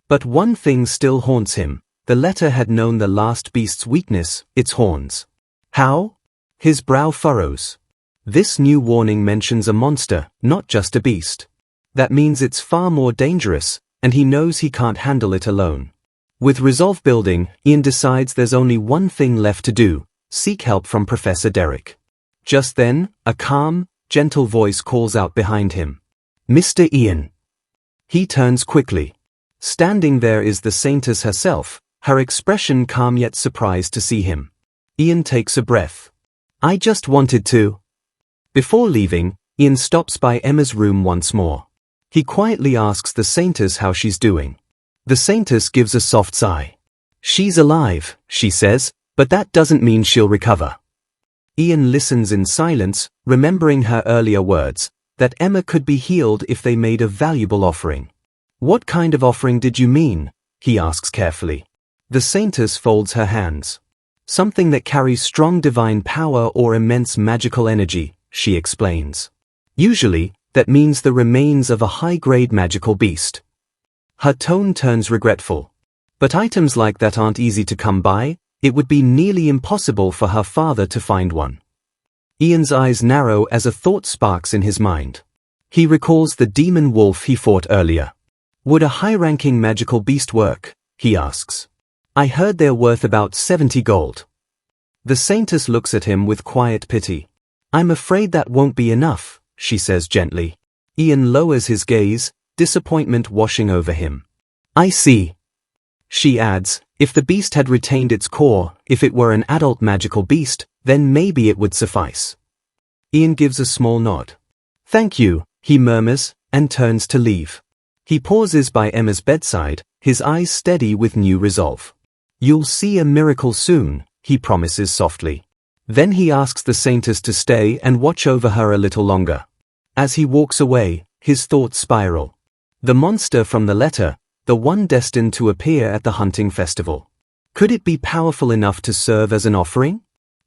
But one thing still haunts him. The letter had known the last beast's weakness, its horns. How? His brow furrows. This new warning mentions a monster, not just a beast. That means it's far more dangerous, and he knows he can't handle it alone. With resolve building, Ian decides there's only one thing left to do, seek help from Professor Derek. Just then, a calm, gentle voice calls out behind him. Mr. Ian. He turns quickly. Standing there is the Saintess herself, her expression calm yet surprised to see him. Ian takes a breath. I just wanted to. Before leaving, Ian stops by Emma's room once more. He quietly asks the Saintess how she's doing. The Saintess gives a soft sigh. She's alive, she says, but that doesn't mean she'll recover. Ian listens in silence, remembering her earlier words, that Emma could be healed if they made a valuable offering. What kind of offering did you mean? He asks carefully. The Saintess folds her hands. Something that carries strong divine power or immense magical energy, she explains. Usually, that means the remains of a high-grade magical beast. Her tone turns regretful. But items like that aren't easy to come by. It would be nearly impossible for her father to find one. Ian's eyes narrow as a thought sparks in his mind. He recalls the demon wolf he fought earlier. Would a high-ranking magical beast work? He asks. I heard they're worth about 70 gold. The Saintess looks at him with quiet pity. I'm afraid that won't be enough, she says gently. Ian lowers his gaze, disappointment washing over him. I see. She adds, if the beast had retained its core, if it were an adult magical beast, then maybe it would suffice. Ian gives a small nod. Thank you, he murmurs, and turns to leave. He pauses by Emma's bedside, his eyes steady with new resolve. You'll see a miracle soon, he promises softly. Then he asks the saintess to stay and watch over her a little longer. As he walks away, his thoughts spiral. The monster from the letter, the one destined to appear at the hunting festival. Could it be powerful enough to serve as an offering?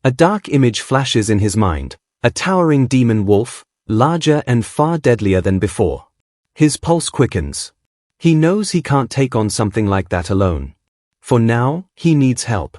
A dark image flashes in his mind, a towering demon wolf, larger and far deadlier than before. His pulse quickens. He knows he can't take on something like that alone. For now, he needs help.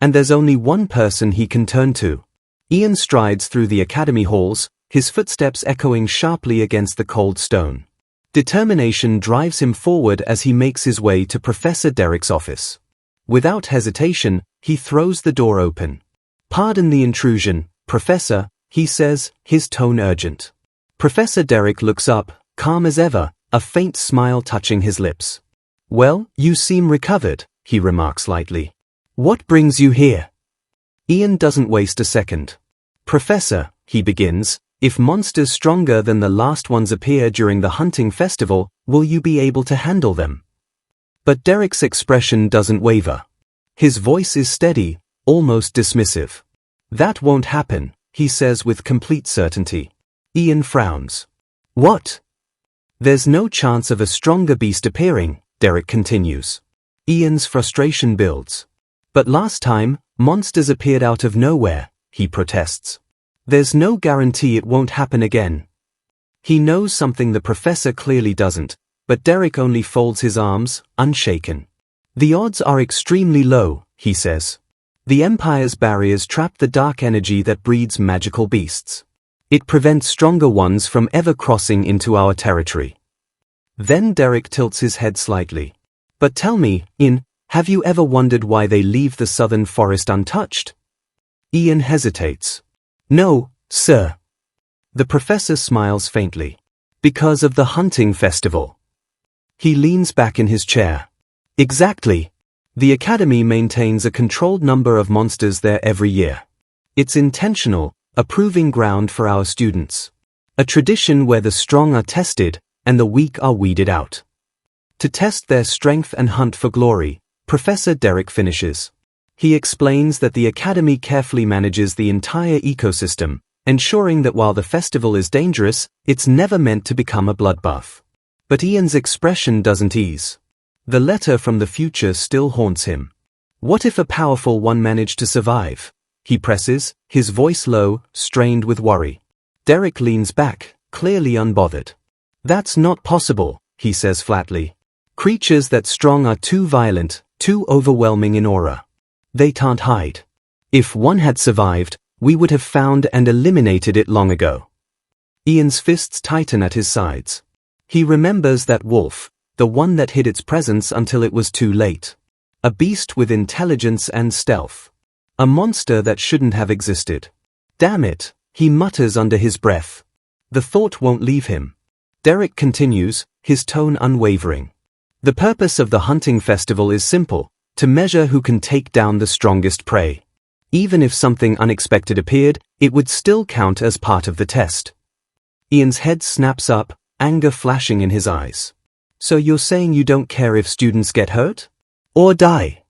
And there's only one person he can turn to. Ian strides through the academy halls, his footsteps echoing sharply against the cold stone. Determination drives him forward as he makes his way to Professor Derek's office. Without hesitation, he throws the door open. Pardon the intrusion, Professor, he says, his tone urgent. Professor Derek looks up, calm as ever, a faint smile touching his lips. Well, you seem recovered, he remarks lightly. What brings you here? Ian doesn't waste a second. Professor, he begins, if monsters stronger than the last ones appear during the hunting festival, will you be able to handle them? But Derek's expression doesn't waver. His voice is steady, almost dismissive. That won't happen, he says with complete certainty. Ian frowns. What? There's no chance of a stronger beast appearing, Derek continues. Ian's frustration builds. But last time, monsters appeared out of nowhere, he protests. There's no guarantee it won't happen again. He knows something the professor clearly doesn't, but Derek only folds his arms, unshaken. The odds are extremely low, he says. The Empire's barriers trap the dark energy that breeds magical beasts. It prevents stronger ones from ever crossing into our territory. Then Derek tilts his head slightly. But tell me, Ian, have you ever wondered why they leave the southern forest untouched? Ian hesitates. No, sir. The professor smiles faintly. Because of the hunting festival. He leans back in his chair. Exactly. The Academy maintains a controlled number of monsters there every year. It's intentional, a proving ground for our students. A tradition where the strong are tested, and the weak are weeded out. To test their strength and hunt for glory, Professor Derek finishes. He explains that the Academy carefully manages the entire ecosystem, ensuring that while the festival is dangerous, it's never meant to become a bloodbath. But Ian's expression doesn't ease. The letter from the future still haunts him. What if a powerful one managed to survive? He presses, his voice low, strained with worry. Derek leans back, clearly unbothered. That's not possible, he says flatly. Creatures that strong are too violent, too overwhelming in aura. They can't hide. If one had survived, we would have found and eliminated it long ago. Ian's fists tighten at his sides. He remembers that wolf, the one that hid its presence until it was too late. A beast with intelligence and stealth. A monster that shouldn't have existed. Damn it, he mutters under his breath. The thought won't leave him. Derek continues, his tone unwavering. The purpose of the hunting festival is simple, to measure who can take down the strongest prey. Even if something unexpected appeared, it would still count as part of the test. Ian's head snaps up, anger flashing in his eyes. So you're saying you don't care if students get hurt? Or die?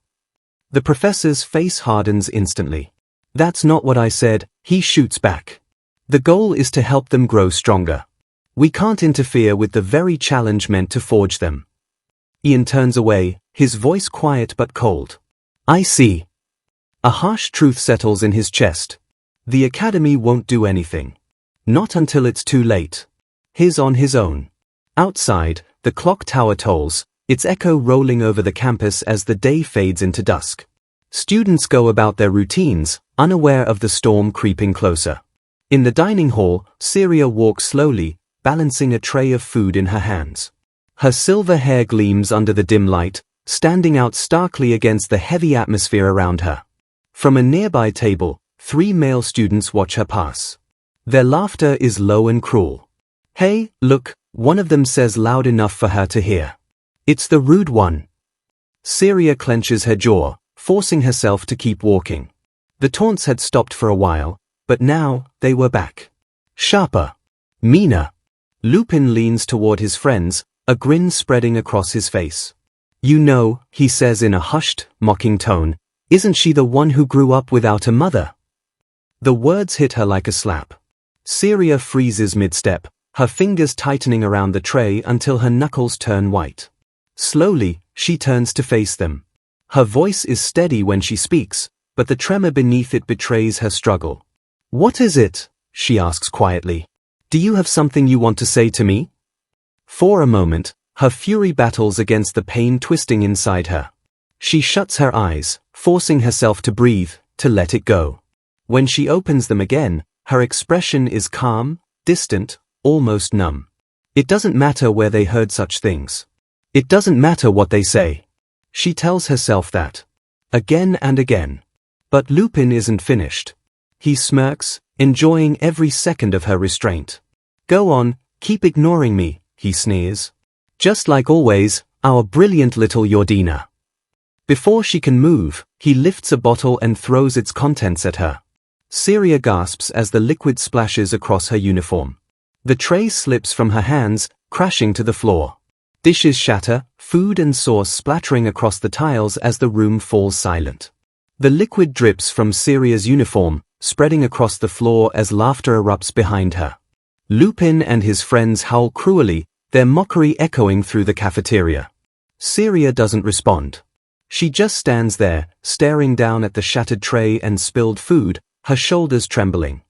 The professor's face hardens instantly. That's not what I said, he shoots back. The goal is to help them grow stronger. We can't interfere with the very challenge meant to forge them. Ian turns away, his voice quiet but cold. I see. A harsh truth settles in his chest. The Academy won't do anything. Not until it's too late. He's on his own. Outside, the clock tower tolls, its echo rolling over the campus as the day fades into dusk. Students go about their routines, unaware of the storm creeping closer. In the dining hall, Syria walks slowly, balancing a tray of food in her hands. Her silver hair gleams under the dim light, standing out starkly against the heavy atmosphere around her. From a nearby table, 3 male students watch her pass. Their laughter is low and cruel. Hey, look, One of them says loud enough for her to hear. It's the rude one. Syria clenches her jaw, forcing herself to keep walking. The taunts had stopped for a while, but now they were back. Sharper. Meaner. Lupin leans toward his friends, a grin spreading across his face. You know, he says in a hushed, mocking tone, isn't she the one who grew up without a mother? The words hit her like a slap. Syria freezes mid-step, her fingers tightening around the tray until her knuckles turn white. Slowly, she turns to face them. Her voice is steady when she speaks, but the tremor beneath it betrays her struggle. What is it? She asks quietly. Do you have something you want to say to me? For a moment, her fury battles against the pain twisting inside her. She shuts her eyes, forcing herself to breathe, to let it go. When she opens them again, her expression is calm, distant, almost numb. It doesn't matter where they heard such things. It doesn't matter what they say. She tells herself that. Again and again. But Lupin isn't finished. He smirks, enjoying every second of her restraint. Go on, keep ignoring me, he sneers. Just like always, our brilliant little Yordina. Before she can move, he lifts a bottle and throws its contents at her. Syria gasps as the liquid splashes across her uniform. The tray slips from her hands, crashing to the floor. Dishes shatter, food and sauce splattering across the tiles as the room falls silent. The liquid drips from Syria's uniform, spreading across the floor as laughter erupts behind her. Lupin and his friends howl cruelly, their mockery echoing through the cafeteria. Syria doesn't respond. She just stands there, staring down at the shattered tray and spilled food, her shoulders trembling.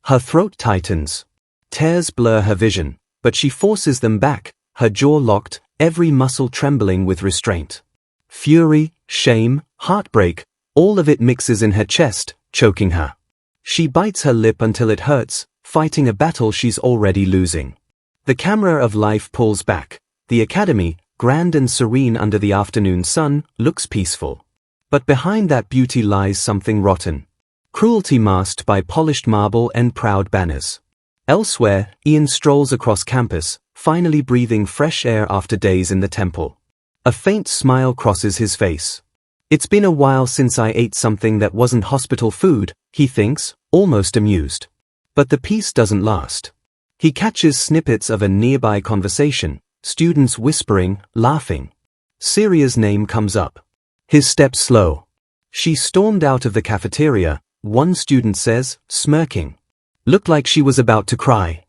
Her throat tightens. Tears blur her vision, but she forces them back, her jaw locked, every muscle trembling with restraint. Fury, shame, heartbreak, all of it mixes in her chest, choking her. She bites her lip until it hurts, fighting a battle she's already losing. The camera of life pulls back. The academy, grand and serene under the afternoon sun, looks peaceful. But behind that beauty lies something rotten. Cruelty masked by polished marble and proud banners. Elsewhere, Ian strolls across campus, finally breathing fresh air after days in the temple. A faint smile crosses his face. It's been a while since I ate something that wasn't hospital food, he thinks, almost amused. But the peace doesn't last. He catches snippets of a nearby conversation, students whispering, laughing. Syria's name comes up. His steps slow. She stormed out of the cafeteria, one student says, smirking. Looked like she was about to cry.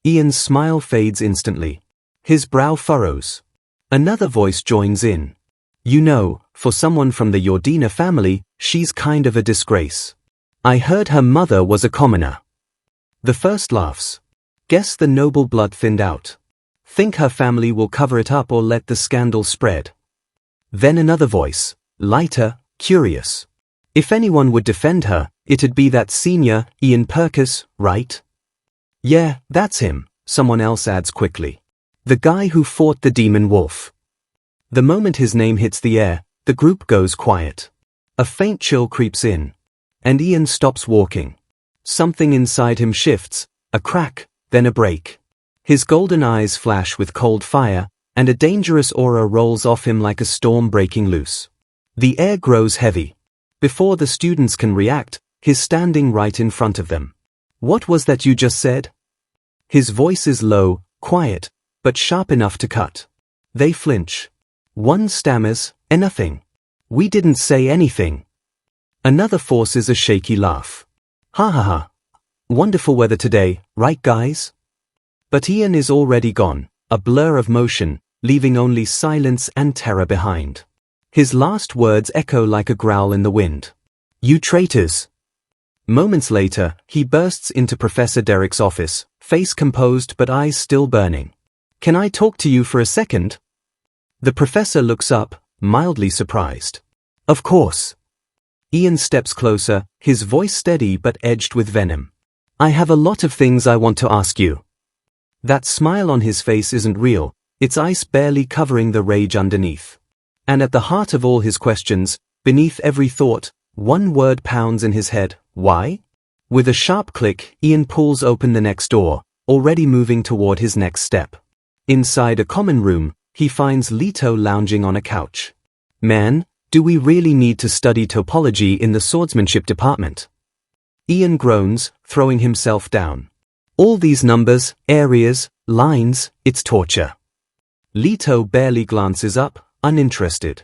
Ian's smile fades instantly. His brow furrows. Another voice joins in. You know, for someone from the Yordina family, she's kind of a disgrace. I heard her mother was a commoner. The first laughs. Guess the noble blood thinned out. Think her family will cover it up or let the scandal spread. Then another voice, lighter, curious. If anyone would defend her, it'd be that senior, Ian Perkis, right? Yeah, that's him, someone else adds quickly. The guy who fought the demon wolf. The moment his name hits the air, the group goes quiet. A faint chill creeps in. And Ian stops walking. Something inside him shifts, a crack, then a break. His golden eyes flash with cold fire, and a dangerous aura rolls off him like a storm breaking loose. The air grows heavy. Before the students can react, he's standing right in front of them. What was that you just said? His voice is low, quiet, but sharp enough to cut. They flinch. One stammers, nothing. We didn't say anything. Another forces a shaky laugh. Ha ha ha. Wonderful weather today, right guys? But Ian is already gone, a blur of motion, leaving only silence and terror behind. His last words echo like a growl in the wind. You traitors! Moments later, he bursts into Professor Derek's office, face composed but eyes still burning. Can I talk to you for a second? The professor looks up, mildly surprised. Of course. Ian steps closer, his voice steady but edged with venom. I have a lot of things I want to ask you. That smile on his face isn't real, it's ice barely covering the rage underneath. And at the heart of all his questions, beneath every thought, one word pounds in his head, why? With a sharp click, Ian pulls open the next door, already moving toward his next step. Inside a common room, he finds Leto lounging on a couch. Man, do we really need to study topology in the swordsmanship department? Ian groans, throwing himself down. All these numbers, areas, lines, it's torture. Leto barely glances up, uninterested.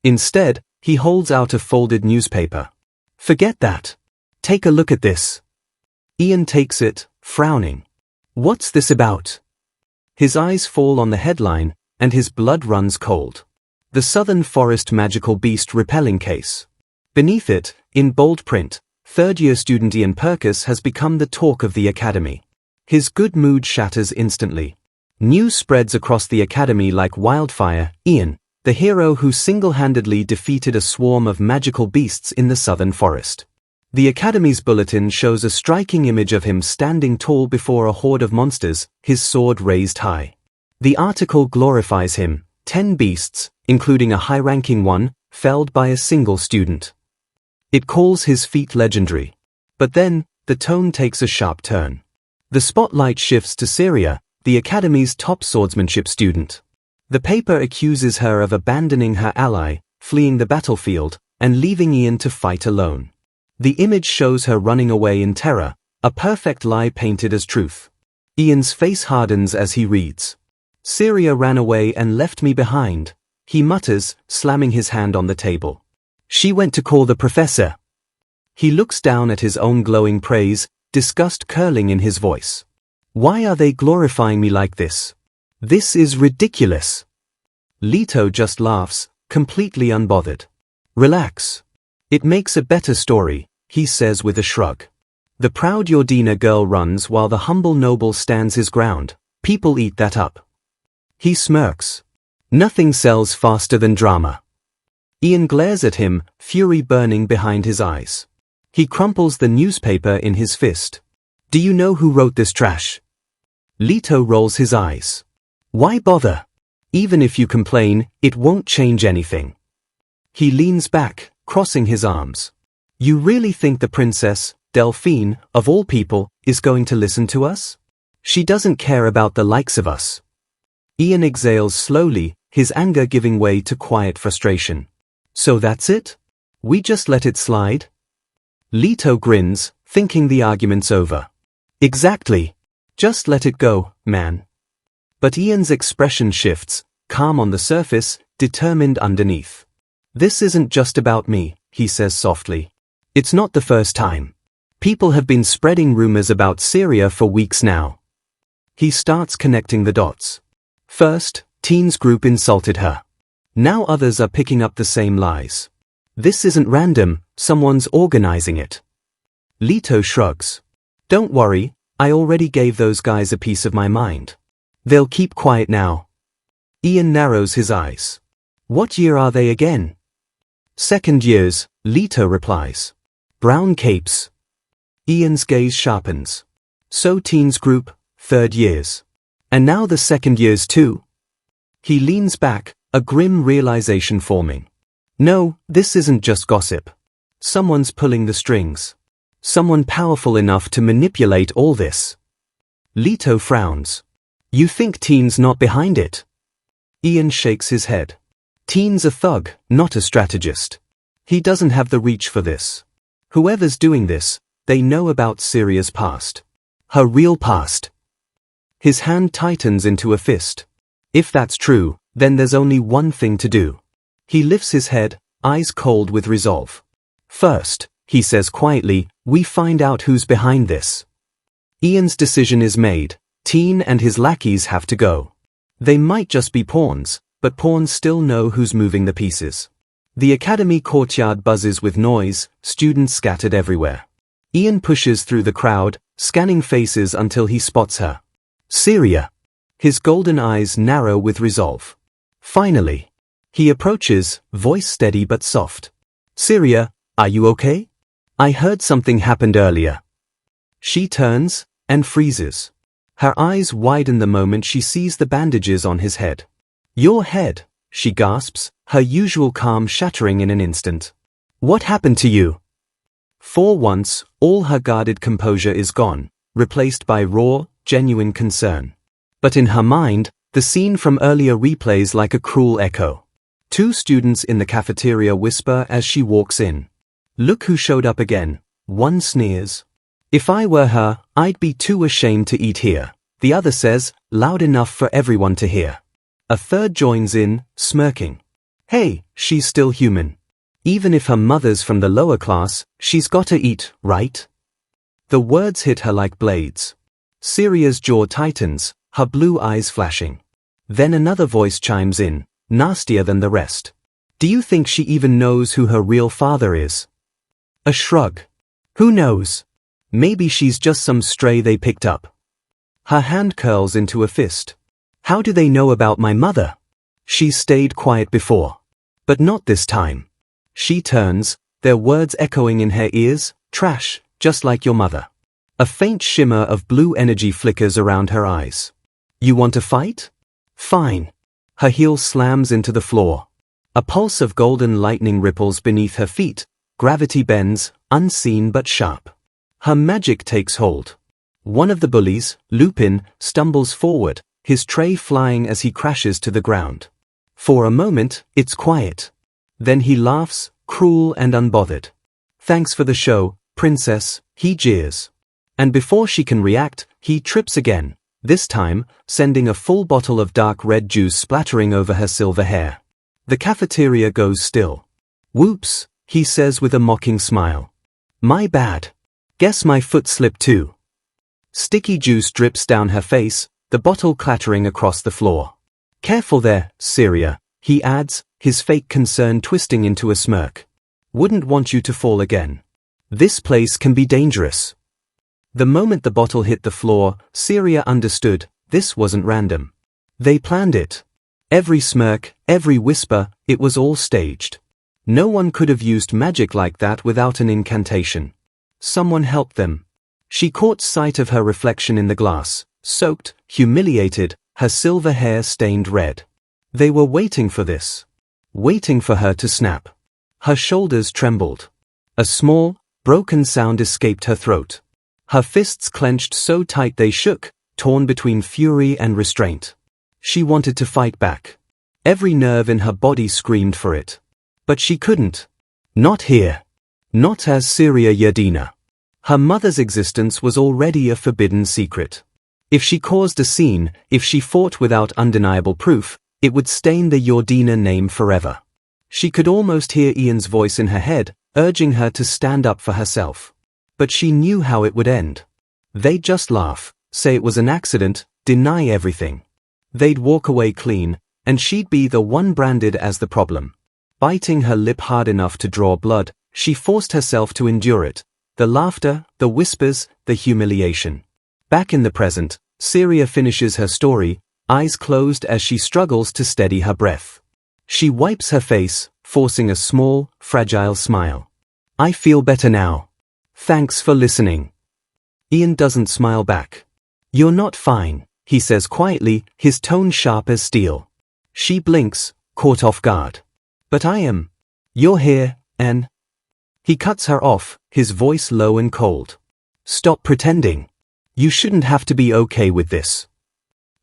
Instead, he holds out a folded newspaper. Forget that. Take a look at this. Ian takes it, frowning. What's this about? His eyes fall on the headline, and his blood runs cold. The Southern Forest Magical Beast Repelling Case. Beneath it, in bold print, third-year student Ian Perkis has become the talk of the academy. His good mood shatters instantly. News spreads across the academy like wildfire. Ian, the hero who single-handedly defeated a swarm of magical beasts in the Southern Forest. The Academy's bulletin shows a striking image of him standing tall before a horde of monsters, his sword raised high. The article glorifies him, 10 beasts, including a high-ranking one, felled by a single student. It calls his feat legendary. But then, the tone takes a sharp turn. The spotlight shifts to Syria, the Academy's top swordsmanship student. The paper accuses her of abandoning her ally, fleeing the battlefield, and leaving Ian to fight alone. The image shows her running away in terror, a perfect lie painted as truth. Ian's face hardens as he reads. Syria ran away and left me behind, he mutters, slamming his hand on the table. She went to call the professor. He looks down at his own glowing praise, disgust curling in his voice. Why are they glorifying me like this? This is ridiculous. Leto just laughs, completely unbothered. Relax. It makes a better story, he says with a shrug. The proud Yordina girl runs while the humble noble stands his ground. People eat that up. He smirks. Nothing sells faster than drama. Ian glares at him, fury burning behind his eyes. He crumples the newspaper in his fist. Do you know who wrote this trash? Leto rolls his eyes. Why bother? Even if you complain, it won't change anything. He leans back, crossing his arms. You really think the princess, Delphine, of all people, is going to listen to us? She doesn't care about the likes of us. Ian exhales slowly, his anger giving way to quiet frustration. So that's it? We just let it slide? Leto grins, thinking the argument's over. Exactly. Just let it go, man. But Ian's expression shifts, calm on the surface, determined underneath. This isn't just about me, he says softly. It's not the first time. People have been spreading rumors about Syria for weeks now. He starts connecting the dots. First, Teen's group insulted her. Now others are picking up the same lies. This isn't random, someone's organizing it. Leto shrugs. Don't worry, I already gave those guys a piece of my mind. They'll keep quiet now. Ian narrows his eyes. What year are they again? Second years, Leto replies. Brown capes. Ian's gaze sharpens. So Teen's group, third years. And now the second years too? He leans back, a grim realization forming. No, this isn't just gossip. Someone's pulling the strings. Someone powerful enough to manipulate all this. Leto frowns. You think Teen's not behind it? Ian shakes his head. Teen's a thug, not a strategist. He doesn't have the reach for this. Whoever's doing this, they know about Syria's past. Her real past. His hand tightens into a fist. If that's true, then there's only one thing to do. He lifts his head, eyes cold with resolve. First, he says quietly, we find out who's behind this. Ian's decision is made. Teen and his lackeys have to go. They might just be pawns, but pawns still know who's moving the pieces. The academy courtyard buzzes with noise, students scattered everywhere. Ian pushes through the crowd, scanning faces until he spots her. Syria. His golden eyes narrow with resolve. Finally. He approaches, voice steady but soft. Syria, are you okay? I heard something happened earlier. She turns, and freezes. Her eyes widen the moment she sees the bandages on his head. Your head, she gasps, her usual calm shattering in an instant. What happened to you? For once, all her guarded composure is gone, replaced by raw, genuine concern. But in her mind, The scene from earlier replays like a cruel echo. Two students in the cafeteria whisper as she walks in. "Look who showed up again." One sneers. "If I were her, I'd be too ashamed to eat here." The other says, loud enough for everyone to hear. A third joins in, smirking. "Hey, she's still human. Even if her mother's from the lower class, she's gotta eat, right?" The words hit her like blades. Syria's jaw tightens, her blue eyes flashing. Then another voice chimes in, nastier than the rest. "Do you think she even knows who her real father is?" A shrug. "Who knows? Maybe she's just some stray they picked up." Her hand curls into a fist. "How do they know about my mother? She's stayed quiet before. But not this time." She turns, their words echoing in her ears, "Trash, just like your mother." A faint shimmer of blue energy flickers around her eyes. "You want to fight? Fine." Her heel slams into the floor. A pulse of golden lightning ripples beneath her feet. Gravity bends, unseen but sharp. Her magic takes hold. One of the bullies, Lupin, stumbles forward, his tray flying as he crashes to the ground. For a moment, it's quiet. Then he laughs, cruel and unbothered. "Thanks for the show, princess," he jeers. And before she can react, he trips again, this time, sending a full bottle of dark red juice splattering over her silver hair. The cafeteria goes still. "Whoops," he says with a mocking smile. "My bad. Guess my foot slipped too." Sticky juice drips down her face, the bottle clattering across the floor. "Careful there, Syria," he adds, his fake concern twisting into a smirk. "Wouldn't want you to fall again. This place can be dangerous." The moment the bottle hit the floor, Syria understood, this wasn't random. They planned it. Every smirk, every whisper, it was all staged. No one could have used magic like that without an incantation. Someone helped them. She caught sight of her reflection in the glass, soaked, humiliated, her silver hair stained red. They were waiting for this. Waiting for her to snap. Her shoulders trembled. A small, broken sound escaped her throat. Her fists clenched so tight they shook, torn between fury and restraint. She wanted to fight back. Every nerve in her body screamed for it. But she couldn't. Not here. Not as Syria Yadina. Her mother's existence was already a forbidden secret. If she caused a scene, if she fought without undeniable proof, it would stain the Yordina name forever. She could almost hear Ian's voice in her head, urging her to stand up for herself. But she knew how it would end. They'd just laugh, say it was an accident, deny everything. They'd walk away clean, and she'd be the one branded as the problem. Biting her lip hard enough to draw blood, she forced herself to endure it. The laughter, the whispers, the humiliation. Back in the present, Syria finishes her story, eyes closed as she struggles to steady her breath. She wipes her face, forcing a small, fragile smile. "I feel better now. Thanks for listening." Ian doesn't smile back. "You're not fine," he says quietly, his tone sharp as steel. She blinks, caught off guard. "But I am. You're here, and..." He cuts her off, his voice low and cold. "Stop pretending. You shouldn't have to be okay with this."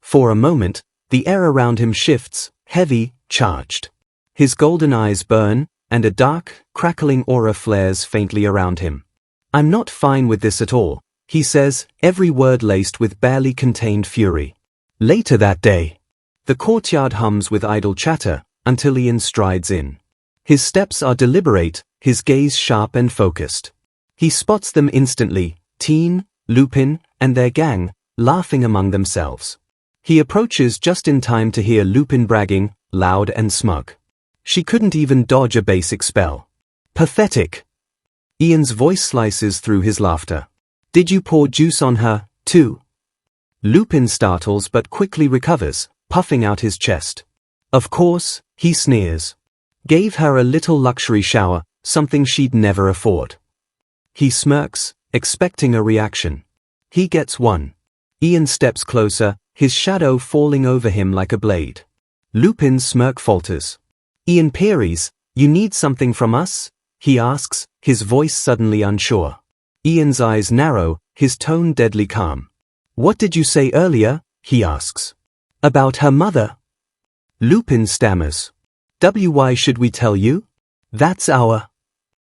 For a moment, the air around him shifts, heavy, charged. His golden eyes burn, and a dark, crackling aura flares faintly around him. "I'm not fine with this at all," he says, every word laced with barely contained fury. Later that day, the courtyard hums with idle chatter, until Ian strides in. His steps are deliberate, his gaze sharp and focused. He spots them instantly, Teen, Lupin, and their gang, laughing among themselves. He approaches just in time to hear Lupin bragging, loud and smug. She couldn't even dodge a basic spell. Pathetic. Ian's voice slices through his laughter. "Did you pour juice on her, too?" Lupin startles but quickly recovers, puffing out his chest. "Of course," he sneers. "Gave her a little luxury shower, something she'd never afford." He smirks, expecting a reaction. He gets one. Ian steps closer, his shadow falling over him like a blade. Lupin's smirk falters. "Ian Peary's, you need something from us?" he asks, his voice suddenly unsure. Ian's eyes narrow, his tone deadly calm. "What did you say earlier?" he asks. About her mother? Lupin stammers. Why should we tell you? That's our...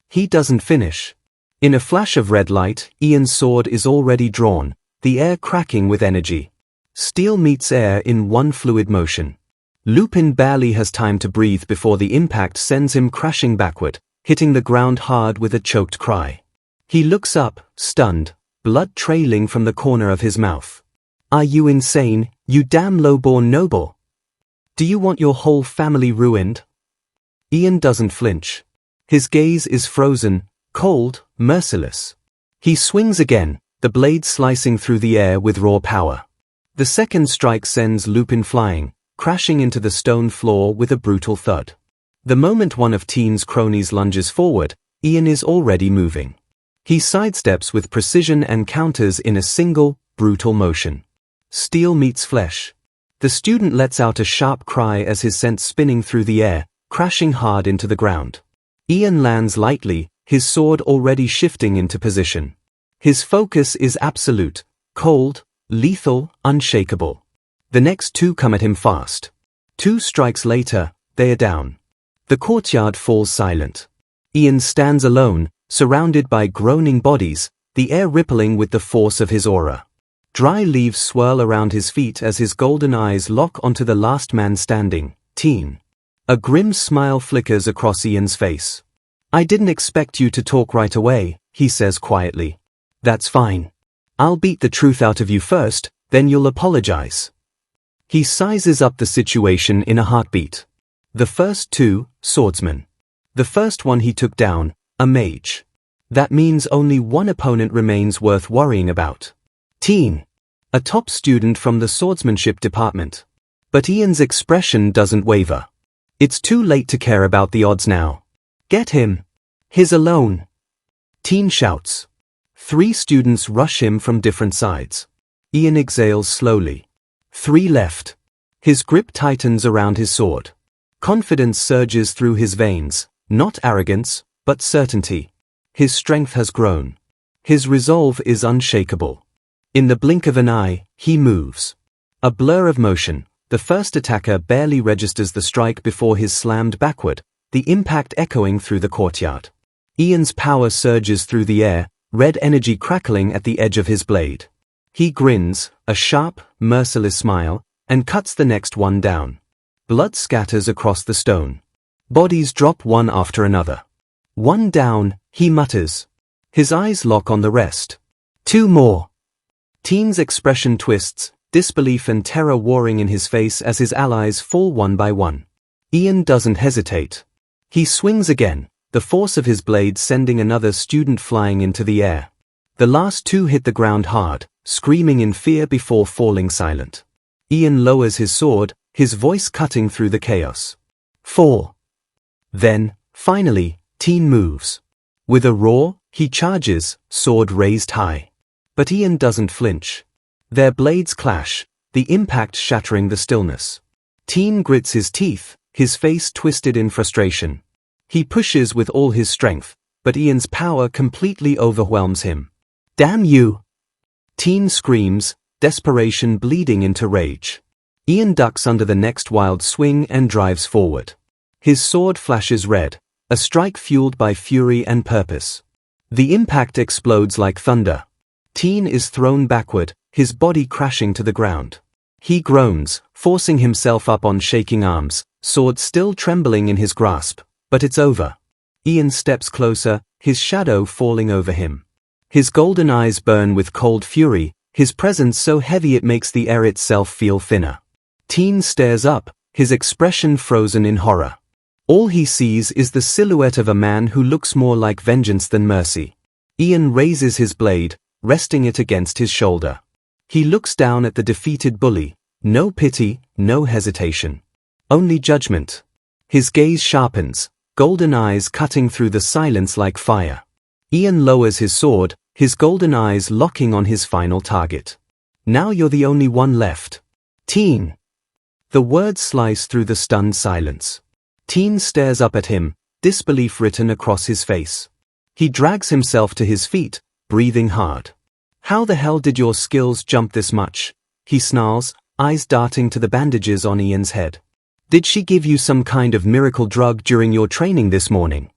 He doesn't finish. In a flash of red light, Ian's sword is already drawn, the air cracking with energy. Steel meets air in one fluid motion. Lupin barely has time to breathe before the impact sends him crashing backward, hitting the ground hard with a choked cry. He looks up, stunned, blood trailing from the corner of his mouth. Are you insane, you damn low-born noble? Do you want your whole family ruined? Ian doesn't flinch. His gaze is frozen, cold, merciless. He swings again, the blade slicing through the air with raw power. The second strike sends Lupin flying, crashing into the stone floor with a brutal thud. The moment one of Teen's cronies lunges forward, Ian is already moving. He sidesteps with precision and counters in a single, brutal motion. Steel meets flesh. The student lets out a sharp cry as his sent spinning through the air, crashing hard into the ground. Ian lands lightly, his sword already shifting into position. His focus is absolute, cold, lethal, unshakable. The next two come at him fast. 2 strikes later, they are down. The courtyard falls silent. Ian stands alone, surrounded by groaning bodies, the air rippling with the force of his aura. Dry leaves swirl around his feet as his golden eyes lock onto the last man standing, Teen. A grim smile flickers across Ian's face. I didn't expect you to talk right away, he says quietly. That's fine. I'll beat the truth out of you first, then you'll apologize. He sizes up the situation in a heartbeat. The first 2, swordsmen. The first one he took down, a mage. That means only one opponent remains worth worrying about. Teen. A top student from the swordsmanship department. But Ian's expression doesn't waver. It's too late to care about the odds now. Get him. He's alone. Teen shouts. 3 students rush him from different sides. Ian exhales slowly. 3 left. His grip tightens around his sword. Confidence surges through his veins, not arrogance, but certainty. His strength has grown. His resolve is unshakable. In the blink of an eye, he moves. A blur of motion, the first attacker barely registers the strike before he's slammed backward, the impact echoing through the courtyard. Ian's power surges through the air, red energy crackling at the edge of his blade. He grins, a sharp, merciless smile, and cuts the next one down. Blood scatters across the stone. Bodies drop one after another. 1 down, he mutters. His eyes lock on the rest. 2 more. Teen's expression twists, disbelief and terror warring in his face as his allies fall one by one. Ian doesn't hesitate. He swings again, the force of his blade sending another student flying into the air. The last 2 hit the ground hard, screaming in fear before falling silent. Ian lowers his sword, his voice cutting through the chaos. 4. Then, finally, Teen moves. With a roar, he charges, sword raised high. But Ian doesn't flinch. Their blades clash, the impact shattering the stillness. Teen grits his teeth, his face twisted in frustration. He pushes with all his strength, but Ian's power completely overwhelms him. Damn you! Teen screams, desperation bleeding into rage. Ian ducks under the next wild swing and drives forward. His sword flashes red, a strike fueled by fury and purpose. The impact explodes like thunder. Teen is thrown backward, his body crashing to the ground. He groans, forcing himself up on shaking arms, sword still trembling in his grasp, but it's over. Ian steps closer, his shadow falling over him. His golden eyes burn with cold fury, his presence so heavy it makes the air itself feel thinner. Teen stares up, his expression frozen in horror. All he sees is the silhouette of a man who looks more like vengeance than mercy. Ian raises his blade, resting it against his shoulder. He looks down at the defeated bully, no pity, no hesitation. Only judgment. His gaze sharpens, golden eyes cutting through the silence like fire. Ian lowers his sword, his golden eyes locking on his final target. Now you're the only one left. Teen. The words slice through the stunned silence. Teen stares up at him, disbelief written across his face. He drags himself to his feet, breathing hard. How the hell did your skills jump this much? He snarls, eyes darting to the bandages on Ian's head. Did she give you some kind of miracle drug during your training this morning?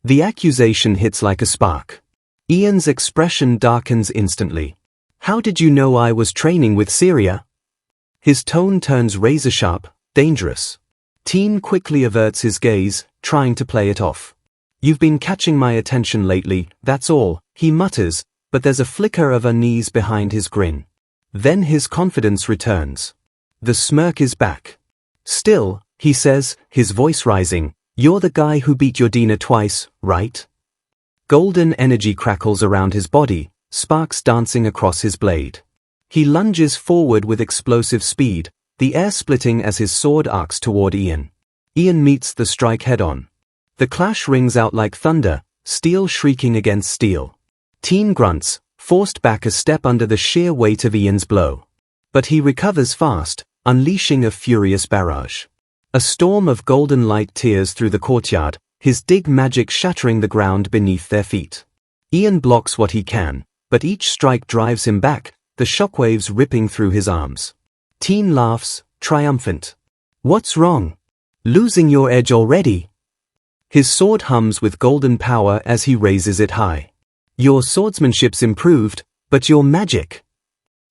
The accusation hits like a spark. Ian's expression darkens instantly. How did you know I was training with Syria? His tone turns razor-sharp, dangerous. Teen quickly averts his gaze, trying to play it off. You've been catching my attention lately, that's all, he mutters, but there's a flicker of unease behind his grin. Then his confidence returns. The smirk is back. Still, he says, his voice rising, you're the guy who beat your Dina twice, right? Golden energy crackles around his body, sparks dancing across his blade. He lunges forward with explosive speed, the air splitting as his sword arcs toward Ian. Ian meets the strike head-on. The clash rings out like thunder, steel shrieking against steel. Teen grunts, forced back a step under the sheer weight of Ian's blow. But he recovers fast, unleashing a furious barrage. A storm of golden light tears through the courtyard, his dig magic shattering the ground beneath their feet. Ian blocks what he can, but each strike drives him back, the shockwaves ripping through his arms. Teen laughs, triumphant. What's wrong? Losing your edge already? His sword hums with golden power as he raises it high. Your swordsmanship's improved, but your magic.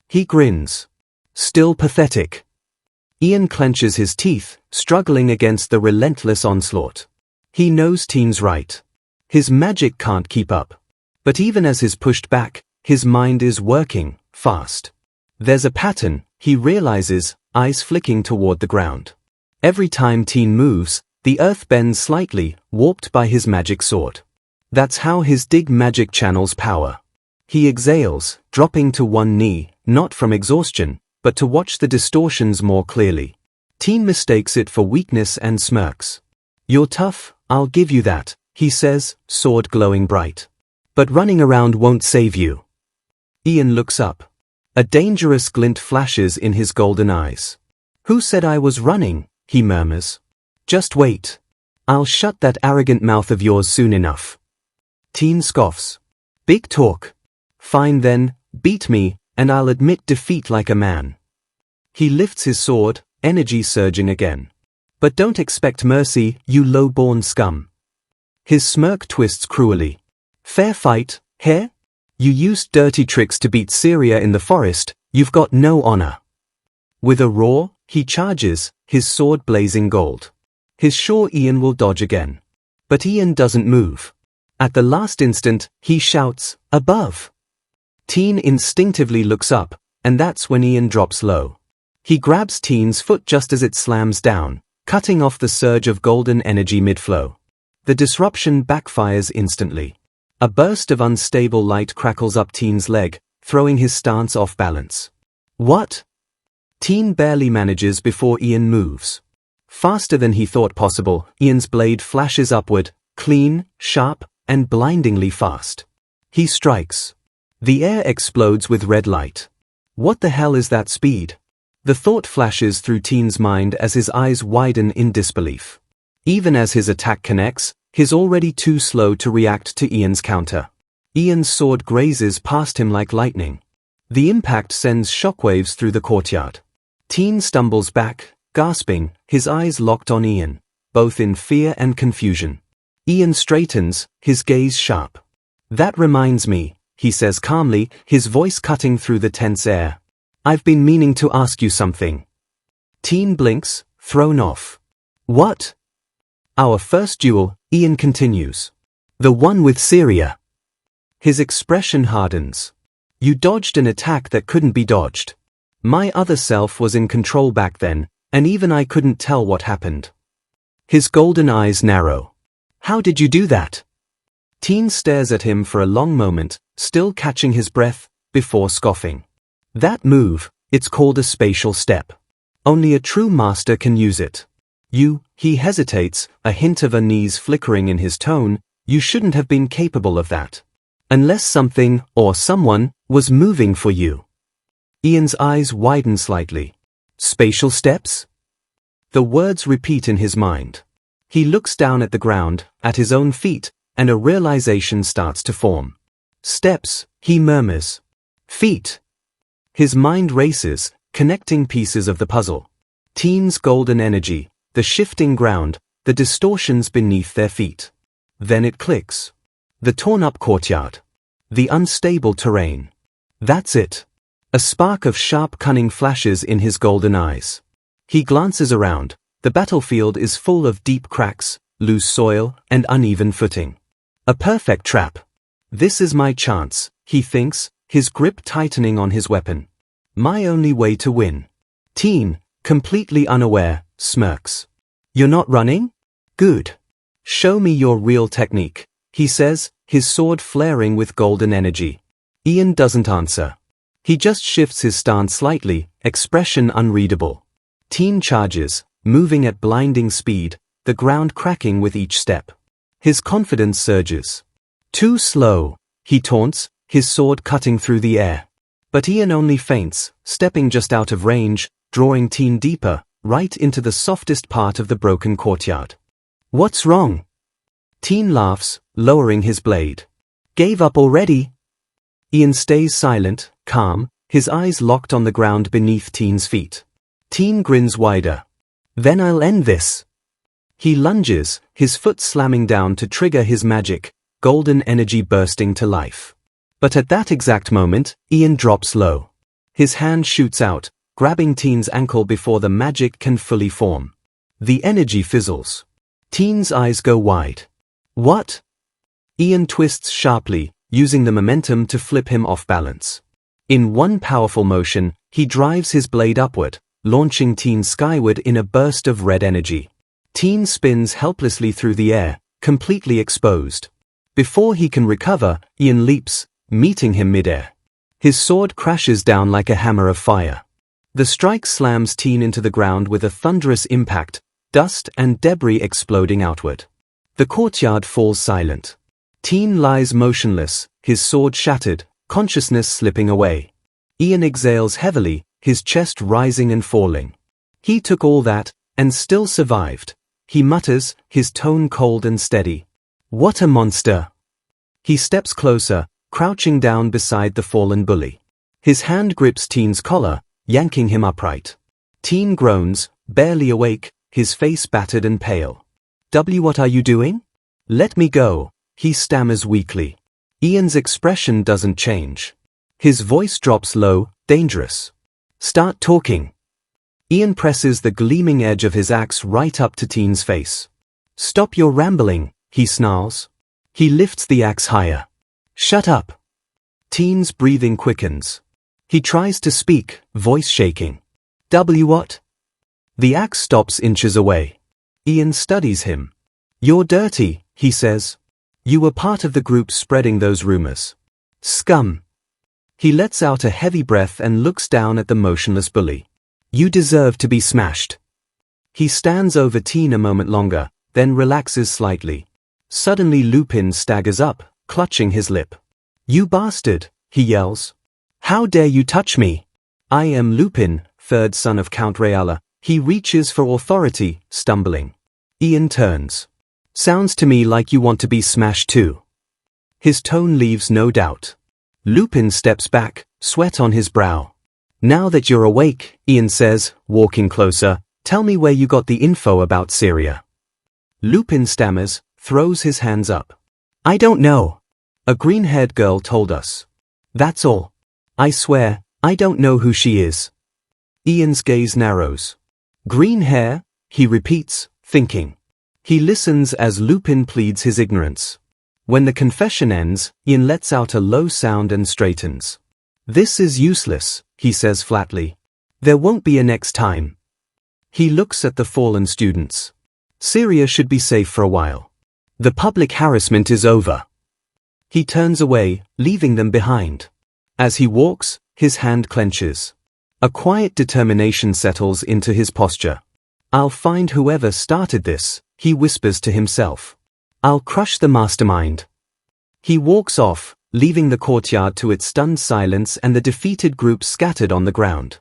He grins. Still pathetic. Ian clenches his teeth, struggling against the relentless onslaught. He knows Teen's right. His magic can't keep up. But even as he's pushed back, his mind is working, fast. There's a pattern, he realizes, eyes flicking toward the ground. Every time Teen moves, the earth bends slightly, warped by his magic sword. That's how his dig magic channels power. He exhales, dropping to one knee, not from exhaustion, but to watch the distortions more clearly. Teen mistakes it for weakness and smirks. You're tough, I'll give you that, he says, sword glowing bright. But running around won't save you. Ian looks up. A dangerous glint flashes in his golden eyes. Who said I was running? He murmurs. Just wait. I'll shut that arrogant mouth of yours soon enough. Teen scoffs. Big talk. Fine then, beat me, and I'll admit defeat like a man. He lifts his sword, energy surging again. But don't expect mercy, you low-born scum. His smirk twists cruelly. Fair fight, heh? You used dirty tricks to beat Syria in the forest, you've got no honor. With a roar, he charges, his sword blazing gold. He's sure Ian will dodge again. But Ian doesn't move. At the last instant, he shouts, above. Teen instinctively looks up, and that's when Ian drops low. He grabs Teen's foot just as it slams down, cutting off the surge of golden energy mid-flow. The disruption backfires instantly. A burst of unstable light crackles up Teen's leg, throwing his stance off balance. What? Teen barely manages before Ian moves. Faster than he thought possible, Ian's blade flashes upward, clean, sharp, and blindingly fast. He strikes. The air explodes with red light. What the hell is that speed? The thought flashes through Teen's mind as his eyes widen in disbelief. Even as his attack connects, he's already too slow to react to Ian's counter. Ian's sword grazes past him like lightning. The impact sends shockwaves through the courtyard. Teen stumbles back, gasping, his eyes locked on Ian, both in fear and confusion. Ian straightens, his gaze sharp. That reminds me, he says calmly, his voice cutting through the tense air. I've been meaning to ask you something. Teen blinks, thrown off. What? Our first duel, Ian continues. The one with Syria. His expression hardens. You dodged an attack that couldn't be dodged. My other self was in control back then, and even I couldn't tell what happened. His golden eyes narrow. How did you do that? Teen stares at him for a long moment, still catching his breath, before scoffing. That move, it's called a spatial step. Only a true master can use it. He hesitates, a hint of unease flickering in his tone, you shouldn't have been capable of that. Unless something, or someone, was moving for you. Ian's eyes widen slightly. Spatial steps? The words repeat in his mind. He looks down at the ground, at his own feet, and a realization starts to form. Steps, he murmurs. Feet. His mind races, connecting pieces of the puzzle. Teen's golden energy, the shifting ground, the distortions beneath their feet. Then it clicks. The torn-up courtyard. The unstable terrain. That's it. A spark of sharp cunning flashes in his golden eyes. He glances around. The battlefield is full of deep cracks, loose soil, and uneven footing. A perfect trap. This is my chance, he thinks, his grip tightening on his weapon. My only way to win. Teen, completely unaware, smirks. You're not running? Good. Show me your real technique, he says, his sword flaring with golden energy. Ian doesn't answer. He just shifts his stance slightly, expression unreadable. Teen charges, moving at blinding speed, the ground cracking with each step. His confidence surges. Too slow, he taunts, his sword cutting through the air. But Ian only feints, stepping just out of range, drawing Teen deeper, right into the softest part of the broken courtyard. What's wrong? Teen laughs, lowering his blade. Gave up already? Ian stays silent, calm, his eyes locked on the ground beneath Teen's feet. Teen grins wider. Then I'll end this. He lunges, his foot slamming down to trigger his magic, golden energy bursting to life. But at that exact moment, Ian drops low. His hand shoots out, grabbing Teen's ankle before the magic can fully form. The energy fizzles. Teen's eyes go wide. What? Ian twists sharply, using the momentum to flip him off balance. In one powerful motion, he drives his blade upward, launching Teen skyward in a burst of red energy. Teen spins helplessly through the air, completely exposed. Before he can recover, Ian leaps, meeting him midair. His sword crashes down like a hammer of fire. The strike slams Teen into the ground with a thunderous impact, dust and debris exploding outward. The courtyard falls silent. Teen lies motionless, his sword shattered, consciousness slipping away. Ian exhales heavily, his chest rising and falling. He took all that, and still survived. He mutters, his tone cold and steady. What a monster! He steps closer, crouching down beside the fallen bully. His hand grips Teen's collar, yanking him upright. Teen groans, barely awake, his face battered and pale. What are you doing? Let me go, he stammers weakly. Ian's expression doesn't change. His voice drops low, dangerous. Start talking. Ian presses the gleaming edge of his axe right up to Teen's face. Stop your rambling, he snarls. He lifts the axe higher. Shut up. Teen's breathing quickens. He tries to speak, voice shaking. What? The axe stops inches away. Ian studies him. You're dirty, he says. You were part of the group spreading those rumors. Scum. He lets out a heavy breath and looks down at the motionless bully. You deserve to be smashed. He stands over Teen a moment longer, then relaxes slightly. Suddenly Lupin staggers up, clutching his lip. You bastard, he yells. How dare you touch me? I am Lupin, third son of Count Reala. He reaches for authority, stumbling. Ian turns. Sounds to me like you want to be smashed too. His tone leaves no doubt. Lupin steps back, sweat on his brow. Now that you're awake, Ian says, walking closer, tell me where you got the info about Syria. Lupin stammers, throws his hands up. I don't know. A green-haired girl told us. That's all. I swear, I don't know who she is. Ian's gaze narrows. Green hair, he repeats, thinking. He listens as Lupin pleads his ignorance. When the confession ends, Ian lets out a low sound and straightens. This is useless, he says flatly. There won't be a next time. He looks at the fallen students. Syria should be safe for a while. The public harassment is over. He turns away, leaving them behind. As he walks, his hand clenches. A quiet determination settles into his posture. I'll find whoever started this, he whispers to himself. I'll crush the mastermind. He walks off, leaving the courtyard to its stunned silence and the defeated group scattered on the ground.